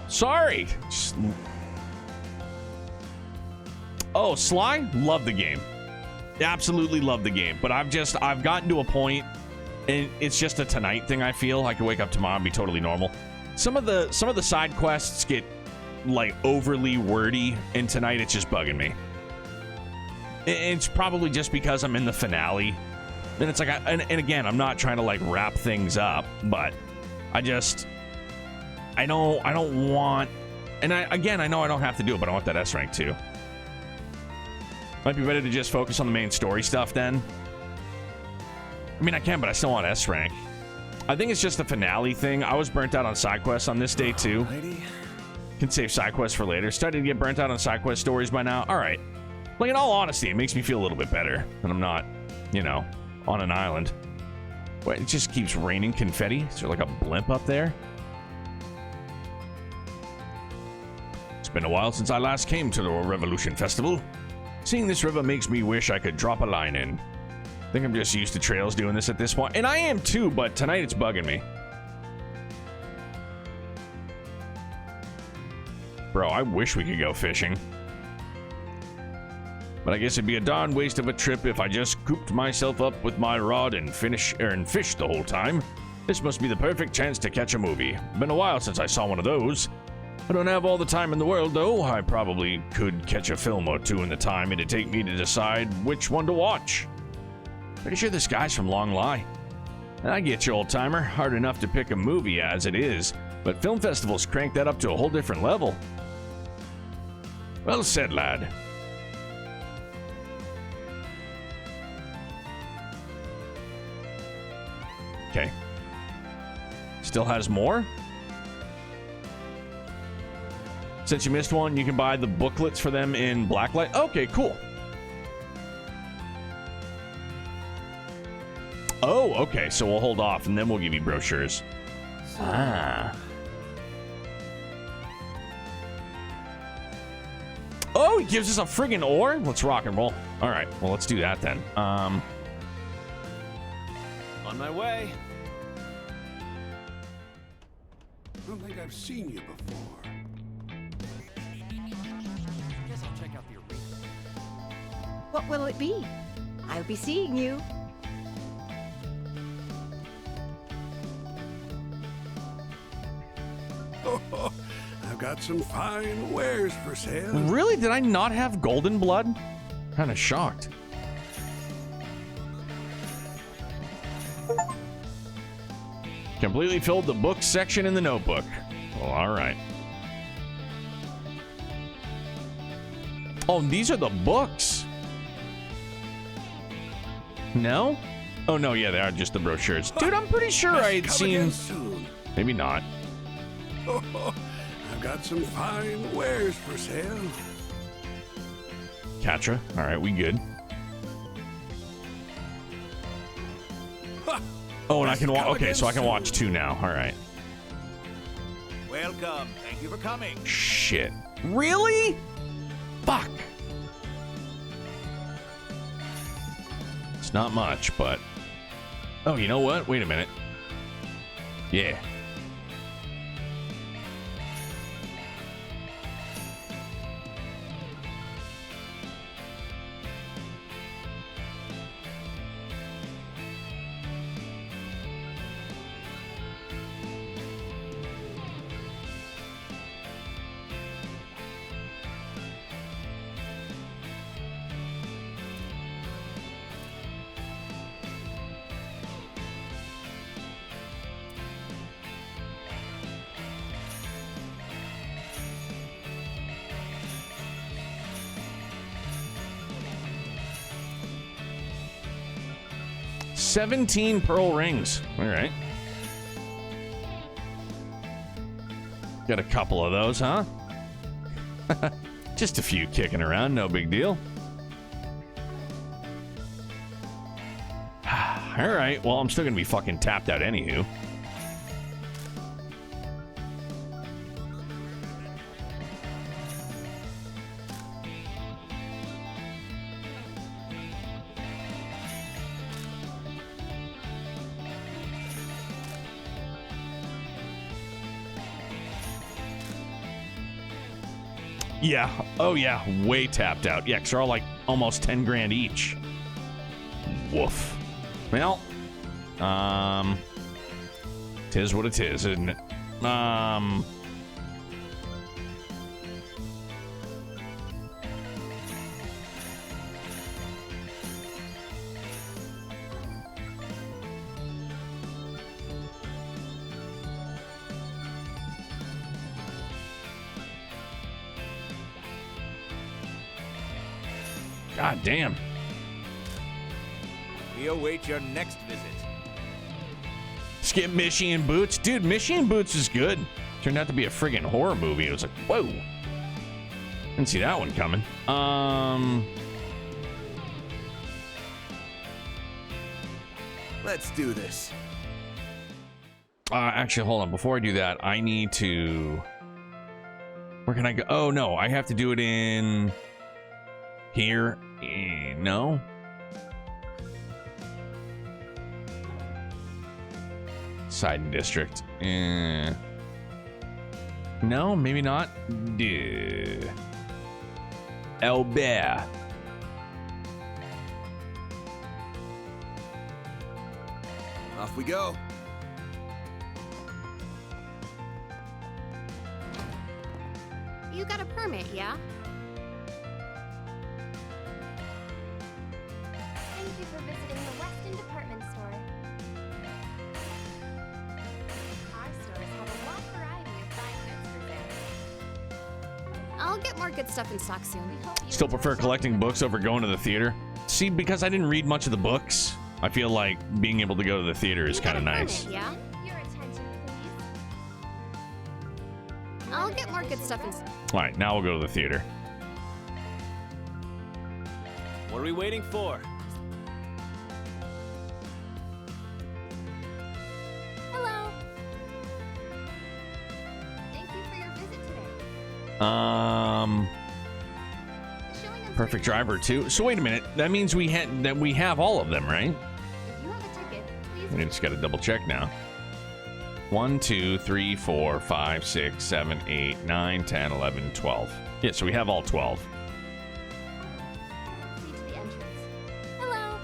Sorry. Oh, Sly? Love the game. Absolutely love the game. But I've gotten to a point, and it's just a tonight thing, I feel. I could wake up tomorrow and be totally normal. Some of the side quests get, like, overly wordy, and tonight it's just bugging me. It's probably just because I'm in the finale. And it's like, and again, I'm not trying to, like, wrap things up, but I don't want, and I know I don't have to do it, but I want that S rank too. Might be better to just focus on the main story stuff then. I mean, I can, but I still want S rank. I think it's just a finale thing. I was burnt out on side quests on this day too. Can save side quests for later. Started to get burnt out on side quest stories by now. All right. Like, in all honesty, it makes me feel a little bit better that I'm not, you know, on an island. Wait, it just keeps raining confetti. Is there like a blimp up there? It's been a while since I last came to the Revolution Festival. Seeing this river makes me wish I could drop a line in. I think I'm just used to trails doing this at this point. And I am too, but tonight it's bugging me. Bro, I wish we could go fishing. But I guess it'd be a darn waste of a trip if I just cooped myself up with my rod and fished the whole time. This must be the perfect chance to catch a movie. Been a while since I saw one of those. I don't have all the time in the world, though. I probably could catch a film or two in the time it'd take me to decide which one to watch. Pretty sure this guy's from Long Lie. I get you, old-timer. Hard enough to pick a movie as it is, but film festivals crank that up to a whole different level. Well said, lad. Okay. Still has more? Since you missed one, you can buy the booklets for them in Blacklight. Okay, cool. Oh, okay. So we'll hold off, and then we'll give you brochures. Ah. Oh, he gives us a friggin' ore? Let's rock and roll. All right. Well, let's do that then. On my way. I don't think I've seen you before. Guess I'll check out the arena. What will it be? I'll be seeing you. I've got some fine wares for sale. Really? Did I not have golden blood? Kind of shocked. Completely filled the book section in the notebook. Well, all right. Oh, these are the books. No? Oh, no, yeah, they are just the brochures. Dude, I'm pretty sure I had seen... Soon. Maybe not. I've got some fine wares for sale. Katra. All right, we good. Oh, and I can watch. Okay, so I can watch two now. All right. Welcome. Thank you for coming. Shit. Really? Fuck. It's not much, but... Oh, you know what? Wait a minute. Yeah. $17 pearl rings. All right. Got a couple of those, huh? Just a few kicking around, no big deal. All right, well, I'm still gonna be fucking tapped out anywho. Yeah. Oh, yeah. Way tapped out. Yeah, because they're all like almost 10 grand each. Woof. Well, tis what it is, isn't it? God damn. We await your next visit. Skip Michigan Boots. Dude, Michigan Boots is good. Turned out to be a friggin' horror movie. It was like, whoa. Didn't see that one coming. Let's do this. Actually, hold on. Before I do that, I need to... Where can I go? Oh, no. I have to do it in... Here. No. Side district. No, maybe not. Duh. Albert. Off we go. You got a permit, yeah? Thank you for visiting the Weston Department Store. Our stores have a wide variety of fine goods for sale. I'll get more good stuff in stock soon. Still prefer collecting books over going to the theater. See, because I didn't read much of the books, I feel like being able to go to the theater is kind of nice. Yeah? Your attention, please. I'll get more good stuff in... All right, now we'll go to the theater. What are we waiting for? Hello. Thank you for your visit today. Perfect driver too. So wait a minute. That means we have all of them, right? If you have a ticket, please. We just got to double check now. 1, 2, 3, 4, 5, 6, 7, 8, 9, 10, 11, 12. Yeah, so we have all 12. Proceed to the entrance. Hello.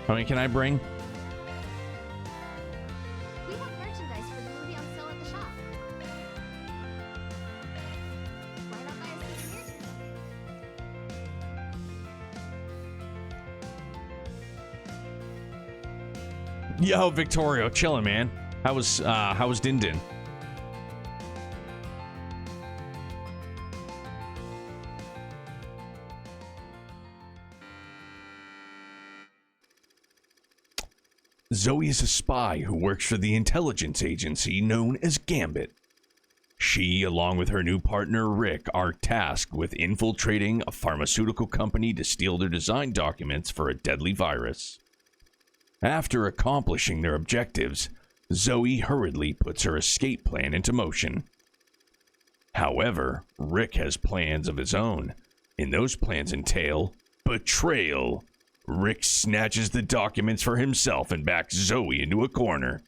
How many can I bring? We have merchandise for the movie on sale at the shop. Why not buy a souvenir ticket? Yo, Victorio, chilling, man. How was Din Din? Zoe is a spy who works for the intelligence agency known as Gambit. She, along with her new partner Rick, are tasked with infiltrating a pharmaceutical company to steal their design documents for a deadly virus. After accomplishing their objectives, Zoe hurriedly puts her escape plan into motion. However, Rick has plans of his own, And those plans entail betrayal. Rick snatches the documents for himself and backs Zoe into a corner.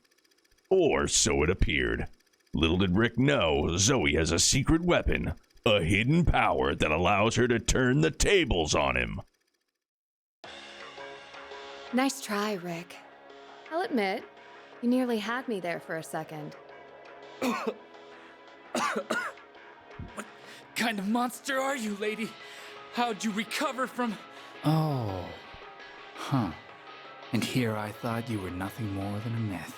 Or so it appeared. Little did Rick know, Zoe has a secret weapon, a hidden power that allows her to turn the tables on him. Nice try, Rick. I'll admit, you nearly had me there for a second. What kind of monster are you, lady? How'd you recover from... Oh. Huh. And here I thought you were nothing more than a myth.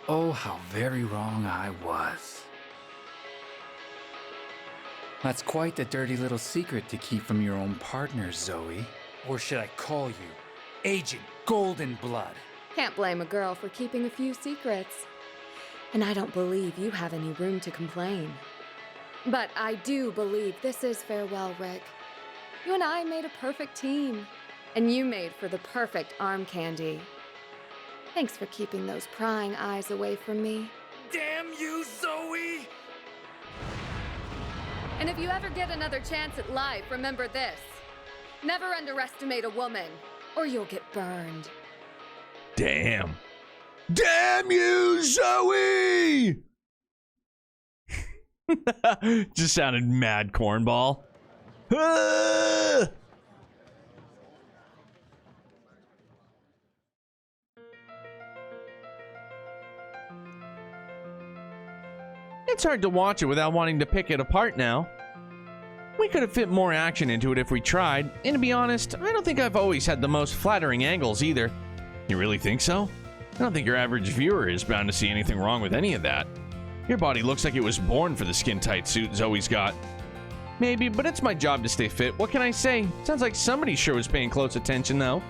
Oh, how very wrong I was. That's quite a dirty little secret to keep from your own partner, Zoe. Or should I call you Agent Golden Blood? Can't blame a girl for keeping a few secrets. And I don't believe you have any room to complain. But I do believe this is farewell, Rick. You and I made a perfect team. And you made for the perfect arm candy. Thanks for keeping those prying eyes away from me. Damn you, Zoe! And if you ever get another chance at life, remember this. Never underestimate a woman, or you'll get burned. Damn. Damn you, Zoe! Just sounded mad cornball. Ah! It's hard to watch it without wanting to pick it apart now. We could have fit more action into it if we tried, and to be honest, I don't think I've always had the most flattering angles either. You really think so? I don't think your average viewer is bound to see anything wrong with any of that. Your body looks like it was born for the skin-tight suit Zoe's got. Maybe, but it's my job to stay fit. What can I say? Sounds like somebody sure was paying close attention, though.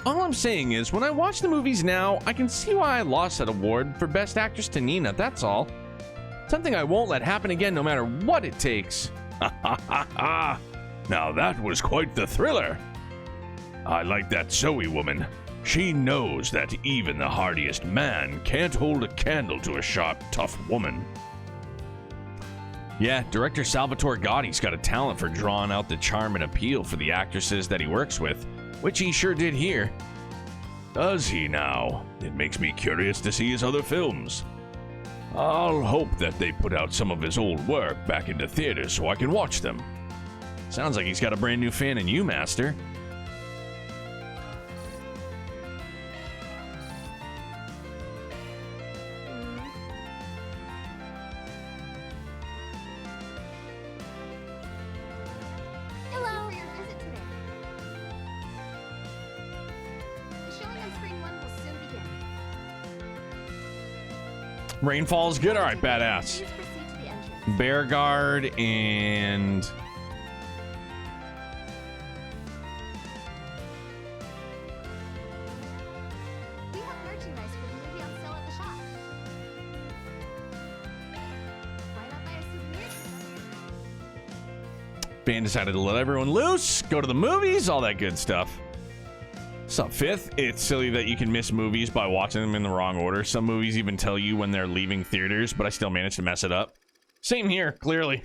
All I'm saying is, when I watch the movies now, I can see why I lost that award for Best Actress to Nina, that's all. Something I won't let happen again no matter what it takes. Ha ha ha ha! Now that was quite the thriller. I like that Zoe woman. She knows that even the hardiest man can't hold a candle to a sharp, tough woman. Yeah, director Salvatore Gotti's got a talent for drawing out the charm and appeal for the actresses that he works with, which he sure did here. Does he now? It makes me curious to see his other films. I'll hope that they put out some of his old work back into theaters so I can watch them. Sounds like he's got a brand new fan in you, Master. Hello. For your visit today. The showing on screen 1 will soon begin. Rainfall's good, alright, badass. Please proceed to the entrance. Bear Guard and... We have merchandise for the movie on sale at the shop. Why not buy a souvenir? Band decided to let everyone loose, go to the movies, all that good stuff. What's up, Fifth? It's silly that you can miss movies by watching them in the wrong order. Some movies even tell you when they're leaving theaters, but I still managed to mess it up. Same here, clearly.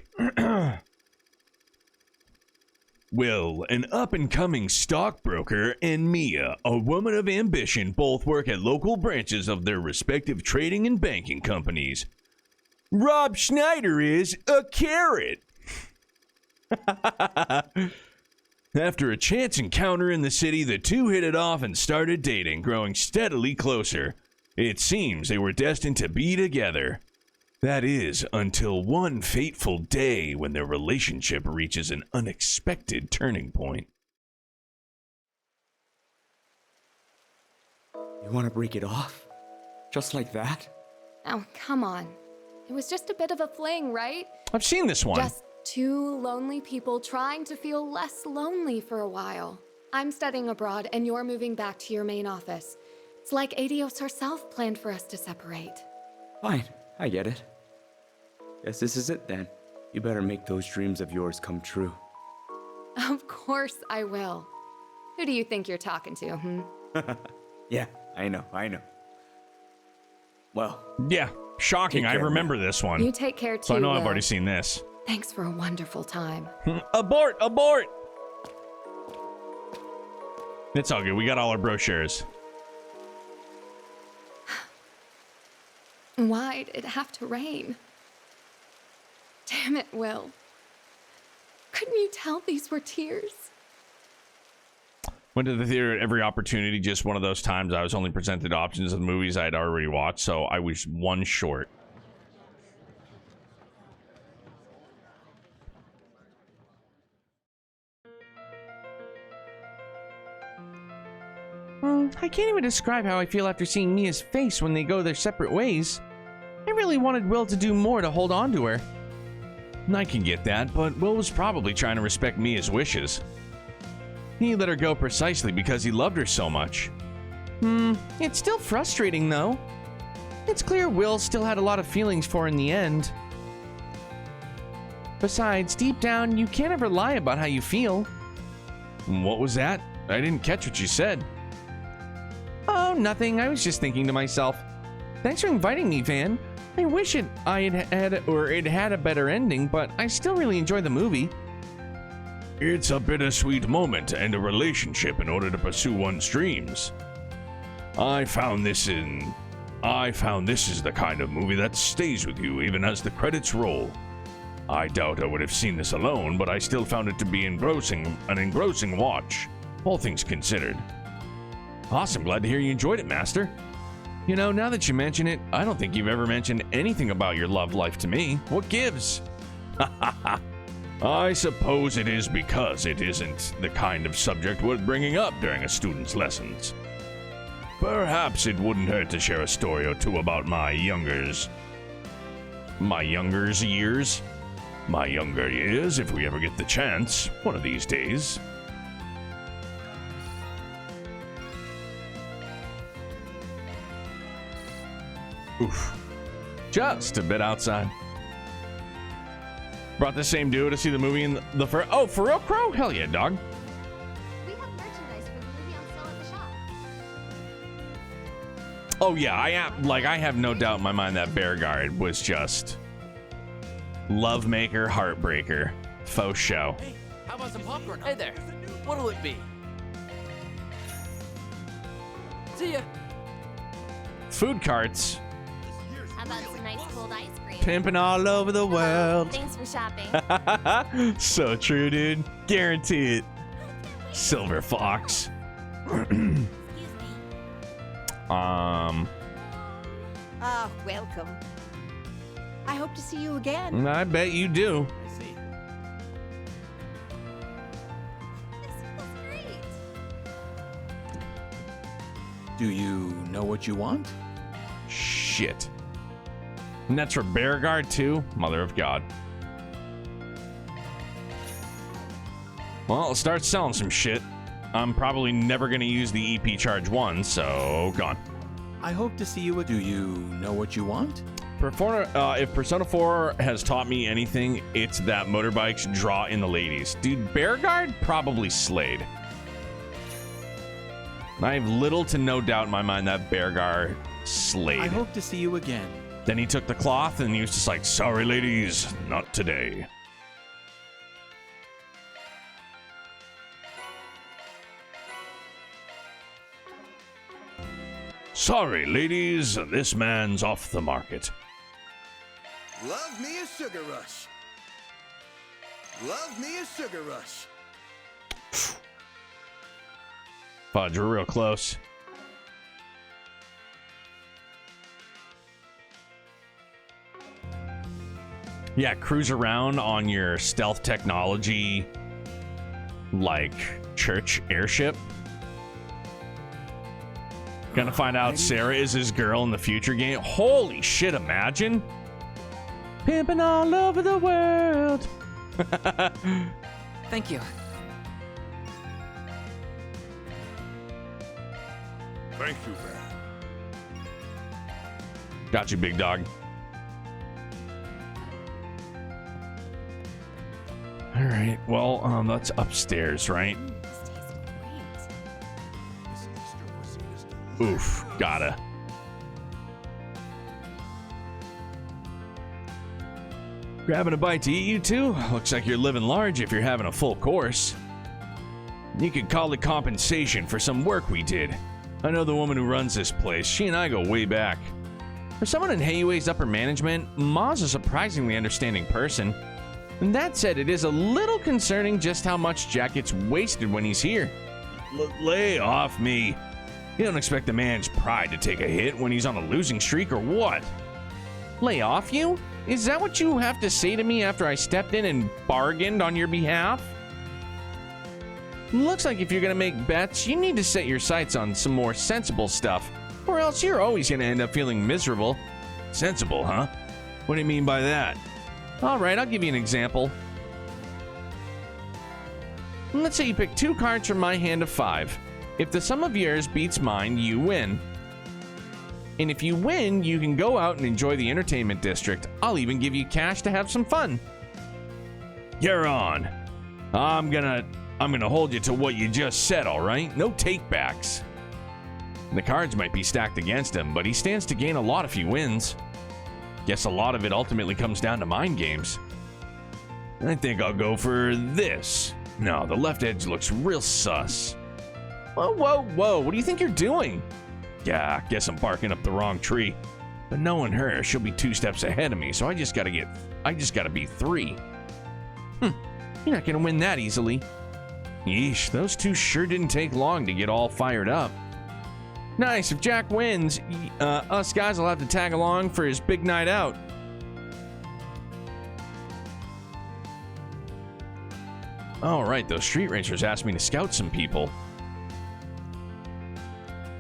Well, an up-and-coming stockbroker and Mia, a woman of ambition, both work at local branches of their respective trading and banking companies. Rob Schneider is a carrot. After a chance encounter in the city, the two hit it off and started dating, growing steadily closer. It seems they were destined to be together. That is, until one fateful day when their relationship reaches an unexpected turning point. You want to break it off? Just like that? Oh, come on. It was just a bit of a fling, right? I've seen this one. Just two lonely people trying to feel less lonely for a while. I'm studying abroad and you're moving back to your main office. It's like Adios herself planned for us to separate. Fine, I get it. Guess this is it then. You better make those dreams of yours come true. Of course I will. Who do you think you're talking to, Yeah, I know. Well. Yeah, shocking. I remember this one. You take care too, So I know I've Will. already seen this. Thanks for a wonderful time. Abort! Abort! It's all good. We got all our brochures. Why'd it have to rain? Damn it, Will. Couldn't you tell these were tears? Went to the theater at every opportunity. Just one of those times I was only presented options of movies I'd already watched, so I was one short. I can't even describe how I feel after seeing Mia's face when they go their separate ways. I really wanted Will to do more to hold on to her. I can get that, but Will was probably trying to respect Mia's wishes. He let her go precisely because he loved her so much. It's still frustrating though. It's clear Will still had a lot of feelings for her in the end. Besides, deep down, you can't ever lie about how you feel. What was that? I didn't catch what you said. Oh, nothing. I was just thinking to myself. Thanks for inviting me, Van. I wish it had a better ending, but I still really enjoy the movie. It's a bittersweet moment and a relationship in order to pursue one's dreams. I found this is the kind of movie that stays with you even as the credits roll. I doubt I would have seen this alone, but I still found it to be an engrossing watch, all things considered. Awesome, glad to hear you enjoyed it, Master. You know, now that you mention it, I don't think you've ever mentioned anything about your love life to me. What gives? I suppose it is because it isn't the kind of subject worth bringing up during a student's lessons. Perhaps it wouldn't hurt to share a story or two about my younger years, if we ever get the chance, one of these days. Oof. Just a bit outside. Brought the same duo to see the movie in the for real, Crow? Hell yeah, dog. We have merchandise for the movie on sale at the shop. Oh yeah, I have no doubt in my mind that Bear Guard was just love maker, heartbreaker, faux show. Hey, how about some popcorn? Hey there. What'll it be? See ya. Food carts. How about some nice cold ice cream? Pimping all over the world. Thanks for shopping. So true, dude. Guarantee it. Silver Fox. Ah, welcome. I hope to see you again. I bet you do. I see. This feels great. Do you know what you want? Shit. And that's for Bear Guard too? Mother of God. Well, I'll start selling some shit. I'm probably never going to use the EP Charge 1, so gone. I hope to see you. Do you know what you want? If Persona 4 has taught me anything, it's that motorbikes draw in the ladies. Dude, Bear Guard probably slayed. I have little to no doubt in my mind that Bear Guard slayed. I hope to see you again. Then he took the cloth and he was just like, Sorry, ladies, not today. Sorry, ladies, this man's off the market. Love me a sugar rush. Love me a sugar rush. fudge, we're real close. Yeah, cruise around on your stealth technology, like, church airship. Gonna find out Sarah is his girl in the future game. Holy shit, imagine. Pimping all over the world. Thank you. Thank you, Van. Got you, big dog. All right, well, that's upstairs, right? Oof, gotta. Grabbing a bite to eat, you two? Looks like you're living large if you're having a full course. You could call it compensation for some work we did. I know the woman who runs this place. She and I go way back. For someone in Heiuei's upper management, Ma's a surprisingly understanding person. And that said, it is a little concerning just how much Jack gets wasted when he's here. Lay off me. You don't expect a man's pride to take a hit when he's on a losing streak or what? Lay off you? Is that what you have to say to me after I stepped in and bargained on your behalf? Looks like if you're gonna make bets, you need to set your sights on some more sensible stuff, or else you're always gonna end up feeling miserable. Sensible, huh? What do you mean by that? Alright, I'll give you an example. Let's say you pick 2 cards from my hand of 5. If the sum of yours beats mine, you win. And if you win, you can go out and enjoy the entertainment district. I'll even give you cash to have some fun. You're on. I'm gonna hold you to what you just said, all right? No takebacks. The cards might be stacked against him, but he stands to gain a lot if he wins. Guess a lot of it ultimately comes down to mind games. I think I'll go for this. No, the left edge looks real sus. Whoa, whoa, whoa, what do you think you're doing? Yeah, guess I'm barking up the wrong tree. But knowing her, she'll be 2 steps ahead of me, so I just gotta be 3. You're not gonna win that easily. Yeesh, those 2 sure didn't take long to get all fired up. Nice, if Jack wins, us guys will have to tag along for his big night out. All right, those street racers asked me to scout some people.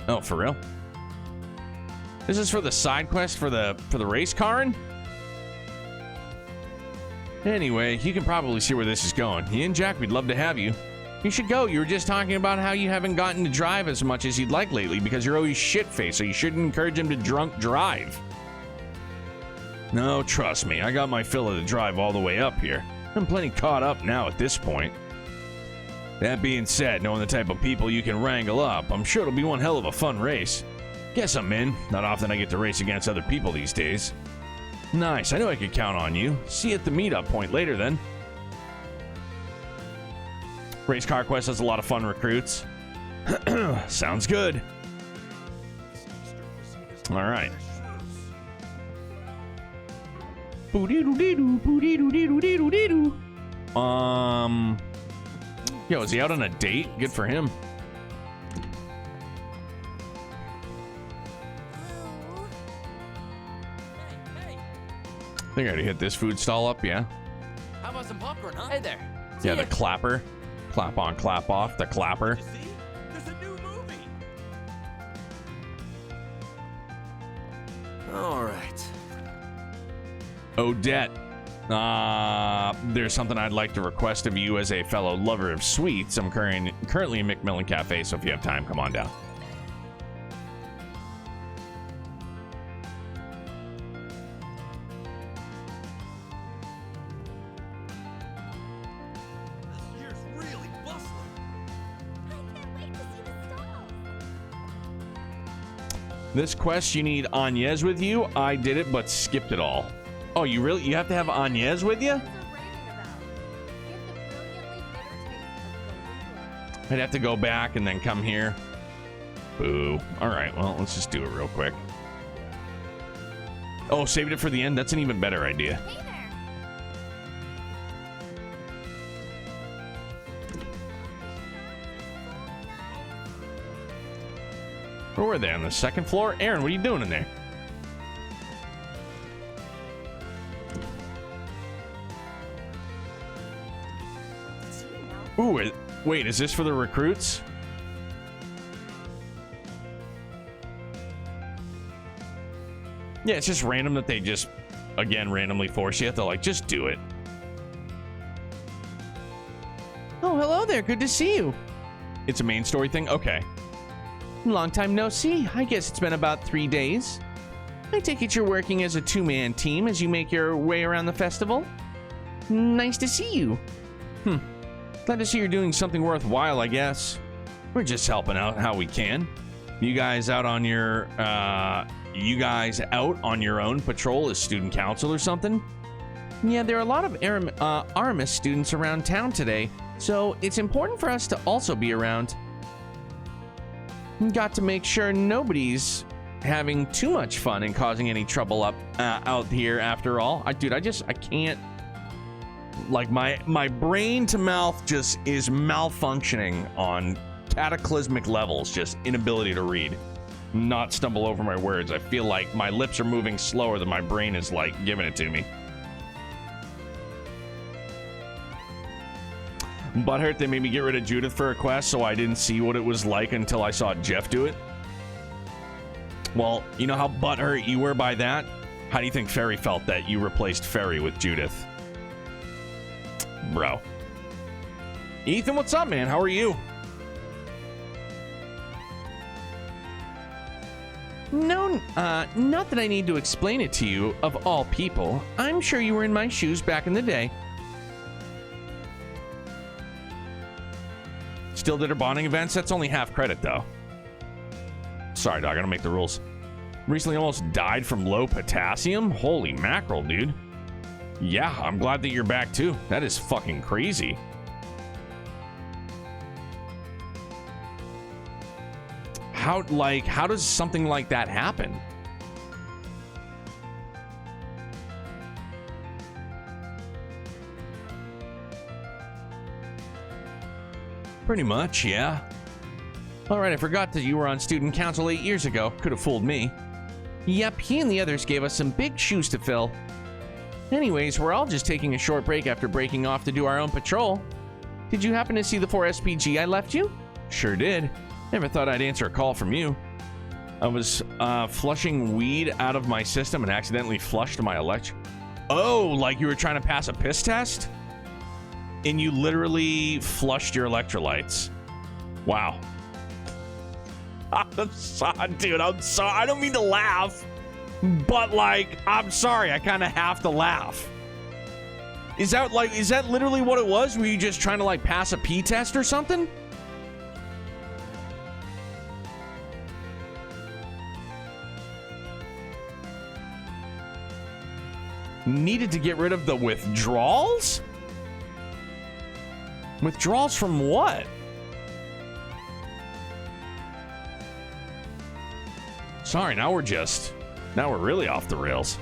Oh, for real? This is for the side quest for the race car? Anyway, you can probably see where this is going. You and Jack, we'd love to have you. You should go. You were just talking about how you haven't gotten to drive as much as you'd like lately because you're always shit-faced, so you shouldn't encourage him to drunk drive. No, trust me, I got my fill of the drive all the way up here. I'm plenty caught up now at this point. That being said, knowing the type of people you can wrangle up, I'm sure it'll be one hell of a fun race. Guess I'm in. Not often I get to race against other people these days. Nice, I knew I could count on you. See you at the meetup point later then. Race car quest has a lot of fun recruits. Sounds good. All right. Yo, is he out on a date? Good for him. I think I already hit this food stall up, yeah? How about some popcorn, huh? Hey there. Yeah, the clapper. Clap on, clap off, the clapper. There's a new movie. All right. Odette. There's something I'd like to request of you as a fellow lover of sweets. I'm currently in Macmillan Cafe, so if you have time, come on down. This quest, you need Agnes with you. I did it, but skipped it all. Oh, you have to have Agnes with you? I'd have to go back and then come here. Boo. All right, well, let's just do it real quick. Oh, saved it for the end? That's an even better idea. Where were they? On the 2nd floor? Aaron, what are you doing in there? Ooh, wait, is this for the recruits? Yeah, it's just random that they just, again, randomly force you to, like, just do it. Oh, hello there. Good to see you. It's a main story thing? Okay. Long time no see. I guess it's been about 3 days. I take it you're working as a 2-man team as you make your way around the festival? Nice to see you. Glad to see you're doing something worthwhile, I guess. We're just helping out how we can. You guys out on your own patrol as student council or something? Yeah, there are a lot of Aramis students around town today, so it's important for us to also be around. Got to make sure nobody's having too much fun and causing any trouble out here after all. I can't. Like, my brain to mouth just is malfunctioning on cataclysmic levels, just inability to read. Not stumble over my words. I feel like my lips are moving slower than my brain is, like, giving it to me. Butthurt, they made me get rid of Judith for a quest, so I didn't see what it was like until I saw Jeff do it. Well, you know how butthurt you were by that? How do you think Ferry felt that you replaced Ferry with Judith? Bro. Ethan, what's up, man? How are you? No, not that I need to explain it to you, of all people. I'm sure you were in my shoes back in the day. Still did her bonding events? That's only half credit, though. Sorry, dog, I gotta make the rules. Recently almost died from low potassium? Holy mackerel, dude. Yeah, I'm glad that you're back, too. That is fucking crazy. How does something like that happen? Pretty much, yeah. Alright, I forgot that you were on student council 8 years ago. Could have fooled me. Yep, he and the others gave us some big shoes to fill. Anyways, we're all just taking a short break after breaking off to do our own patrol. Did you happen to see the 4 SPG I left you? Sure did. Never thought I'd answer a call from you. I was flushing weed out of my system and accidentally flushed my Oh, like you were trying to pass a piss test? And you literally flushed your electrolytes. Wow. I'm sorry, dude. I'm sorry. I don't mean to laugh. But, like, I'm sorry. I kind of have to laugh. Is that literally what it was? Were you just trying to, like, pass a pee test or something? Needed to get rid of the withdrawals? Withdrawals from what? Sorry, now we're really off the rails.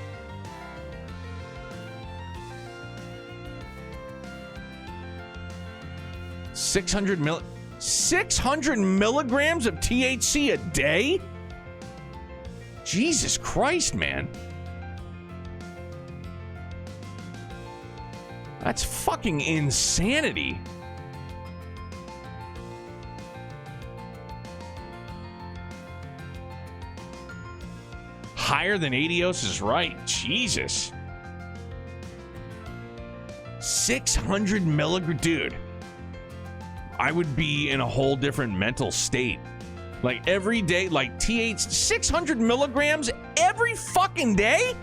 $600 milligrams of THC a day? Jesus Christ, man. That's fucking insanity. Higher than Adios is right. Jesus. 600 milligrams. Dude. I would be in a whole different mental state. Like every day, like 600 milligrams every fucking day?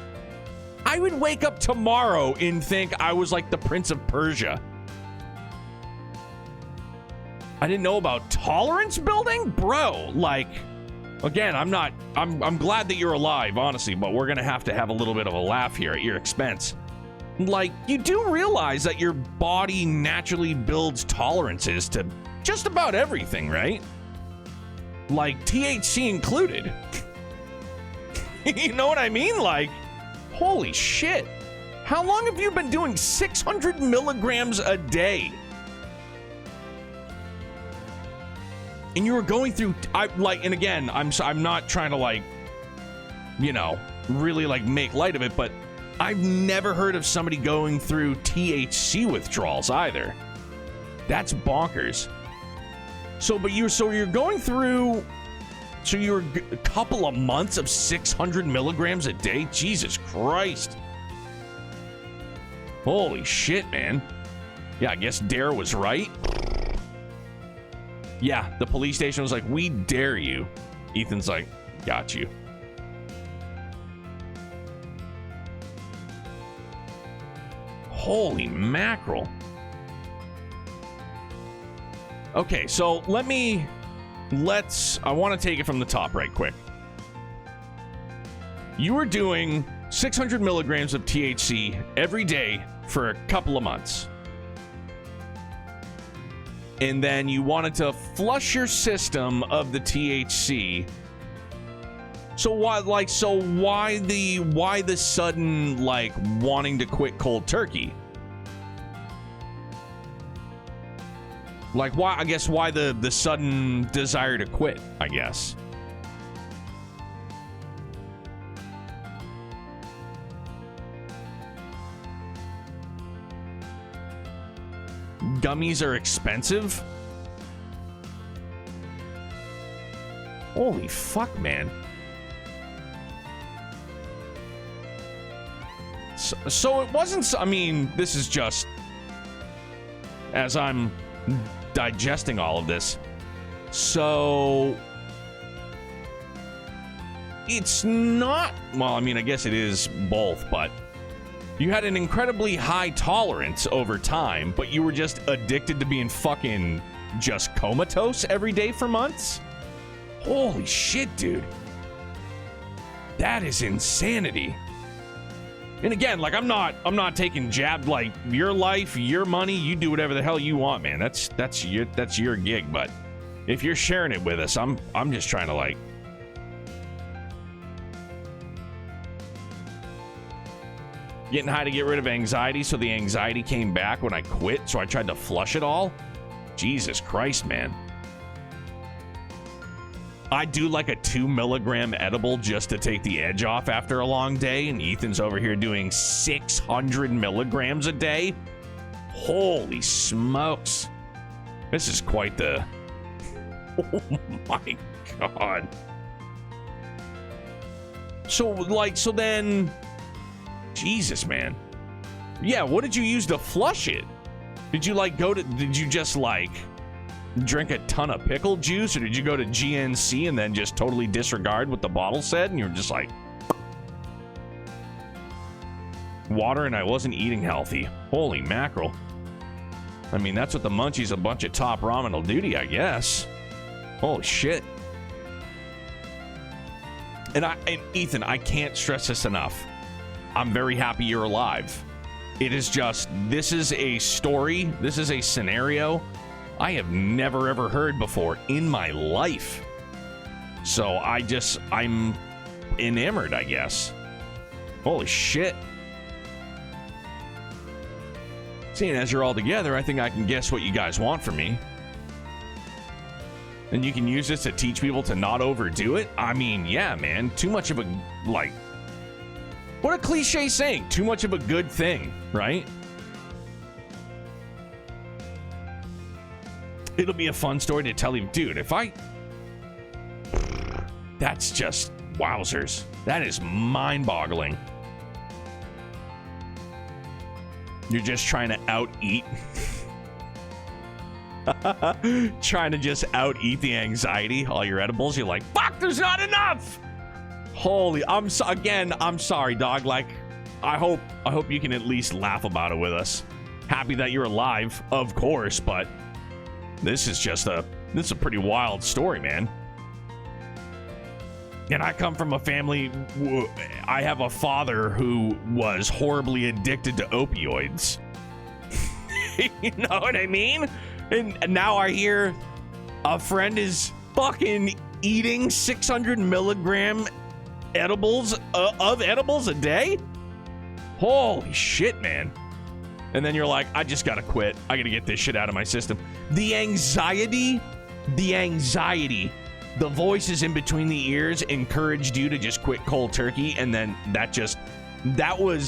I would wake up tomorrow and think I was like the Prince of Persia. I didn't know about tolerance building? Bro, like... Again, I'm glad that you're alive, honestly, but we're gonna have to have a little bit of a laugh here at your expense. Like, you do realize that your body naturally builds tolerances to just about everything, right? Like, THC included. You know what I mean? Like, holy shit. How long have you been doing 600 milligrams a day? And you were going through, and again, I'm not trying to, like, you know, really, like, make light of it, but I've never heard of somebody going through THC withdrawals either. That's bonkers. So you're going through, so you're a couple of months of 600 milligrams a day? Jesus Christ. Holy shit, man. Yeah, I guess Dare was right. Yeah, the police station was like, we dare you. Ethan's like, got you. Holy mackerel. Okay, so I want to take it from the top right quick. You were doing 600 milligrams of THC every day for a couple of months. And then you wanted to flush your system of the THC. So why the sudden like wanting to quit cold turkey? Like why the sudden desire to quit, I guess. Gummies are expensive? Holy fuck, man. So it wasn't, I mean, this is just as I'm digesting all of this. So it's not, well, I mean, I guess it is both, but you had an incredibly high tolerance over time, but you were just addicted to being fucking just comatose every day for months? Holy shit, dude. That is insanity. And again, like I'm not taking jab, like your life, your money, you do whatever the hell you want, man. That's your gig, but if you're sharing it with us, I'm just trying to like getting high to get rid of anxiety, so the anxiety came back when I quit, so I tried to flush it all. Jesus Christ, man. I do like a 2 milligram edible just to take the edge off after a long day, and Ethan's over here doing 600 milligrams a day. Holy smokes. This is quite the... Oh my God. So then... Jesus, man. Yeah, what did you use to flush it? Did you did you just like drink a ton of pickle juice, or did you go to GNC and then just totally disregard what the bottle said and you were just like water and I wasn't eating healthy? Holy mackerel. I mean, that's what the munchies a bunch of top ramen will do to you, I guess. Holy shit. And Ethan, I can't stress this enough. I'm very happy you're alive. It is just, this is a story, this is a scenario I have never ever heard before in my life. So I'm enamored, I guess. Holy shit. Seeing as you're all together, I think I can guess what you guys want from me. And you can use this to teach people to not overdo it. I mean, yeah, man, too much of a, like, what a cliche saying, too much of a good thing, right? It'll be a fun story to tell him, dude, that's just wowzers. That is mind-boggling. You're just trying to out-eat. Trying to just out-eat the anxiety, all your edibles. You're like, fuck, there's not enough! Holy, I'm sorry, dog. Like, I hope you can at least laugh about it with us. Happy that you're alive, of course, but this is a pretty wild story, man. And I come from a family, I have a father who was horribly addicted to opioids. You know what I mean? And now I hear a friend is fucking eating 600 milligram edibles a day? Holy shit, man. And then you're like, I just gotta quit. I gotta get this shit out of my system. The anxiety, the voices in between the ears encouraged you to just quit cold turkey, and then that was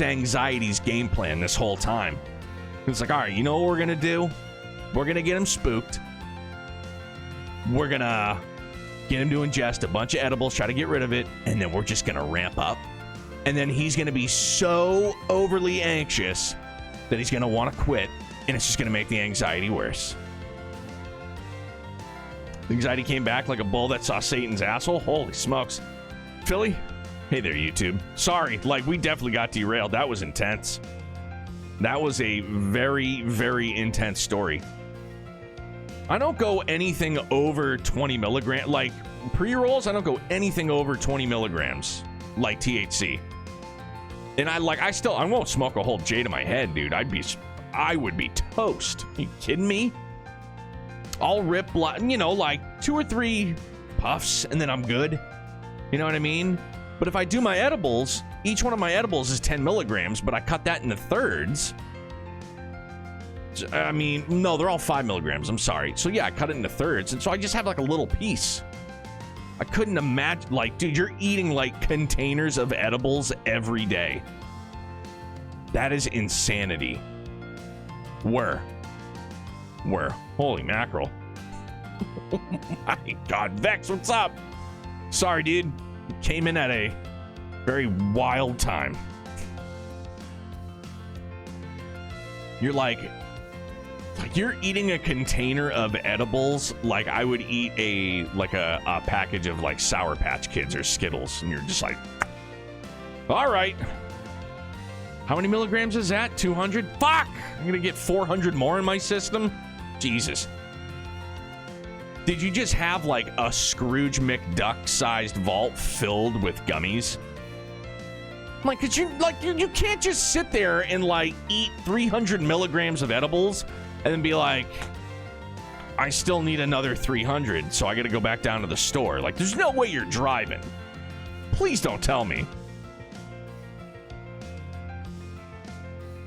anxiety's game plan this whole time. It's like, all right, you know what we're gonna do? We're gonna get him spooked. We're gonna get him to ingest a bunch of edibles, try to get rid of it, and then we're just gonna ramp up. And then he's gonna be so overly anxious that he's gonna want to quit, and it's just gonna make the anxiety worse. The anxiety came back like a bull that saw Satan's asshole. Holy smokes. Philly? Hey there, YouTube. Sorry, like, we definitely got derailed. That was intense. That was a very, very intense story. I don't go anything over 20 milligrams. Like pre-rolls, I don't go anything over 20 milligrams, like THC. And I won't smoke a whole J to my head, dude. I would be toast. Are you kidding me? I'll rip, like 2 or 3 puffs and then I'm good. You know what I mean? But if I do my edibles, each one of my edibles is 10 milligrams, but I cut that into thirds. I mean, no, they're all 5 milligrams. I'm sorry. So yeah, I cut it into thirds. And so I just have like a little piece. I couldn't imagine, like, dude, you're eating like containers of edibles every day. That is insanity. Where? Holy mackerel. Oh my God, Vex, what's up? Sorry, dude. Came in at a very wild time. You're like you're eating a container of edibles like I would eat a package of like Sour Patch Kids or Skittles, and you're just like, all right. How many milligrams is that? 200? Fuck! I'm gonna get 400 more in my system? Jesus. Did you just have like a Scrooge McDuck-sized vault filled with gummies? Like, cause you can't just sit there and like eat 300 milligrams of edibles and then be like, I still need another 300, so I gotta go back down to the store. Like, there's no way you're driving. Please don't tell me.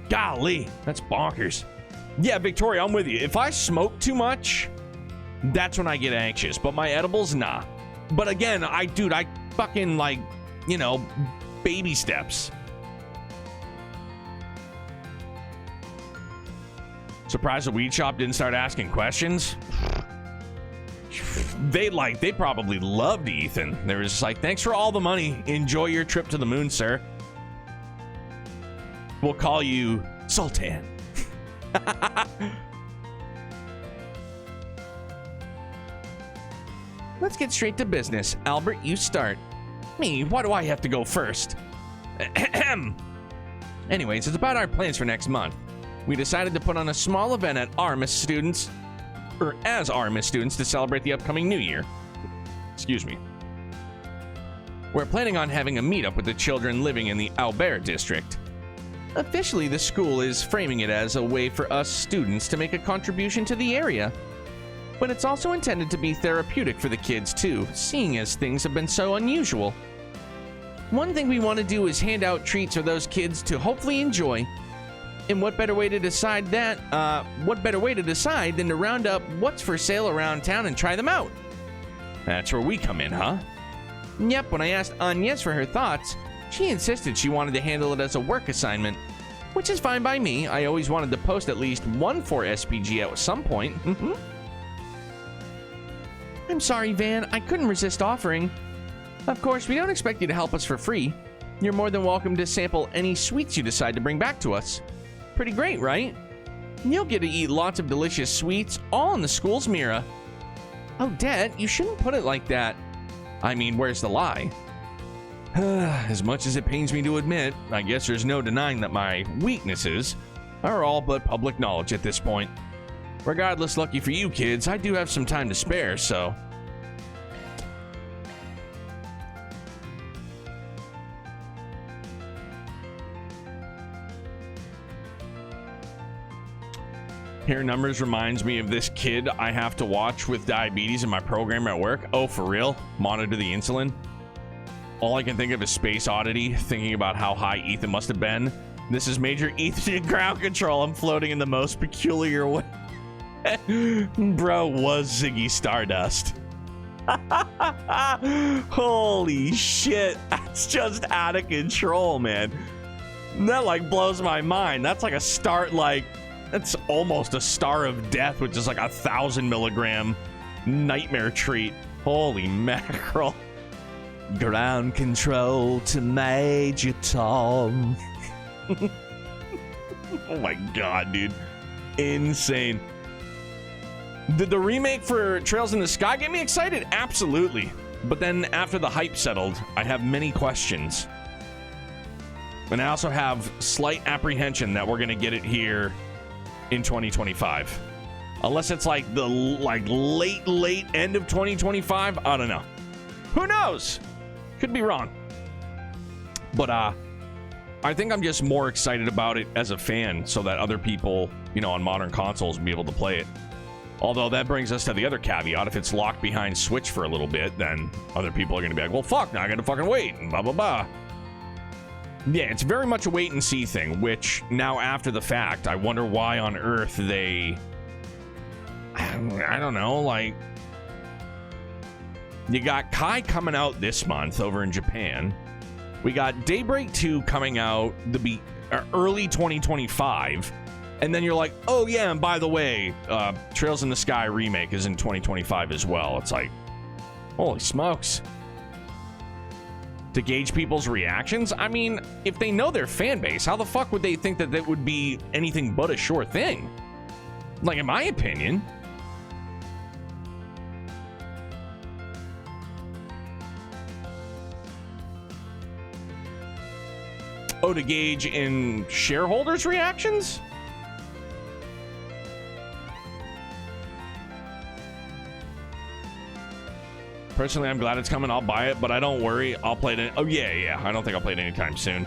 Golly, that's bonkers. Yeah, Victoria, I'm with you. If I smoke too much, that's when I get anxious. But my edibles, nah. But again, I fucking like, baby steps. Surprised the weed shop didn't start asking questions. They probably loved Ethan. They were just like, thanks for all the money. Enjoy your trip to the moon, sir. We'll call you Sultan. Let's get straight to business. Albert, you start. Me? Why do I have to go first? Anyways, it's about our plans for next month. We decided to put on a small event at Armis students, or as Armis students, to celebrate the upcoming new year. Excuse me. We're planning on having a meetup with the children living in the Albert district. Officially, the school is framing it as a way for us students to make a contribution to the area. But it's also intended to be therapeutic for the kids too, seeing as things have been so unusual. One thing we want to do is hand out treats for those kids to hopefully enjoy. And what better way to decide than to round up what's for sale around town and try them out? That's where we come in, huh? Yep, when I asked Agnes for her thoughts, she insisted she wanted to handle it as a work assignment, which is fine by me. I always wanted to post at least one 4SPG at some point. I'm sorry, Van. I couldn't resist offering. Of course, we don't expect you to help us for free. You're more than welcome to sample any sweets you decide to bring back to us. Pretty great, right? You'll get to eat lots of delicious sweets, all in the school's mirror. Oh, Dad, you shouldn't put it like that. I mean, where's the lie? As much as it pains me to admit, I guess there's no denying that my weaknesses are all but public knowledge at this point. Regardless, lucky for you kids, I do have some time to spare, so... Hair numbers reminds me of this kid I have to watch with diabetes in my program at work. Oh, for real? Monitor the insulin? All I can think of is Space Oddity, thinking about how high Ethan must have been. This is Major Ethan in ground control. I'm floating in the most peculiar way. Bro was Ziggy Stardust. Holy shit. That's just out of control, man. That like blows my mind. That's like a start, like... That's almost a star of death, which is like 1,000 milligram nightmare treat. Holy mackerel. Ground control to Major Tom. Oh my god, dude. Insane. Did the remake for Trails in the Sky get me excited? Absolutely. But then after the hype settled, I have many questions. And I also have slight apprehension that we're going to get it here in 2025. Unless it's like the late end of 2025. I don't know. Who knows? Could be wrong. But I think I'm just more excited about it as a fan so that other people, you know, on modern consoles will be able to play it. Although that brings us to the other caveat. If it's locked behind Switch for a little bit, then other people are going to be like, well, fuck, now I got to fucking wait, and blah, blah, blah. Yeah, it's very much a wait and see thing, which now after the fact, I wonder why on earth they... I don't know, like... You got Kai coming out this month over in Japan. We got Daybreak 2 coming out early 2025. And then you're like, oh yeah, and by the way, Trails in the Sky remake is in 2025 as well. It's like, holy smokes. To gauge people's reactions? I mean, if they know their fan base, how the fuck would they think that that would be anything but a sure thing? Like, in my opinion. Oh, to gauge in shareholders' reactions? Personally, I'm glad it's coming. I'll buy it, but I don't worry. I'll play it. Oh, yeah. I don't think I'll play it anytime soon.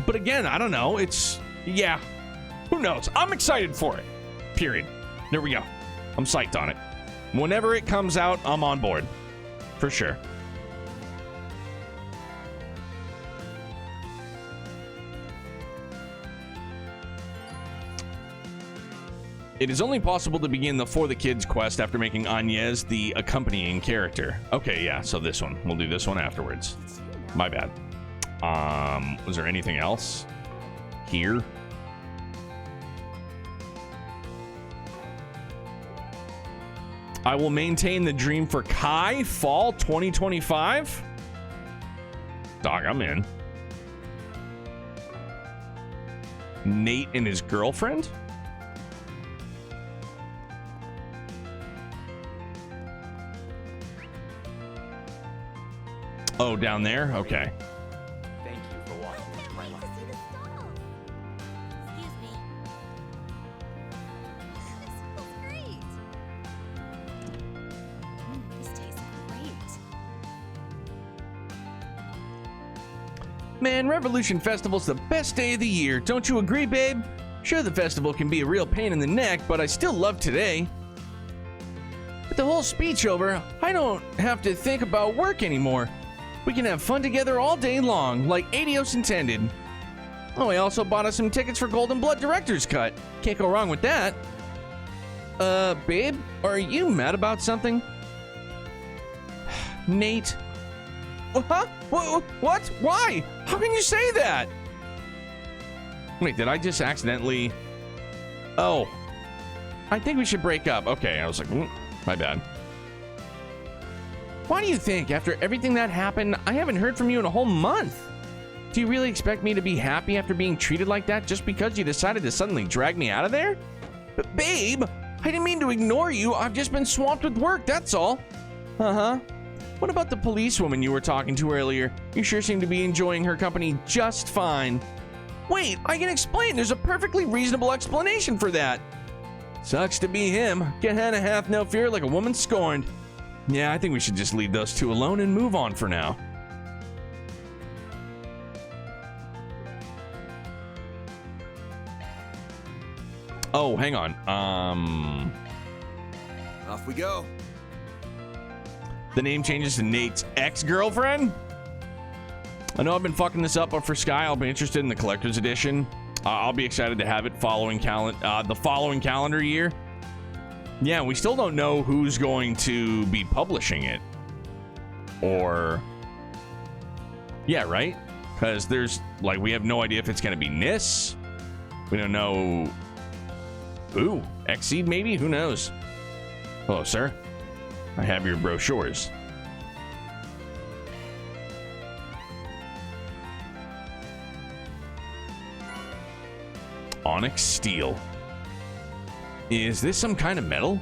But again, I don't know. It's, yeah. Who knows? I'm excited for it. Period. There we go. I'm psyched on it. Whenever it comes out, I'm on board. For sure. It is only possible to begin the For the Kids quest after making Agnes the accompanying character. Okay, yeah, so this one. We'll do this one afterwards. My bad. Was there anything else here? I will maintain the dream for Kai fall 2025. Dog, I'm in. Nate and his girlfriend? Oh, down there? Okay. Thank you for walking into my life. Excuse me. This smells great. This tastes great. Man, Revolution Festival's the best day of the year. Don't you agree, babe? Sure, the festival can be a real pain in the neck, but I still love today. With the whole speech over, I don't have to think about work anymore. We can have fun together all day long, like Adios intended. Oh, I also bought us some tickets for Golden Blood Director's Cut. Can't go wrong with that. Babe, are you mad about something? Nate. Huh? What? Why? How can you say that? Wait, did I just accidentally... Oh. I think we should break up. Okay, I was like, my bad. Why do you think, after everything that happened, I haven't heard from you in a whole month? Do you really expect me to be happy after being treated like that just because you decided to suddenly drag me out of there? But babe, I didn't mean to ignore you. I've just been swamped with work, that's all. Uh-huh. What about the policewoman you were talking to earlier? You sure seem to be enjoying her company just fine. Wait, I can explain. There's a perfectly reasonable explanation for that. Sucks to be him. Get Hannah hath no fear like a woman scorned. Yeah, I think we should just leave those two alone and move on for now. Oh, hang on. Off we go. The name changes to Nate's ex-girlfriend? I know I've been fucking this up, but for Sky, I'll be interested in the collector's edition. I'll be excited to have it the following calendar year. Yeah, we still don't know who's going to be publishing it. Or... Yeah, right? Because there's, like, we have no idea if it's going to be NIS. We don't know... Ooh, Xseed maybe? Who knows? Hello, sir. I have your brochures. Onyx steel. Is this some kind of metal?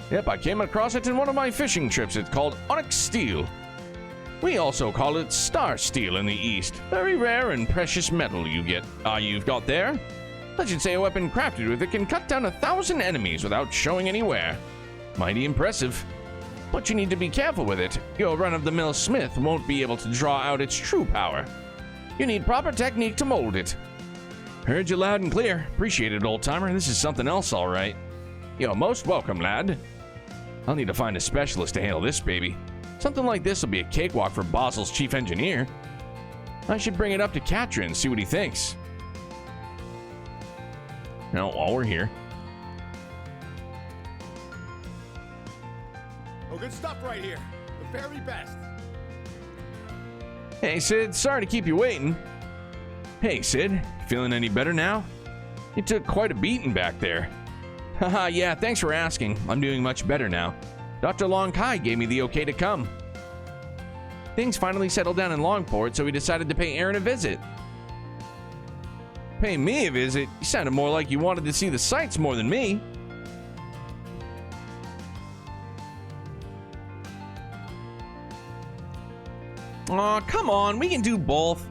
Yep, I came across it in one of my fishing trips. It's called Onyx steel. We also call it star steel in the East. Very rare and precious metal you've got there. Legends say a weapon crafted with it can cut down 1,000 enemies without showing any wear. Mighty impressive. But you need to be careful with it. Your run-of-the-mill smith won't be able to draw out its true power. You need proper technique to mold it. Heard you loud and clear. Appreciate it, old-timer. This is something else, all right. You're most welcome, lad. I'll need to find a specialist to handle this baby. Something like this will be a cakewalk for Basil's chief engineer. I should bring it up to Katrin and see what he thinks. Now, while we're here. Oh, good stuff right here. The very best. Hey, Sid. Sorry to keep you waiting. Hey, Sid. Feeling any better now? You took quite a beating back there. Haha, yeah, thanks for asking. I'm doing much better now. Dr. Long Kai gave me the okay to come. Things finally settled down in Longport, so we decided to pay Aaron a visit. Pay me a visit? You sounded more like you wanted to see the sights more than me. Aw, come on, we can do both.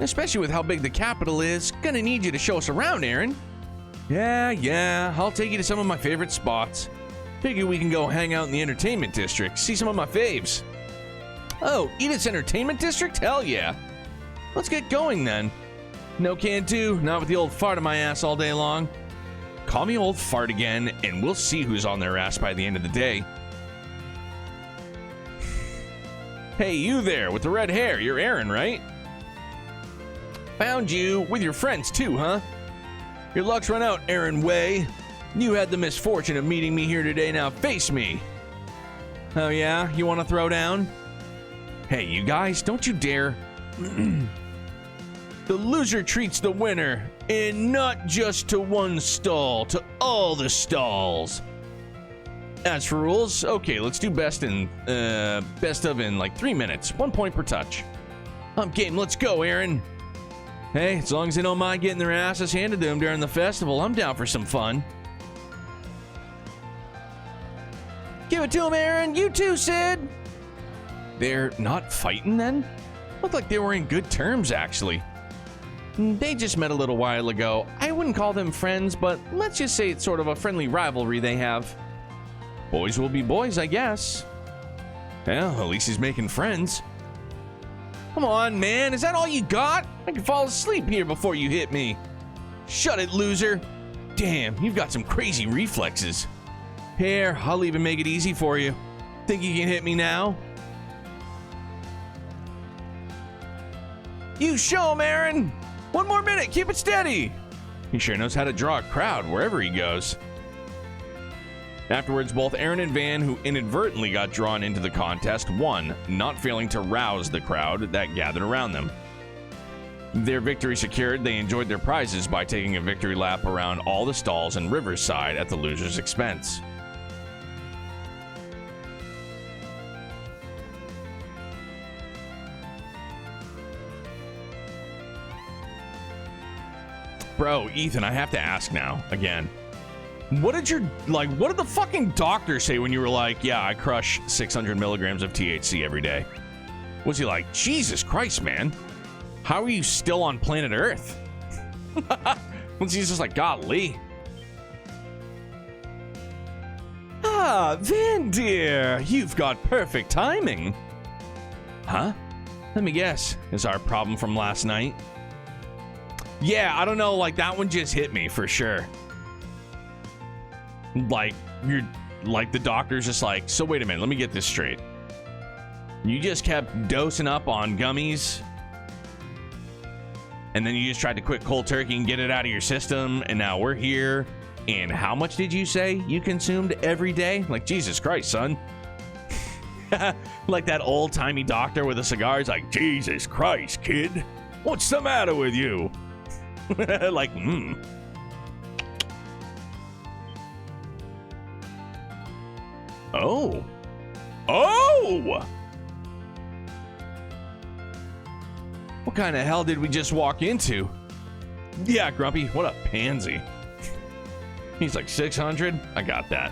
Especially with how big the capital is. Gonna need you to show us around, Aaron. Yeah, I'll take you to some of my favorite spots. Figure we can go hang out in the entertainment district, see some of my faves. Oh, Edith's entertainment district? Hell yeah. Let's get going then. No can do, not with the old fart on my ass all day long. Call me old fart again, and we'll see who's on their ass by the end of the day. Hey, you there with the red hair, you're Aaron, right? Found you, with your friends too, huh? Your luck's run out, Aaron Way. You had the misfortune of meeting me here today, now face me. Oh yeah, you want to throw down? Hey, you guys, don't you dare. The loser treats the winner, and not just to one stall, to all the stalls. As for rules, okay, let's do best of in like 3 minutes, 1 point per touch. I'm game, let's go, Aaron. Hey, as long as they don't mind getting their asses handed to them during the festival, I'm down for some fun. Give it to them, Aaron. You too, Sid. They're not fighting then? Looked like they were in good terms, actually. They just met a little while ago. I wouldn't call them friends, but let's just say it's sort of a friendly rivalry they have. Boys will be boys, I guess. Well, at least he's making friends. Come on, man. Is that all you got? I can fall asleep here before you hit me. Shut it, loser. Damn, you've got some crazy reflexes. Here, I'll even make it easy for you. Think you can hit me now? You show him, Aaron. 1 more minute. Keep it steady. He sure knows how to draw a crowd wherever he goes. Afterwards, both Aaron and Van, who inadvertently got drawn into the contest, won, not failing to rouse the crowd that gathered around them. Their victory secured, they enjoyed their prizes by taking a victory lap around all the stalls in Riverside at the loser's expense. Bro, Ethan, I have to ask now, again. What did the fucking doctor say when you were like, yeah, I crush 600 milligrams of THC every day? Was he like, Jesus Christ, man? How are you still on planet Earth? Was he just like, golly? Ah, Van dear, you've got perfect timing. Huh? Let me guess. Is our problem from last night? Yeah, I don't know, like that one just hit me for sure. Like, the doctor's just like, so wait a minute, let me get this straight. You just kept dosing up on gummies, and then you just tried to quit cold turkey and get it out of your system, and now we're here, and how much did you say you consumed every day? Like, Jesus Christ, son. Like that old-timey doctor with a cigar is like, Jesus Christ, kid. What's the matter with you? Like, Oh! What kind of hell did we just walk into? Yeah, Grumpy, what a pansy. He's like 600? I got that.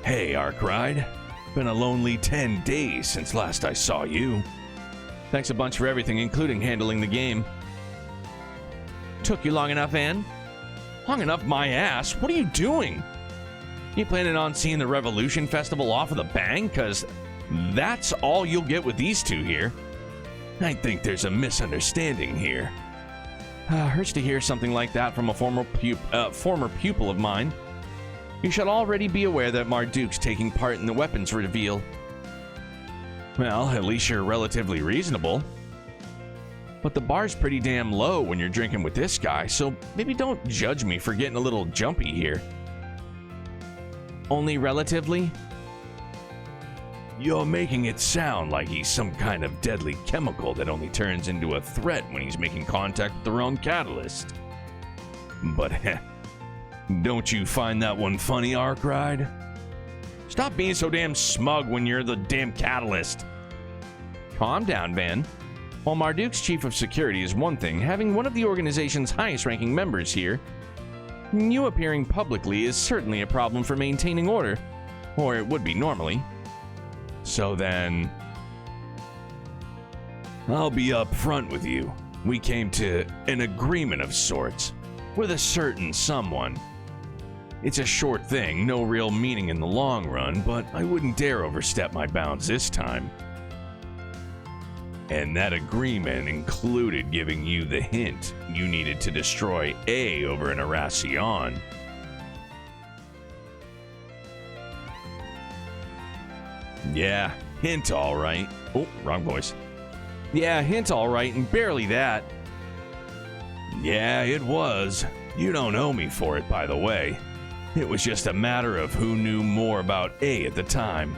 Hey, Arkride. Been a lonely 10 days since last I saw you. Thanks a bunch for everything, including handling the game. Took you long enough, Anne? Long enough, my ass? What are you doing? You planning on seeing the Revolution Festival off with a bang? Because that's all you'll get with these two here. I think there's a misunderstanding here. Hurts to hear something like that from a former pupil of mine. You should already be aware that Marduk's taking part in the weapons reveal. Well, at least you're relatively reasonable. But the bar's pretty damn low when you're drinking with this guy, so maybe don't judge me for getting a little jumpy here. Only relatively? You're making it sound like he's some kind of deadly chemical that only turns into a threat when he's making contact with the wrong catalyst. But don't you find that one funny, Arkride? Stop being so damn smug when you're the damn catalyst. Calm down, Van. While Marduk's chief of security is one thing, having one of the organization's highest-ranking members here, you appearing publicly is certainly a problem for maintaining order, or it would be normally. So then, I'll be up front with you. We came to an agreement of sorts with a certain someone. It's a short thing, no real meaning in the long run, but I wouldn't dare overstep my bounds this time. And that agreement included giving you the hint you needed to destroy A over in Arasion. Yeah, hint all right. Oh, wrong voice. Yeah, hint all right, and barely that. Yeah, it was. You don't owe me for it, by the way. It was just a matter of who knew more about A at the time.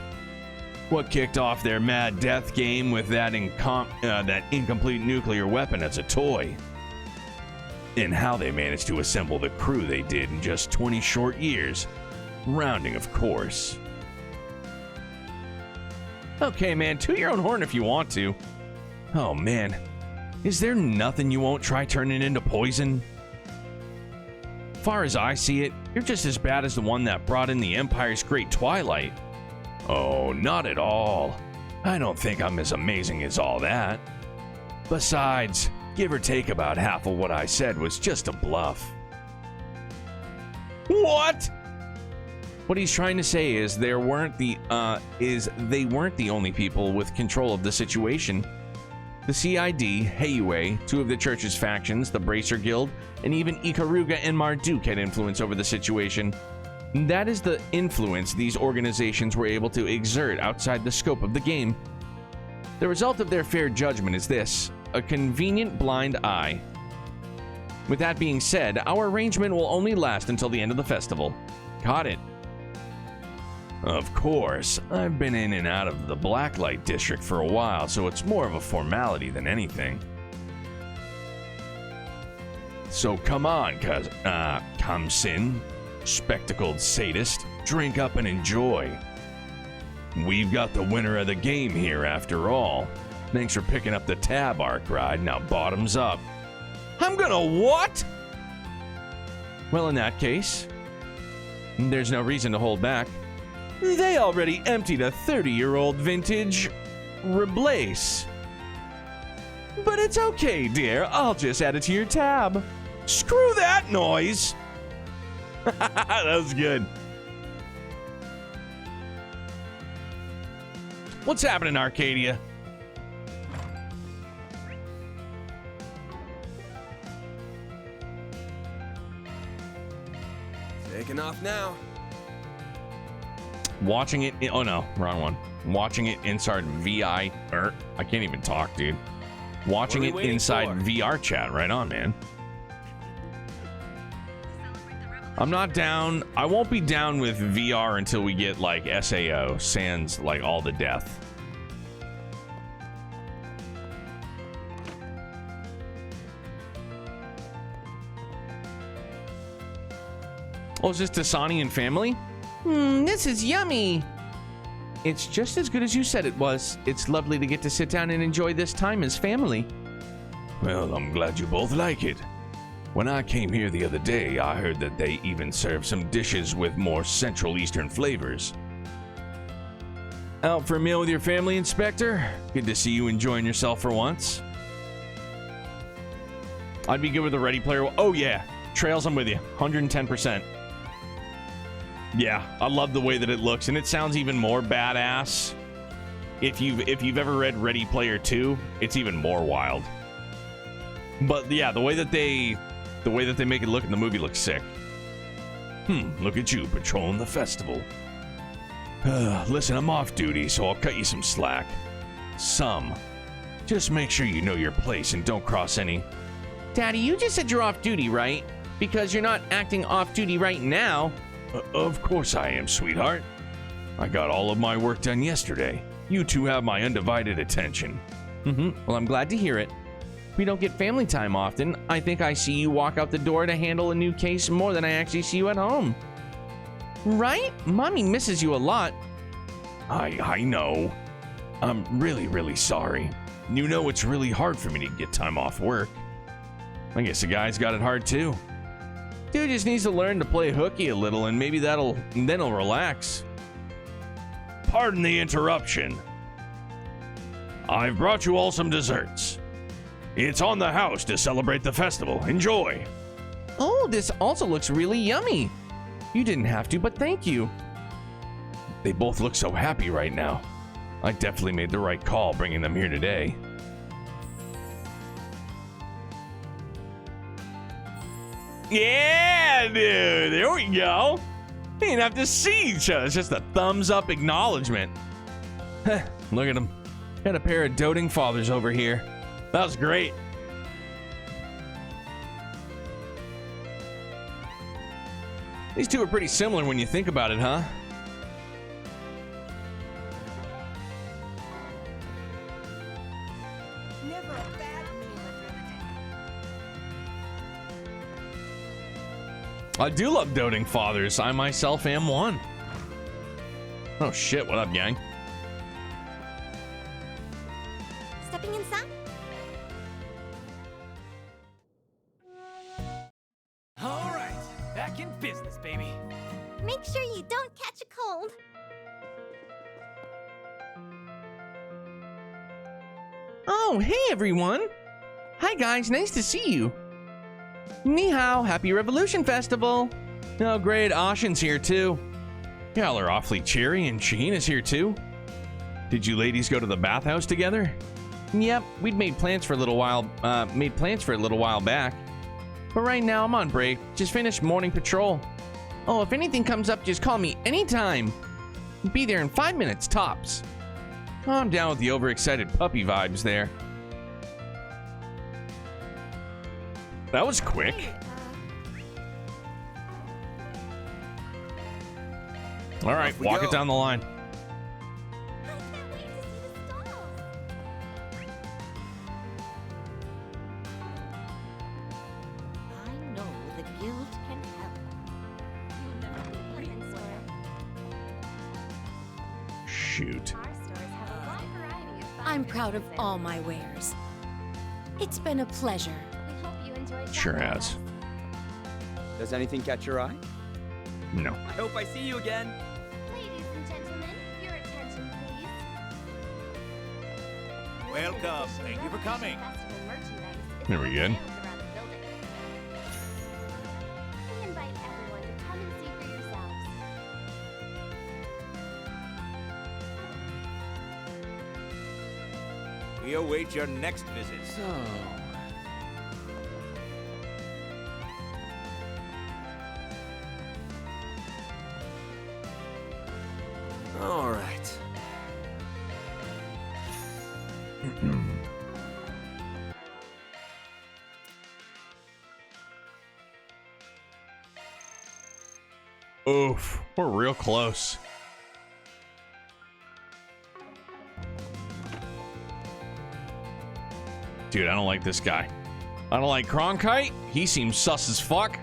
What kicked off their mad death game with that incomplete nuclear weapon as a toy. And how they managed to assemble the crew they did in just 20 short years. Rounding, of course. Okay, man, toot your own horn if you want to. Oh, man. Is there nothing you won't try turning into poison? Far as I see it, you're just as bad as the one that brought in the Empire's Great Twilight. Oh, not at all. I don't think I'm as amazing as all that. Besides, give or take about half of what I said was just a bluff. What? What he's trying to say is they weren't the only people with control of the situation. The CID, Heiue, two of the church's factions, the Bracer Guild, and even Ikaruga and Marduk had influence over the situation. That is the influence these organizations were able to exert outside the scope of the game. The result of their fair judgment is this: a convenient blind eye. With that being said, our arrangement will only last until the end of the festival. Got it? Of course. I've been in and out of the Blacklight District for a while, so it's more of a formality than anything. So come on, Kamsin, spectacled sadist, drink up and enjoy. We've got the winner of the game here after all. Thanks for picking up the tab, Arkride. Now bottoms up. I'm gonna what? Well, in that case, there's no reason to hold back. They already emptied a 30-year-old vintage Reblace. But it's okay, dear. I'll just add it to your tab. Screw that noise. That was good. What's happening, Arcadia? Taking off now. Watching it. Oh no, wrong one. Watching it inside VI. I can't even talk, dude. Watching it inside VR chat. Right on, man. I'm not down. I won't be down with VR until we get like SAO, sans like all the death. Oh, is this Dasani and family? This is yummy. It's just as good as you said it was. It's lovely to get to sit down and enjoy this time as family. Well, I'm glad you both like it. When I came here the other day, I heard that they even serve some dishes with more Central Eastern flavors. Out for a meal with your family, Inspector? Good to see you enjoying yourself for once. I'd be good with a Ready Player. Oh yeah, Trails, I'm with you, 110%. Yeah, I love the way that it looks, and it sounds even more badass. If you've ever read Ready Player 2, it's even more wild. But yeah, the way that they make it look in the movie looks sick. Look at you patrolling the festival. Listen, I'm off duty, so I'll cut you some slack. Some. Just make sure you know your place and don't cross any. Daddy, you just said you're off duty, right? Because you're not acting off duty right now. Of course I am, sweetheart. I got all of my work done yesterday. You two have my undivided attention. Well, I'm glad to hear it. We don't get family time often. I think I see you walk out the door to handle a new case more than I actually see you at home. Right? Mommy misses you a lot. I know. I'm really, really sorry. You know it's really hard for me to get time off work. I guess the guy's got it hard too. Dude just needs to learn to play hooky a little, and maybe then he'll relax. Pardon the interruption. I've brought you all some desserts. It's on the house to celebrate the festival. Enjoy. Oh, this also looks really yummy. You didn't have to, but thank you. They both look so happy right now. I definitely made the right call bringing them here today. Yeah, dude. There we go. We didn't have to see each other. It's just a thumbs up acknowledgement. Look at him. Got a pair of doting fathers over here. That was great. These two are pretty similar when you think about it, huh? Never a bad meal. I do love doting fathers. I myself am one. Oh shit, what up, gang? Stepping inside? All right, back in business, baby. Make sure you don't catch a cold. Oh, hey everyone. Hi guys, nice to see you. Ni hao, happy Revolution Festival. Oh great, Ashin's here too. Y'all are awfully cheery, and Shaheen is here too. Did you ladies go to the bathhouse together? Yep, we'd made plans for a little while back. But right now I'm on break. Just finished morning patrol. Oh, if anything comes up, just call me anytime. Be there in 5 minutes tops. I'm down with the overexcited puppy vibes there. That was quick. All right, walk it down the line. I know the guild can help. Shoot. I'm proud of all my wares. It's been a pleasure. We hope you enjoyed. Sure has. Does anything catch your eye? No. I hope I see you again. Ladies and gentlemen, your attention, please. Welcome. Thank you for coming. Festival merchandise is There we go. around the building. We invite everyone to come and see for yourselves. We await your next visit. So, all right. Oof, we're real close. Dude, I don't like this guy. I don't like Cronkite. He seems sus as fuck.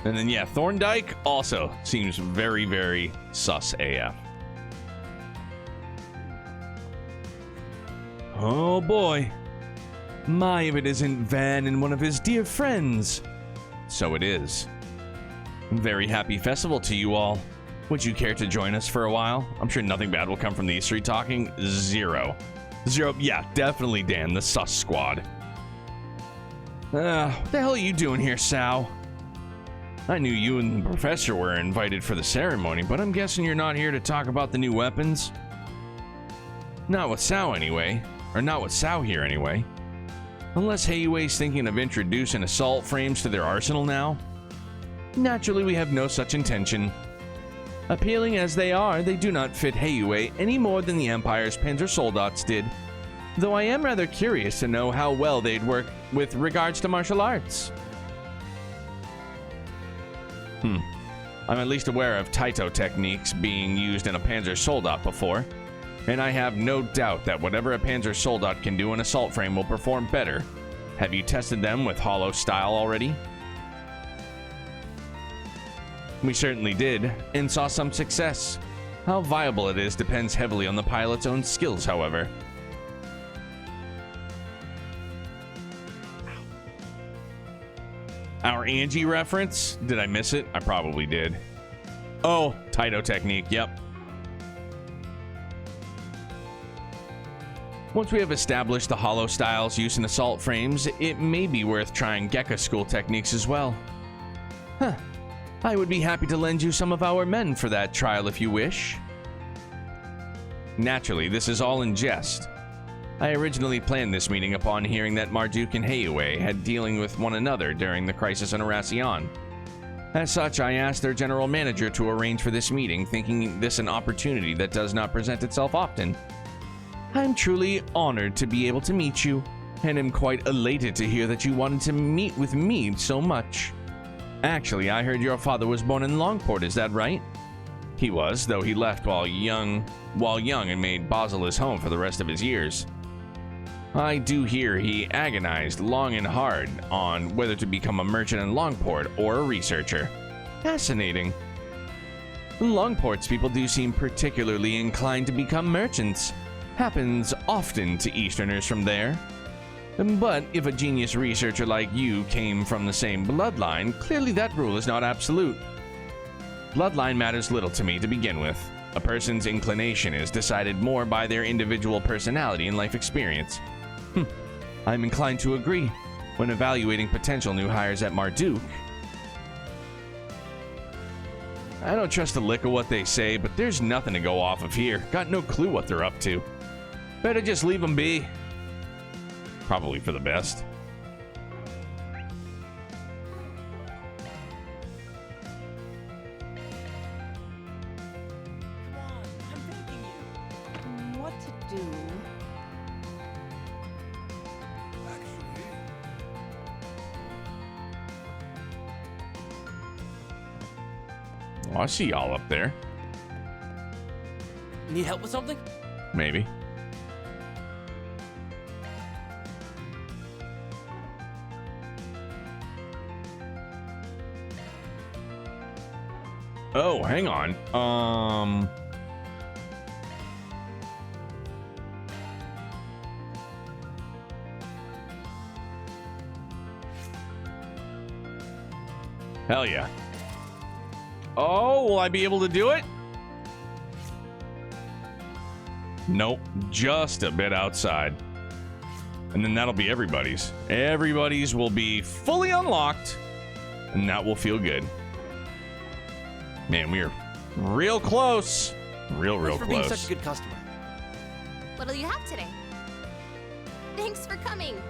And then, yeah, Thorndike also seems very, very sus AF. Oh boy. My, if it isn't Van and one of his dear friends. So it is. Very happy festival to you all. Would you care to join us for a while? I'm sure nothing bad will come from these three talking. Zero. Yeah, definitely Dan, the sus squad. What the hell are you doing here, Sal? I knew you and the professor were invited for the ceremony, but I'm guessing you're not here to talk about the new weapons? Not with Sal anyway. Or not with Sal here anyway. Unless Heiuei's thinking of introducing assault frames to their arsenal now? Naturally, we have no such intention. Appealing as they are, they do not fit Heiuei any more than the Empire's Panzersoldats did. Though I am rather curious to know how well they'd work with regards to martial arts. I'm at least aware of Taito techniques being used in a Panzer Soldat before, and I have no doubt that whatever a Panzer Soldat can do in assault frame will perform better. Have you tested them with hollow style already? We certainly did, and saw some success. How viable it is depends heavily on the pilot's own skills, however. Our Angie reference? Did I miss it? I probably did. Oh, Taito technique, yep. Once we have established the hollow styles used in assault frames, it may be worth trying Gekka school techniques as well. Huh. I would be happy to lend you some of our men for that trial if you wish. Naturally, this is all in jest. I originally planned this meeting upon hearing that Marduk and Heiuei had dealing with one another during the crisis in Arasion. As such, I asked their general manager to arrange for this meeting, thinking this an opportunity that does not present itself often. I'm truly honored to be able to meet you, and am quite elated to hear that you wanted to meet with me so much. Actually, I heard your father was born in Longport, is that right? He was, though he left while young and made Basel his home for the rest of his years. I do hear he agonized long and hard on whether to become a merchant in Longport or a researcher. Fascinating. Longport's people do seem particularly inclined to become merchants. Happens often to Easterners from there. But if a genius researcher like you came from the same bloodline, clearly that rule is not absolute. Bloodline matters little to me to begin with. A person's inclination is decided more by their individual personality and life experience. I'm inclined to agree when evaluating potential new hires at Marduk. I don't trust a lick of what they say, but there's nothing to go off of here. Got no clue what they're up to. Better just leave them be. Probably for the best. What to do? Oh, I see y'all up there. Need help with something? Maybe. Oh, hang on. Hell yeah. Oh, will I be able to do it? Nope, just a bit outside. And then that'll be everybody's. Everybody's will be fully unlocked, and that will feel good. Man, we are real close. Real Thanks for being close. such a good customer. What'll you have today? Thanks for coming.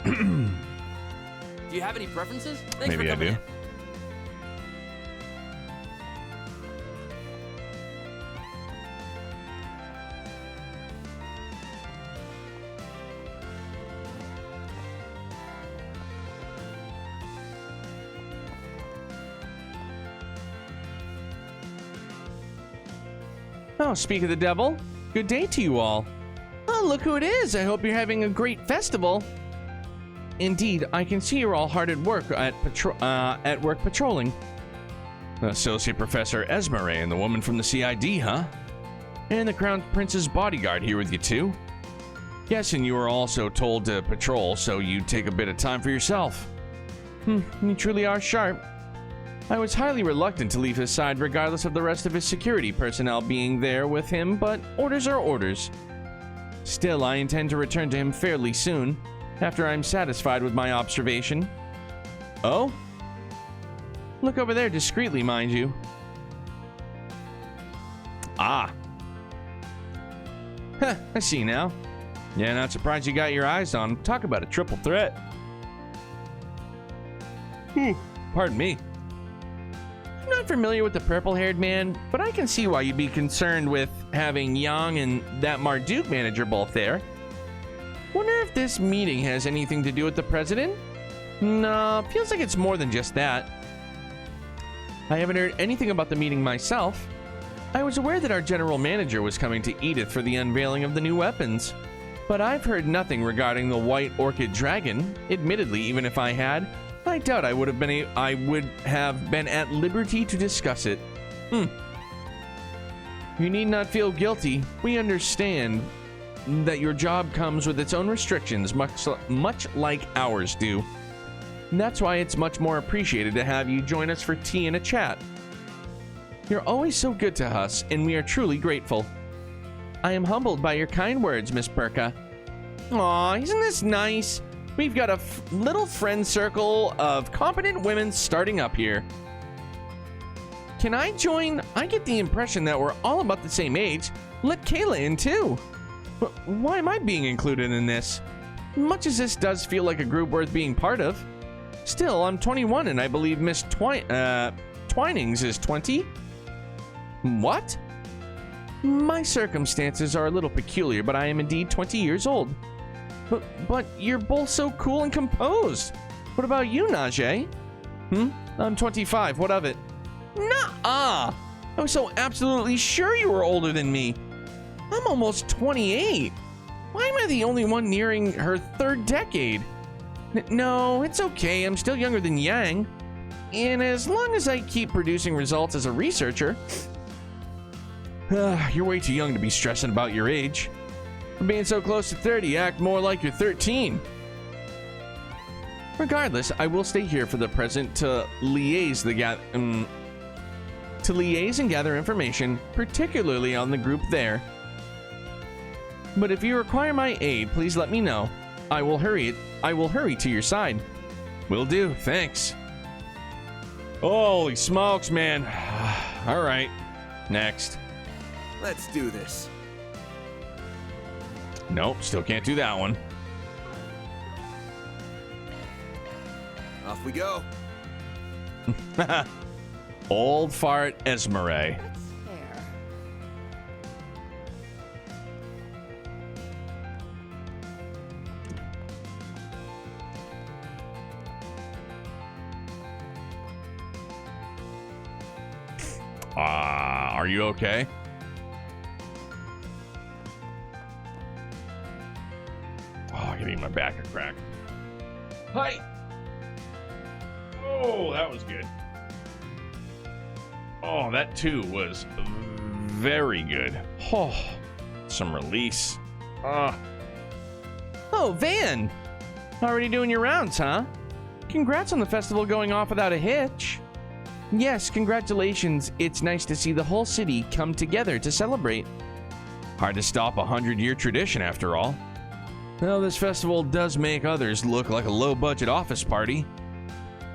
Do you have any preferences? Thanks Maybe for I coming do. in. Oh, speak of the devil. Good day to you all. Oh, look who it is. I hope you're having a great festival. Indeed, I can see you're all hard at work patrolling. Associate Professor Esmeralda and the woman from the CID, huh? And the Crown Prince's bodyguard here with you too? Guessing you were also told to patrol, so you'd take a bit of time for yourself. You truly are sharp. I was highly reluctant to leave his side regardless of the rest of his security personnel being there with him, but orders are orders. Still, I intend to return to him fairly soon, after I'm satisfied with my observation. Oh? Look over there discreetly, mind you. Ah. Huh, I see now. Yeah, not surprised you got your eyes on him. Talk about a triple threat. Pardon me. I'm not familiar with the purple-haired man, but I can see why you'd be concerned with having Yang and that Marduk manager both there. Wonder if this meeting has anything to do with the president? No, feels like it's more than just that. I haven't heard anything about the meeting myself. I was aware that our general manager was coming to Edith for the unveiling of the new weapons, but I've heard nothing regarding the White Orchid Dragon. Admittedly, even if I had, I doubt I would have been at liberty to discuss it. You need not feel guilty. We understand that your job comes with its own restrictions, much like ours do. And that's why it's much more appreciated to have you join us for tea and a chat. You're always so good to us, and we are truly grateful. I am humbled by your kind words, Miss Burka. Aw, isn't this nice? We've got a little friend circle of competent women starting up here. Can I join? I get the impression that we're all about the same age. Let Kayla in too. But why am I being included in this? Much as this does feel like a group worth being part of, still, I'm 21 and I believe Miss Twinings is 20. What? My circumstances are a little peculiar, but I am indeed 20 years old. But you're both so cool and composed. What about you, Najee? I'm 25. What of it? Nuh-uh. I was so absolutely sure you were older than me. I'm almost 28. Why am I the only one nearing her third decade? No, it's okay. I'm still younger than Yang. And as long as I keep producing results as a researcher... You're way too young to be stressing about your age. For being so close to 30, act more like you're 13. Regardless, I will stay here for the present to liaise and gather information, particularly on the group there. But if you require my aid, please let me know. I will hurry to your side. Will do, thanks. Holy smokes, man. All right, next. Let's do this. Nope, still can't do that one. Off we go. Old fart Esmeralda. Are you okay? Oh, I'm getting my back a crack. Hi. Oh, that was good. Oh, that too was very good. Oh, some release. Oh, Van. Already doing your rounds, huh? Congrats on the festival going off without a hitch. Yes, congratulations. It's nice to see the whole city come together to celebrate. Hard to stop a 100-year tradition, after all. Well, this festival does make others look like a low-budget office party.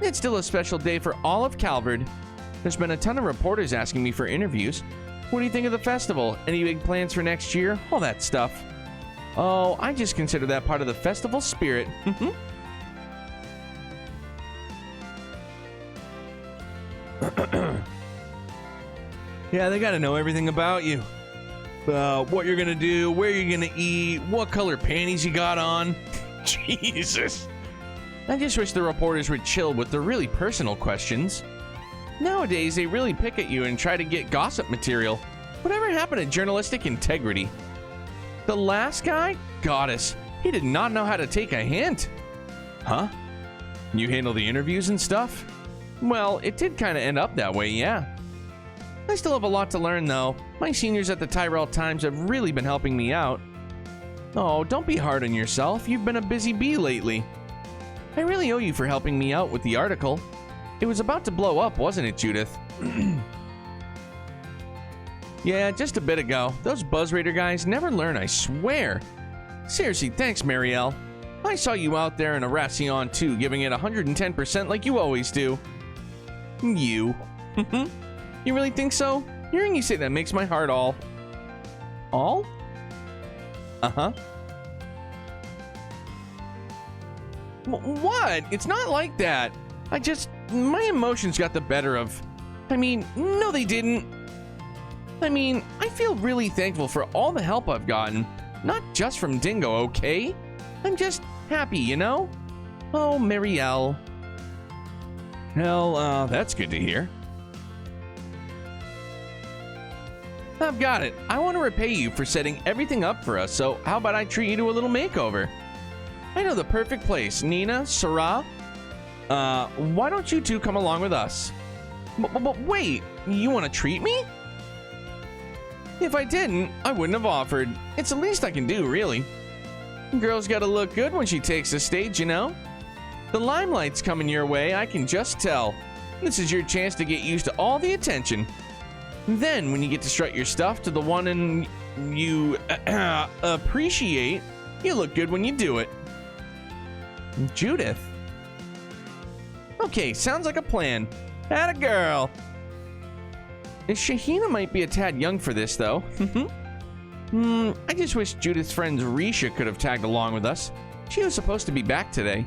It's still a special day for all of Calvard. There's been a ton of reporters asking me for interviews. What do you think of the festival? Any big plans for next year? All that stuff. Oh, I just consider that part of the festival spirit. Yeah, they gotta know everything about you. What you're gonna do, where you're gonna eat, what color panties you got on. Jesus. I just wish the reporters would chill with the really personal questions. Nowadays, they really pick at you and try to get gossip material. Whatever happened to journalistic integrity? The last guy? Goddess. He did not know how to take a hint. Huh? You handle the interviews and stuff? Well, it did kind of end up that way, yeah. I still have a lot to learn, though. My seniors at the Tyrell Times have really been helping me out. Oh, don't be hard on yourself. You've been a busy bee lately. I really owe you for helping me out with the article. It was about to blow up, wasn't it, Judith? Yeah, just a bit ago. Those Buzz Raider guys never learn, I swear. Seriously, thanks, Marielle. I saw you out there in a Ration too, giving it 110% like you always do. You. You really think so? Hearing you say that makes my heart all... All? Uh-huh. What? It's not like that. My emotions got the better of... I mean, no they didn't. I mean, I feel really thankful for all the help I've gotten. Not just from Dingo, okay? I'm just happy, you know? Oh, Marielle. Well, that's good to hear. I've got it. I want to repay you for setting everything up for us, so how about I treat you to a little makeover? I know the perfect place. Nina, Sarah, why don't you two come along with us? But wait, you want to treat me? If I didn't, I wouldn't have offered. It's the least I can do, really. Girl's gotta look good when she takes the stage, you know? The limelight's coming your way, I can just tell. This is your chance to get used to all the attention. Then, when you get to strut your stuff to the one and you appreciate, you look good when you do it. Judith. Okay, sounds like a plan. Atta girl. Shahina might be a tad young for this, though. I just wish Judith's friend Risha could have tagged along with us. She was supposed to be back today.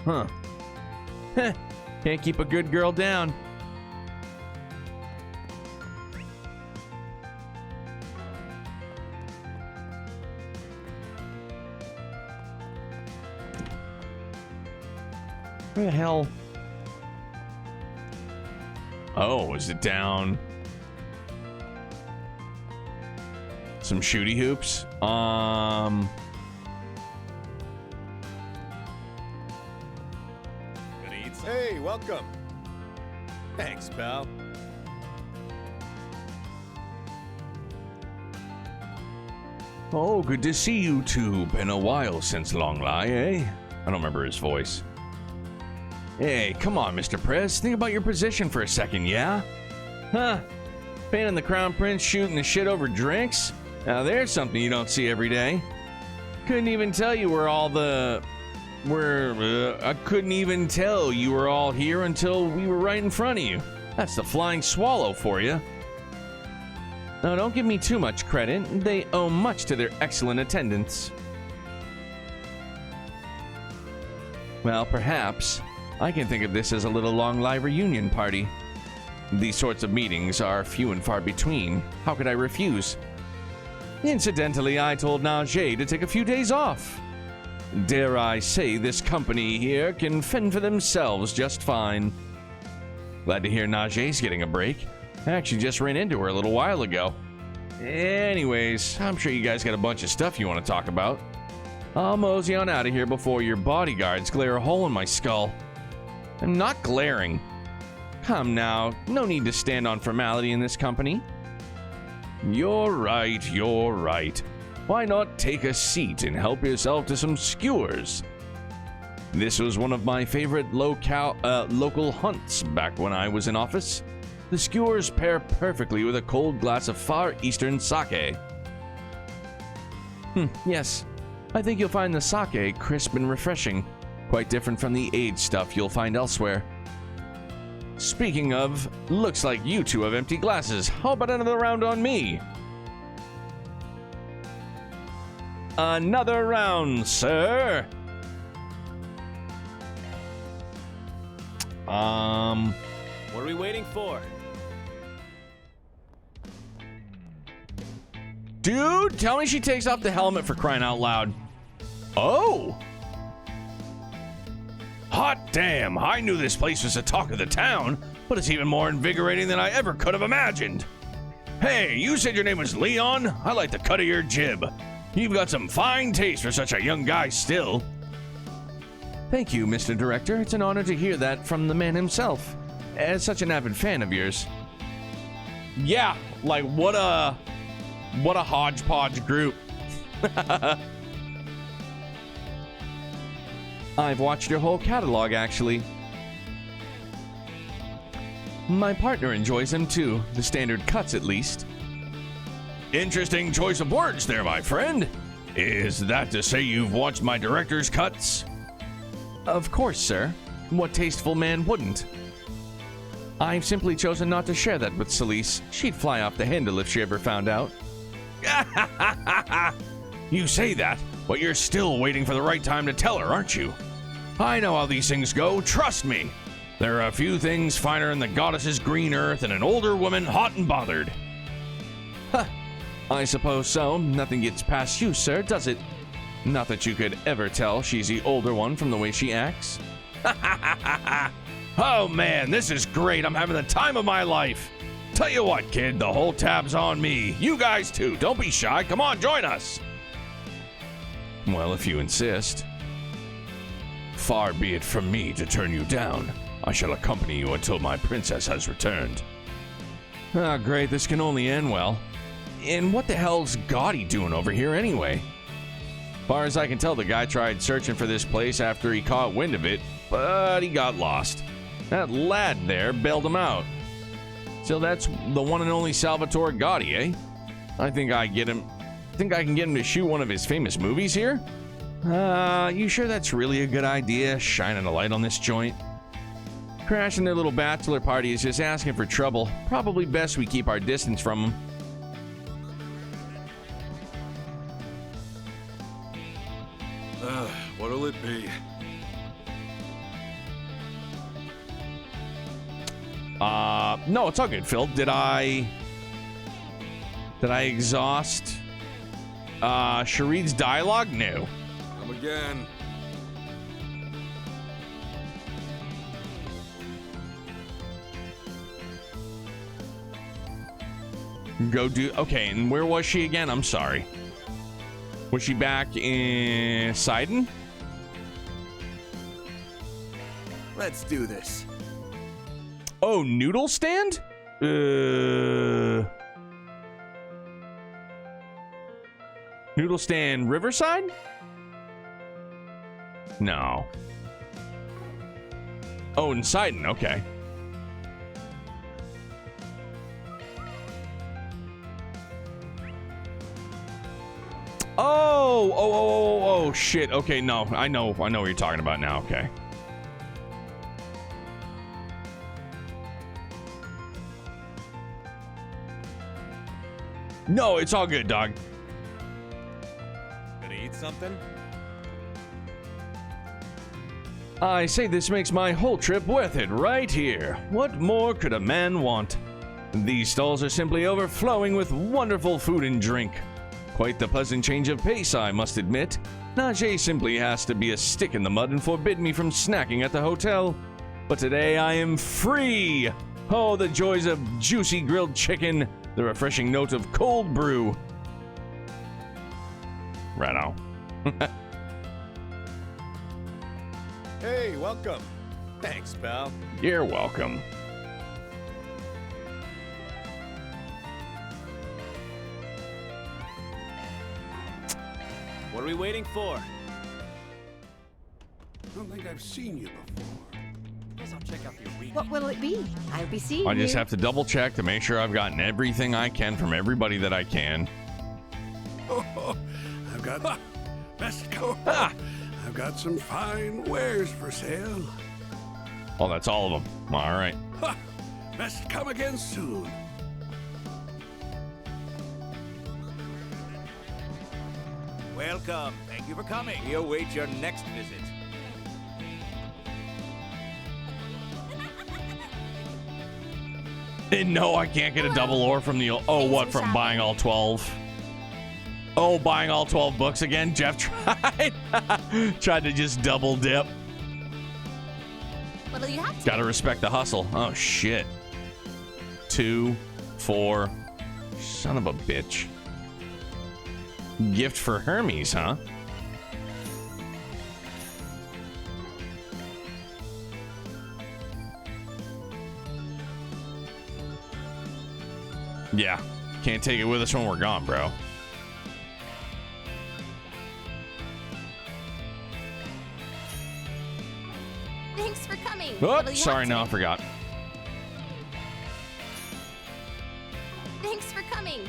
Huh. Heh. Can't keep a good girl down. Where the hell? Oh, is it down? Some shooty hoops? Hey, welcome. Thanks, pal. Oh, good to see you two. Been a while since Long Lie, eh? I don't remember his voice. Hey, come on, Mr. Press. Think about your position for a second, yeah? Huh. Fanning the Crown Prince shooting the shit over drinks? Now there's something you don't see every day. Couldn't even tell you where all the... I couldn't even tell you were all here until we were right in front of you. That's the Flying Swallow for you. Now don't give me too much credit. They owe much to their excellent attendance. Well, perhaps I can think of this as a little Long Lie reunion party. These sorts of meetings are few and far between. How could I refuse? Incidentally, I told Najee to take a few days off. Dare I say this company here can fend for themselves just fine. Glad to hear Najee's getting a break. I actually just ran into her a little while ago. Anyways, I'm sure you guys got a bunch of stuff you want to talk about. I'll mosey on out of here before your bodyguards glare a hole in my skull. I'm not glaring. Come now, no need to stand on formality in this company. You're right, you're right. Why not take a seat and help yourself to some skewers? This was one of my favorite local hunts back when I was in office. The skewers pair perfectly with a cold glass of Far Eastern sake. Yes. I think you'll find the sake crisp and refreshing. Quite different from the aged stuff you'll find elsewhere. Speaking of, looks like you two have empty glasses. How about another round on me? Another round, sir. What are we waiting for? Dude, tell me she takes off the helmet for crying out loud. Oh! Hot damn, I knew this place was the talk of the town, but it's even more invigorating than I ever could have imagined. Hey, you said your name was Leon? I like the cut of your jib. You've got some fine taste for such a young guy still. Thank you, Mr. Director. It's an honor to hear that from the man himself. As such an avid fan of yours. Yeah, like what a hodgepodge group. I've watched your whole catalog, actually. My partner enjoys them too, the standard cuts at least. Interesting choice of words there, my friend. Is that to say you've watched my director's cuts? Of course, sir. What tasteful man wouldn't? I've simply chosen not to share that with Celise. She'd fly off the handle if she ever found out. You say that, but you're still waiting for the right time to tell her, aren't you? I know how these things go, trust me. There are a few things finer than the goddess's green earth than an older woman hot and bothered. Huh. I suppose so. Nothing gets past you, sir, does it? Not that you could ever tell she's the older one from the way she acts. Oh man, this is great. I'm having the time of my life. Tell you what, kid, the whole tab's on me. You guys too. Don't be shy. Come on, join us. Well, if you insist. Far be it from me to turn you down. I shall accompany you until my princess has returned. Ah, great. This can only end well. And what the hell's Gotti doing over here anyway? Far as I can tell, the guy tried searching for this place after he caught wind of it, but he got lost. That lad there bailed him out. So that's the one and only Salvatore Gotti, eh? I think I can get him to shoot one of his famous movies here? You sure that's really a good idea, shining a light on this joint? Crashing their little bachelor party is just asking for trouble. Probably best we keep our distance from them. What'll it be? No, it's all good, Phil. Did I exhaust Sharid's dialogue? No. Come again. Go do... Okay, and where was she again? I'm sorry. Was she back in Sidon? Let's do this. Oh, noodle stand? Noodle stand Riverside? No. Oh, in Sidon, okay. Oh, shit. Okay, no. I know what you're talking about now, okay. No, it's all good, dog. Gonna eat something? I say this makes my whole trip worth it right here. What more could a man want? These stalls are simply overflowing with wonderful food and drink. Quite the pleasant change of pace, I must admit. Najee simply has to be a stick in the mud and forbid me from snacking at the hotel. But today I am free! Oh, the joys of juicy grilled chicken, the refreshing note of cold brew. Right. Hey, welcome. Thanks, pal. You're welcome. What are we waiting for? I don't think I've seen you before. Guess I'll check out the arena. What will it be? I'll be seeing I just you. have to double check to make sure I've gotten everything I can from everybody that I can. I've got best come. I've got some fine wares for sale. Oh, that's all of them. All right. Best come again soon. Welcome. Thank you for coming. We await your next visit. And no, I can't get a double ore from the... Oh, what, from buying all 12? Oh, buying all 12 books again? Jeff tried to just double dip. What'll you have? Gotta respect the hustle. Oh, shit. 2, 4. Son of a bitch. Gift for Hermes, huh? Yeah. Can't take it with us when we're gone, bro. Thanks for coming. Oh, What'll you sorry, have no, I today? forgot. Thanks for coming.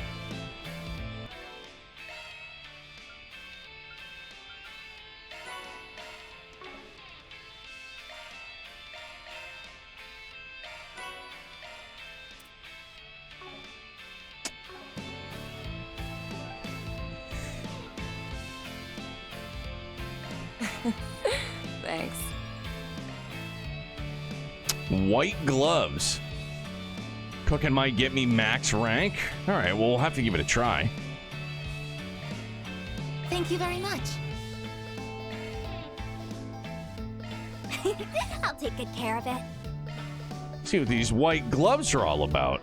Thanks. White gloves. Cooking might get me max rank. All right, well, we'll have to give it a try. Thank you very much. I'll take good care of it. See what these white gloves are all about.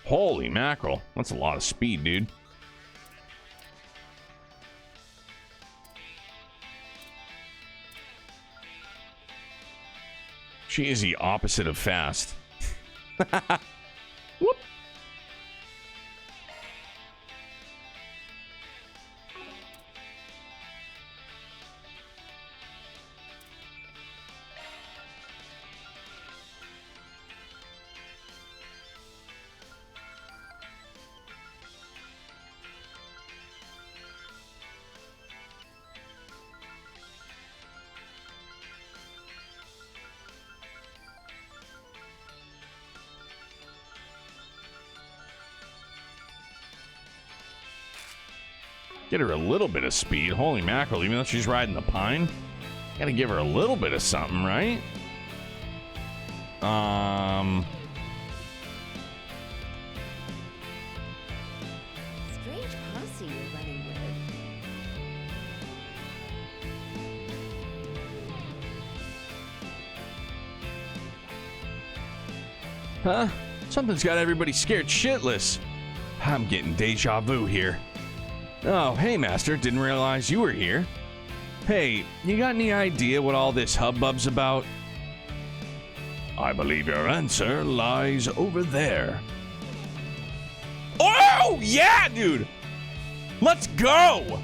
Holy mackerel. That's a lot of speed, dude. She is the opposite of fast. Whoop. Get her a little bit of speed. Holy mackerel, even though she's riding the pine. Gotta give her a little bit of something, right? Strange posse you're running with. Huh? Something's got everybody scared shitless. I'm getting deja vu here. Oh, hey, Master. Didn't realize you were here. Hey, you got any idea what all this hubbub's about? I believe your answer lies over there. Oh, yeah, dude! Let's go!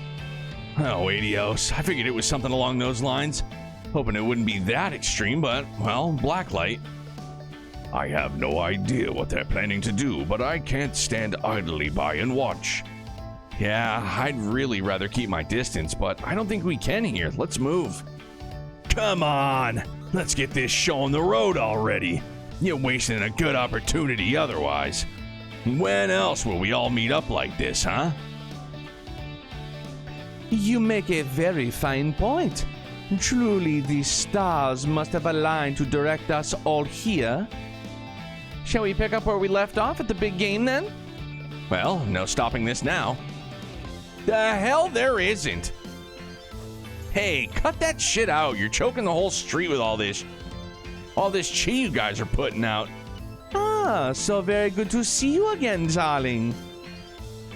Oh, adios. I figured it was something along those lines. Hoping it wouldn't be that extreme, but, well, blacklight. I have no idea what they're planning to do, but I can't stand idly by and watch. Yeah, I'd really rather keep my distance, but I don't think we can here. Let's move. Come on! Let's get this show on the road already. You're wasting a good opportunity otherwise. When else will we all meet up like this, huh? You make a very fine point. Truly, the stars must have aligned to direct us all here. Shall we pick up where we left off at the big game then? Well, no stopping this now. The hell there isn't. Hey, cut that shit out. You're choking the whole street with all this chi you guys are putting out. Ah, so very good to see you again, darling.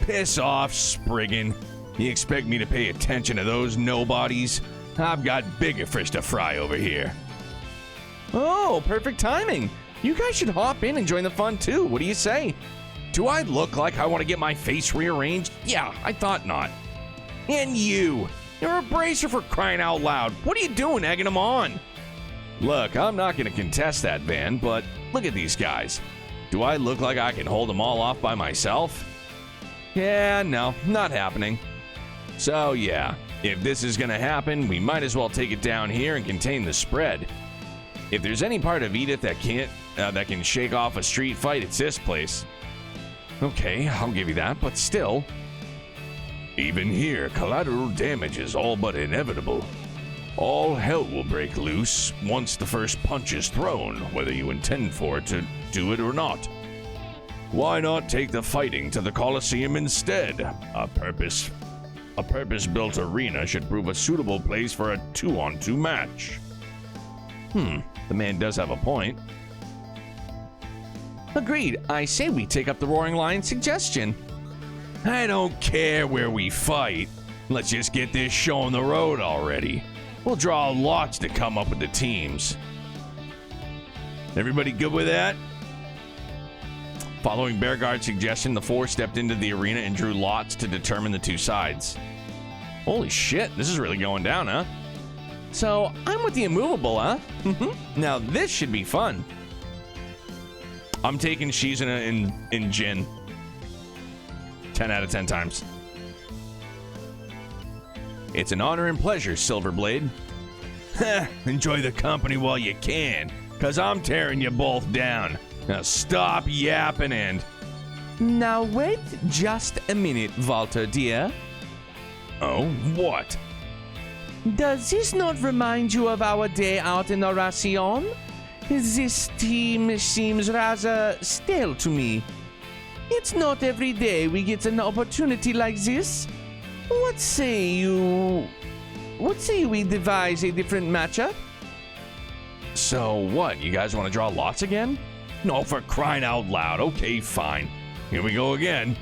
Piss off, Spriggan. You expect me to pay attention to those nobodies? I've got bigger fish to fry over here. Oh, perfect timing. You guys should hop in and join the fun too. What do you say? Do I look like I want to get my face rearranged? Yeah, I thought not. And you're a bracer for crying out loud. What are you doing egging them on? Look, I'm not going to contest that, Van, but look at these guys. Do I look like I can hold them all off by myself? Yeah, no, not happening. So yeah, if this is going to happen, we might as well take it down here and contain the spread. If there's any part of Edith that can shake off a street fight, it's this place. Okay, I'll give you that, but still. Even here, collateral damage is all but inevitable. All hell will break loose once the first punch is thrown, whether you intend for it to do it or not. Why not take the fighting to the Colosseum instead? A purpose-built arena should prove a suitable place for a 2-on-2 match. The man does have a point. Agreed. I say we take up the Roaring Lion's suggestion. I don't care where we fight. Let's just get this show on the road already. We'll draw lots to come up with the teams. Everybody good with that? Following Bearguard's suggestion, the four stepped into the arena and drew lots to determine the two sides. Holy shit, this is really going down, huh? So, I'm with the immovable, huh? Now this should be fun. I'm taking Shizuna in Jin. 10 out of 10 times. It's an honor and pleasure, Silverblade. Enjoy the company while you can, cause I'm tearing you both down. Now stop yapping and... Now wait just a minute, Walter, dear. Oh, what? Does this not remind you of our day out in Oracion? This team seems rather stale to me. It's not every day we get an opportunity like this. What say we devise a different matchup? So what, you guys want to draw lots again? No, for crying out loud. Okay, fine. Here we go again.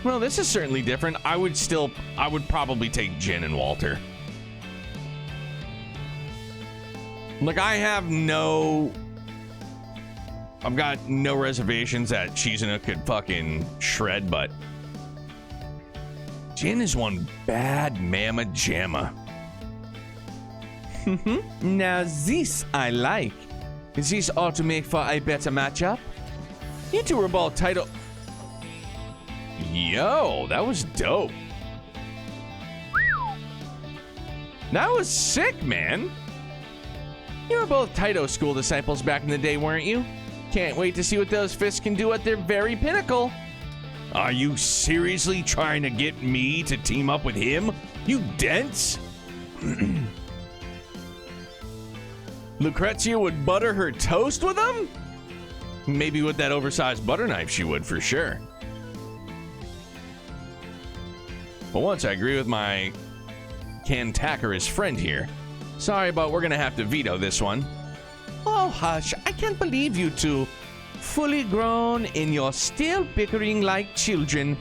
Well, this is certainly different. I would probably take Jin and Walter. Like, I've got no reservations that Shizuna could fucking shred, but Jin is one bad mama jamma. Now this I like. This ought to make for a better matchup. You two were both title... Yo, that was dope. That was sick, man. You were both Taito school disciples back in the day, weren't you? Can't wait to see what those fists can do at their very pinnacle. Are you seriously trying to get me to team up with him? You dense? Lucrezia would butter her toast with him? Maybe with that oversized butter knife she would, for sure. But once I agree with my cantankerous friend here. Sorry, but we're gonna have to veto this one. Oh, hush, I can't believe you two. Fully grown and you're still bickering like children.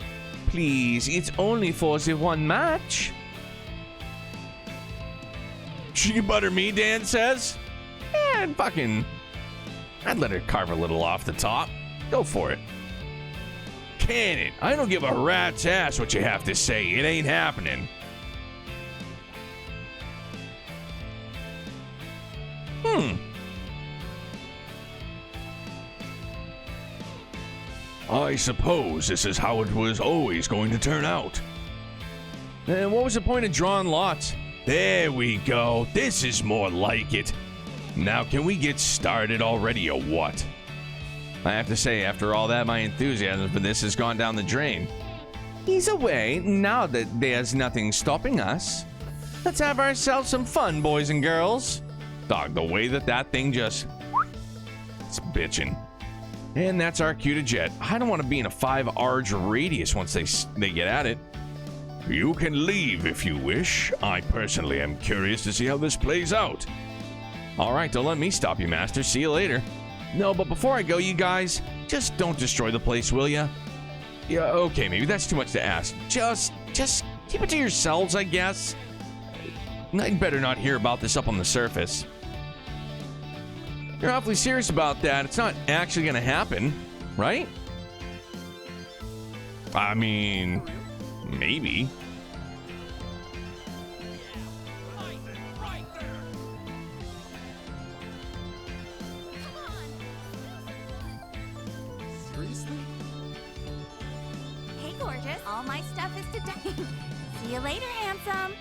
Please, it's only for the one match. She can butter me, Dan says. And I'd let her carve a little off the top. Go for it. Can it? I don't give a rat's ass what you have to say. It ain't happening. I suppose this is how it was always going to turn out. And what was the point of drawing lots? There we go. This is more like it. Now, can we get started already or what? I have to say, after all that, my enthusiasm for this has gone down the drain. Ease away, now that there's nothing stopping us. Let's have ourselves some fun, boys and girls. Dog, the way that thing just... It's bitching. And that's our cue to jet. I don't want to be in a 5-arge radius once they get at it. You can leave if you wish. I personally am curious to see how this plays out. All right, don't let me stop you, Master. See you later. No, but before I go, you guys, just don't destroy the place, will ya? Yeah, okay, maybe that's too much to ask. Just keep it to yourselves, I guess. I'd better not hear about this up on the surface. You're awfully serious about that. It's not actually gonna happen, right? I mean, maybe. Hey, gorgeous. All my stuff is today. See you later, handsome.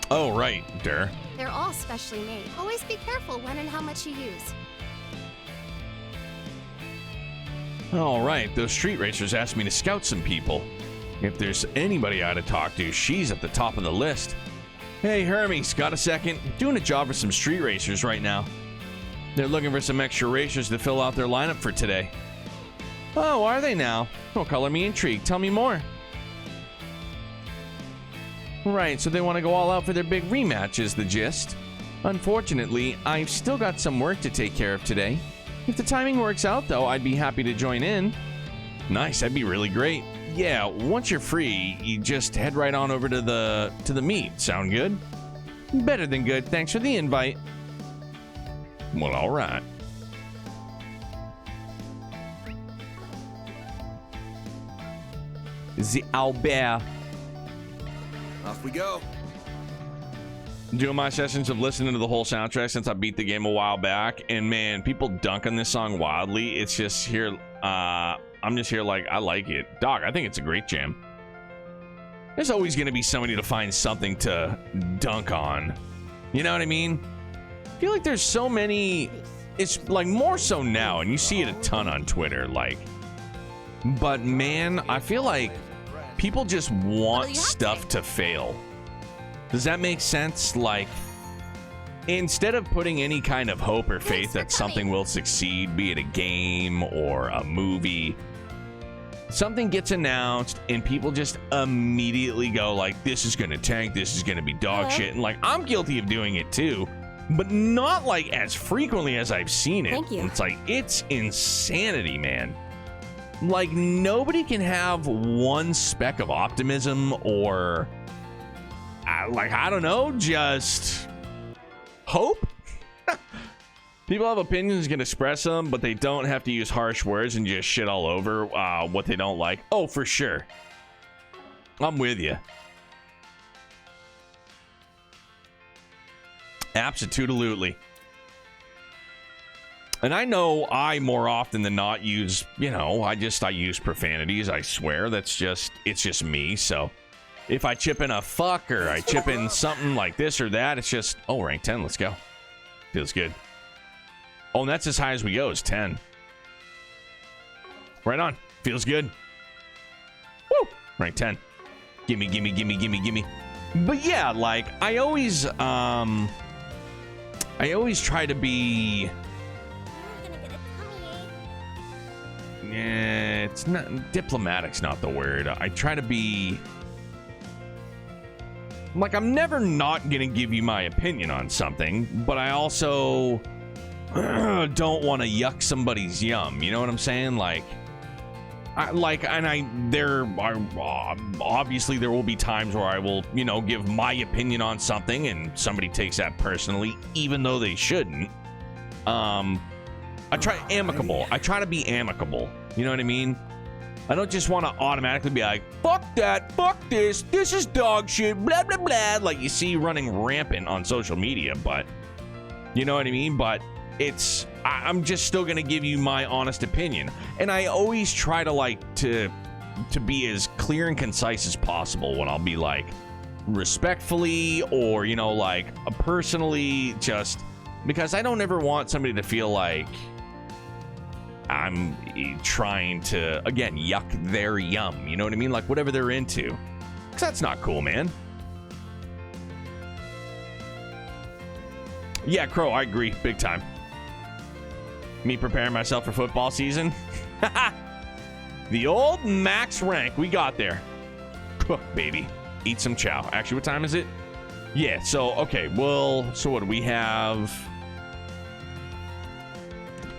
Oh, right, Durr. They're all specially made. Always be careful when and how much you use. All right, those street racers asked me to scout some people. If there's anybody I ought to talk to, she's at the top of the list. Hey, Hermes, got a second? Doing a job for some street racers right now. They're looking for some extra racers to fill out their lineup for today. Oh, are they now? Oh, color me intrigued. Tell me more. Right, so they want to go all out for their big rematch is the gist. Unfortunately, I've still got some work to take care of today. If the timing works out, though, I'd be happy to join in. Nice, that'd be really great. Yeah, once you're free, you just head right on over to the meet. Sound good? Better than good. Thanks for the invite. Well, all right. The Albert. Off we go. Doing my sessions of listening to the whole soundtrack since I beat the game a while back, and man, people dunk on this song wildly. It's just here. I'm just here like, I like it. Dog, I think it's a great jam. There's always going to be somebody to find something to dunk on. You know what I mean? I feel like there's so many. It's like more so now, and you see it a ton on Twitter. Like, but man, I feel like people just want stuff to fail. Does that make sense? Like, instead of putting any kind of hope or faith that something will succeed, be it a game or a movie, something gets announced and people just immediately go like, this is going to tank, this is going to be dog shit. And like, I'm guilty of doing it too, but not like as frequently as I've seen it. Thank you. It's like, it's insanity, man. Like, nobody can have one speck of optimism or... like, I don't know, just hope. People have opinions, can express them, but they don't have to use harsh words and just shit all over what they don't like. Oh, for sure. I'm with you. Absolutely. And I know I more often than not use, you know, I use profanities. I swear it's just me. So if I chip in a fuck or I chip in something like this or that, it's just, oh, rank 10, let's go. Feels good. Oh, and that's as high as we go, is 10. Right on. Feels good. Woo! Rank 10. Gimme, gimme, gimme, gimme, gimme. But yeah, like, I always try to be... Yeah, it's not... Diplomatic's not the word. I try to be... Like, I'm never not gonna give you my opinion on something, but I also don't want to yuck somebody's yum. You know what I'm saying? Like, there are obviously there will be times where I will, you know, give my opinion on something and somebody takes that personally, even though they shouldn't. I try amicable. I try to be amicable. You know what I mean? I don't just want to automatically be like, fuck that, fuck this is dog shit, blah, blah, blah, like you see running rampant on social media, but, you know what I mean? But I'm just still going to give you my honest opinion. And I always try to, like, to be as clear and concise as possible when I'll be, like, respectfully or, you know, like, personally, just because I don't ever want somebody to feel like I'm trying to, again, yuck their yum. You know what I mean? Like, whatever they're into. Because that's not cool, man. Yeah, Crow, I agree. Big time. Me preparing myself for football season. The old max rank. We got there. Cook, baby. Eat some chow. Actually, what time is it? Yeah, so, okay. Well, so what do we have?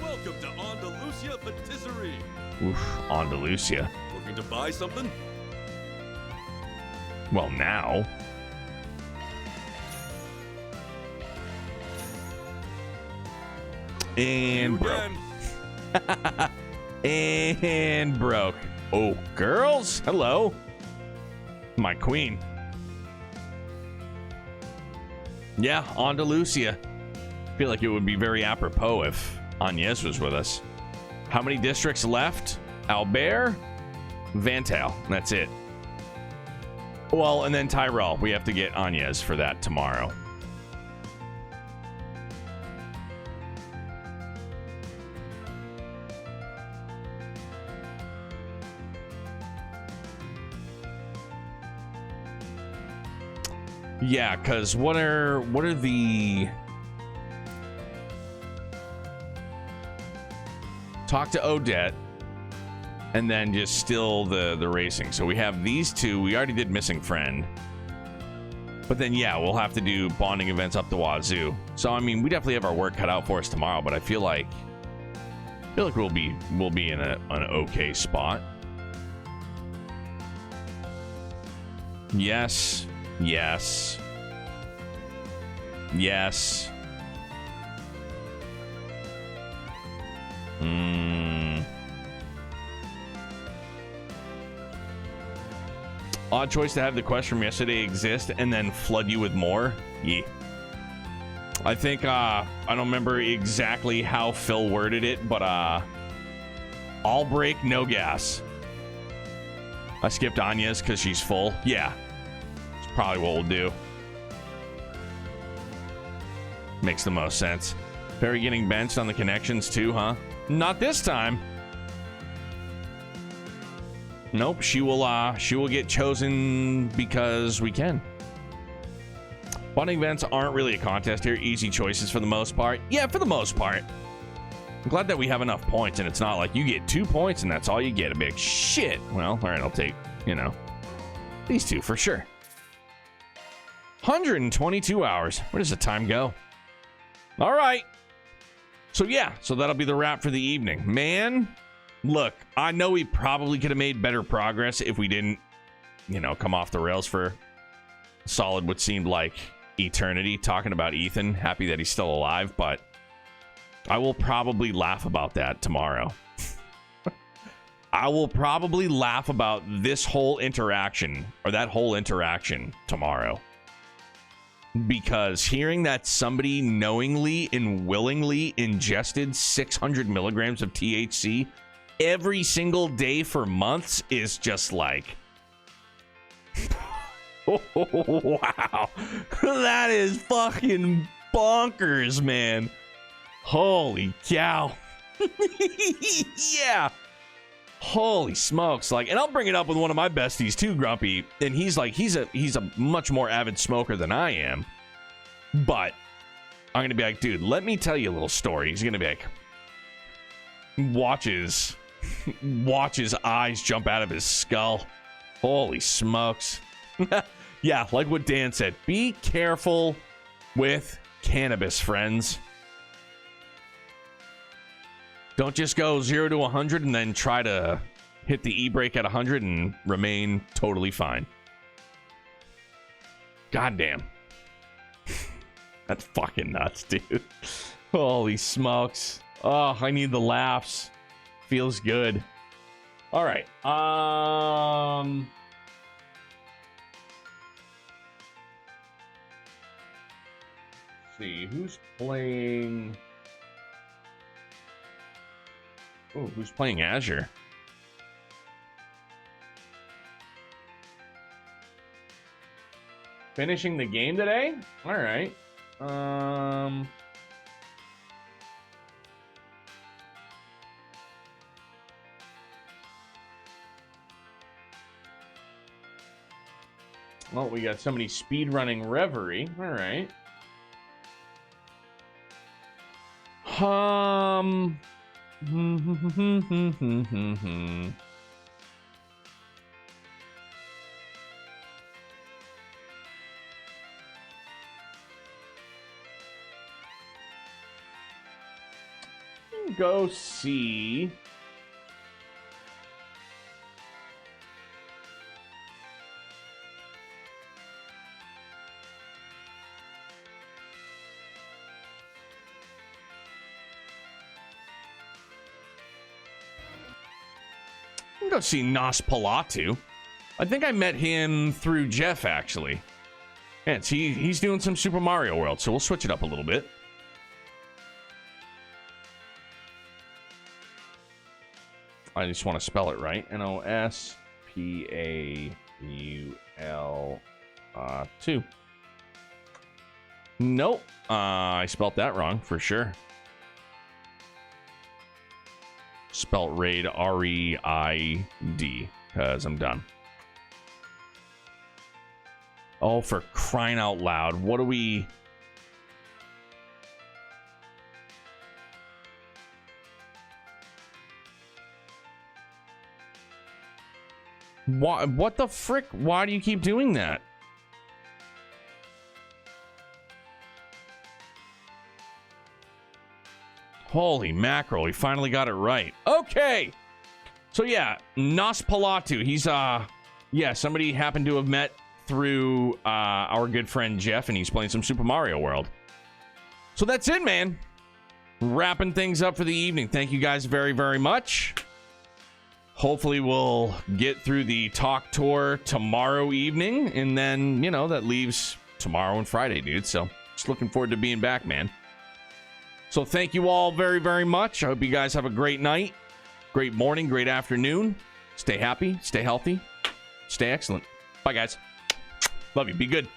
Welcome to Andalusia Patisserie. Oof, Andalusia. Looking to buy something? Well, now. And broke. And broke. Oh, girls, hello. My queen. Yeah, Andalusia. I feel like it would be very apropos if Agnes was with us. How many districts left? Albert, Vantal. That's it. Well, and then Tyrell. We have to get Agnes for that tomorrow. Yeah, because what are the... Talk to Odette, and then just still the racing. So we have these two. We already did Missing Friend. But then, yeah, we'll have to do bonding events up the wazoo. So, I mean, we definitely have our work cut out for us tomorrow, but I feel like we'll be in an okay spot. Yes. Yes. Yes. Odd choice to have the quest from yesterday exist and then flood you with more. Yeah. I think, I don't remember exactly how Phil worded it, but, all break, no gas. I skipped Anya's because she's full. Yeah. It's probably what we'll do. Makes the most sense. Perry getting benched on the connections too, huh? Not this time. Nope, she will get chosen because we can. Bonding events aren't really a contest here. Easy choices for the most part. Yeah, for the most part. I'm glad that we have enough points and it's not like you get 2 points and that's all you get. A big shit. Well, all right, I'll take, these two for sure. 122 hours. Where does the time go? All right. So yeah, so that'll be the wrap for the evening. Man, look, I know we probably could have made better progress if we didn't, come off the rails for solid what seemed like eternity talking about Ethan. Happy that he's still alive, but I will probably laugh about that tomorrow. I will probably laugh about this whole interaction or that whole interaction tomorrow. Because hearing that somebody knowingly and willingly ingested 600 milligrams of THC every single day for months is just like, wow, that is fucking bonkers, man. Holy cow. Yeah. Holy smokes. Like, and I'll bring it up with one of my besties too, Grumpy. And he's a much more avid smoker than I am. But I'm going to be like, dude, let me tell you a little story. He's going to be like, watch his eyes jump out of his skull. Holy smokes. Yeah, like what Dan said. Be careful with cannabis, friends. Don't just go 0 to 100 and then try to hit the e-brake at 100 and remain totally fine. Goddamn. That's fucking nuts, dude. Holy smokes. Oh, I need the laughs. Feels good. All right. Let's see. Who's playing... Oh, who's playing Azure? Finishing the game today? All right. Well, we got somebody speedrunning Reverie. All right. Go see. Go see Nas Palatu. I think I met him through Jeff, actually. And he's doing some Super Mario World, so we'll switch it up a little bit. I just want to spell it right. Nospaul2. Nope. I spelt that wrong for sure. Spelt raid R-E-I-D, because I'm done. Oh, for crying out loud. What do we... What the frick? Why do you keep doing that? Holy mackerel, we finally got it right. Okay. So yeah, Nosferatu. He's somebody happened to have met through our good friend Jeff, and he's playing some Super Mario World. So that's it, man. Wrapping things up for the evening. Thank you guys very, very much. Hopefully we'll get through the talk tour tomorrow evening, and then, you know, that leaves tomorrow and Friday, dude. So just looking forward to being back, man. So thank you all very, very much. I hope you guys have a great night, great morning, great afternoon. Stay happy, stay healthy, stay excellent. Bye, guys. Love you. Be good.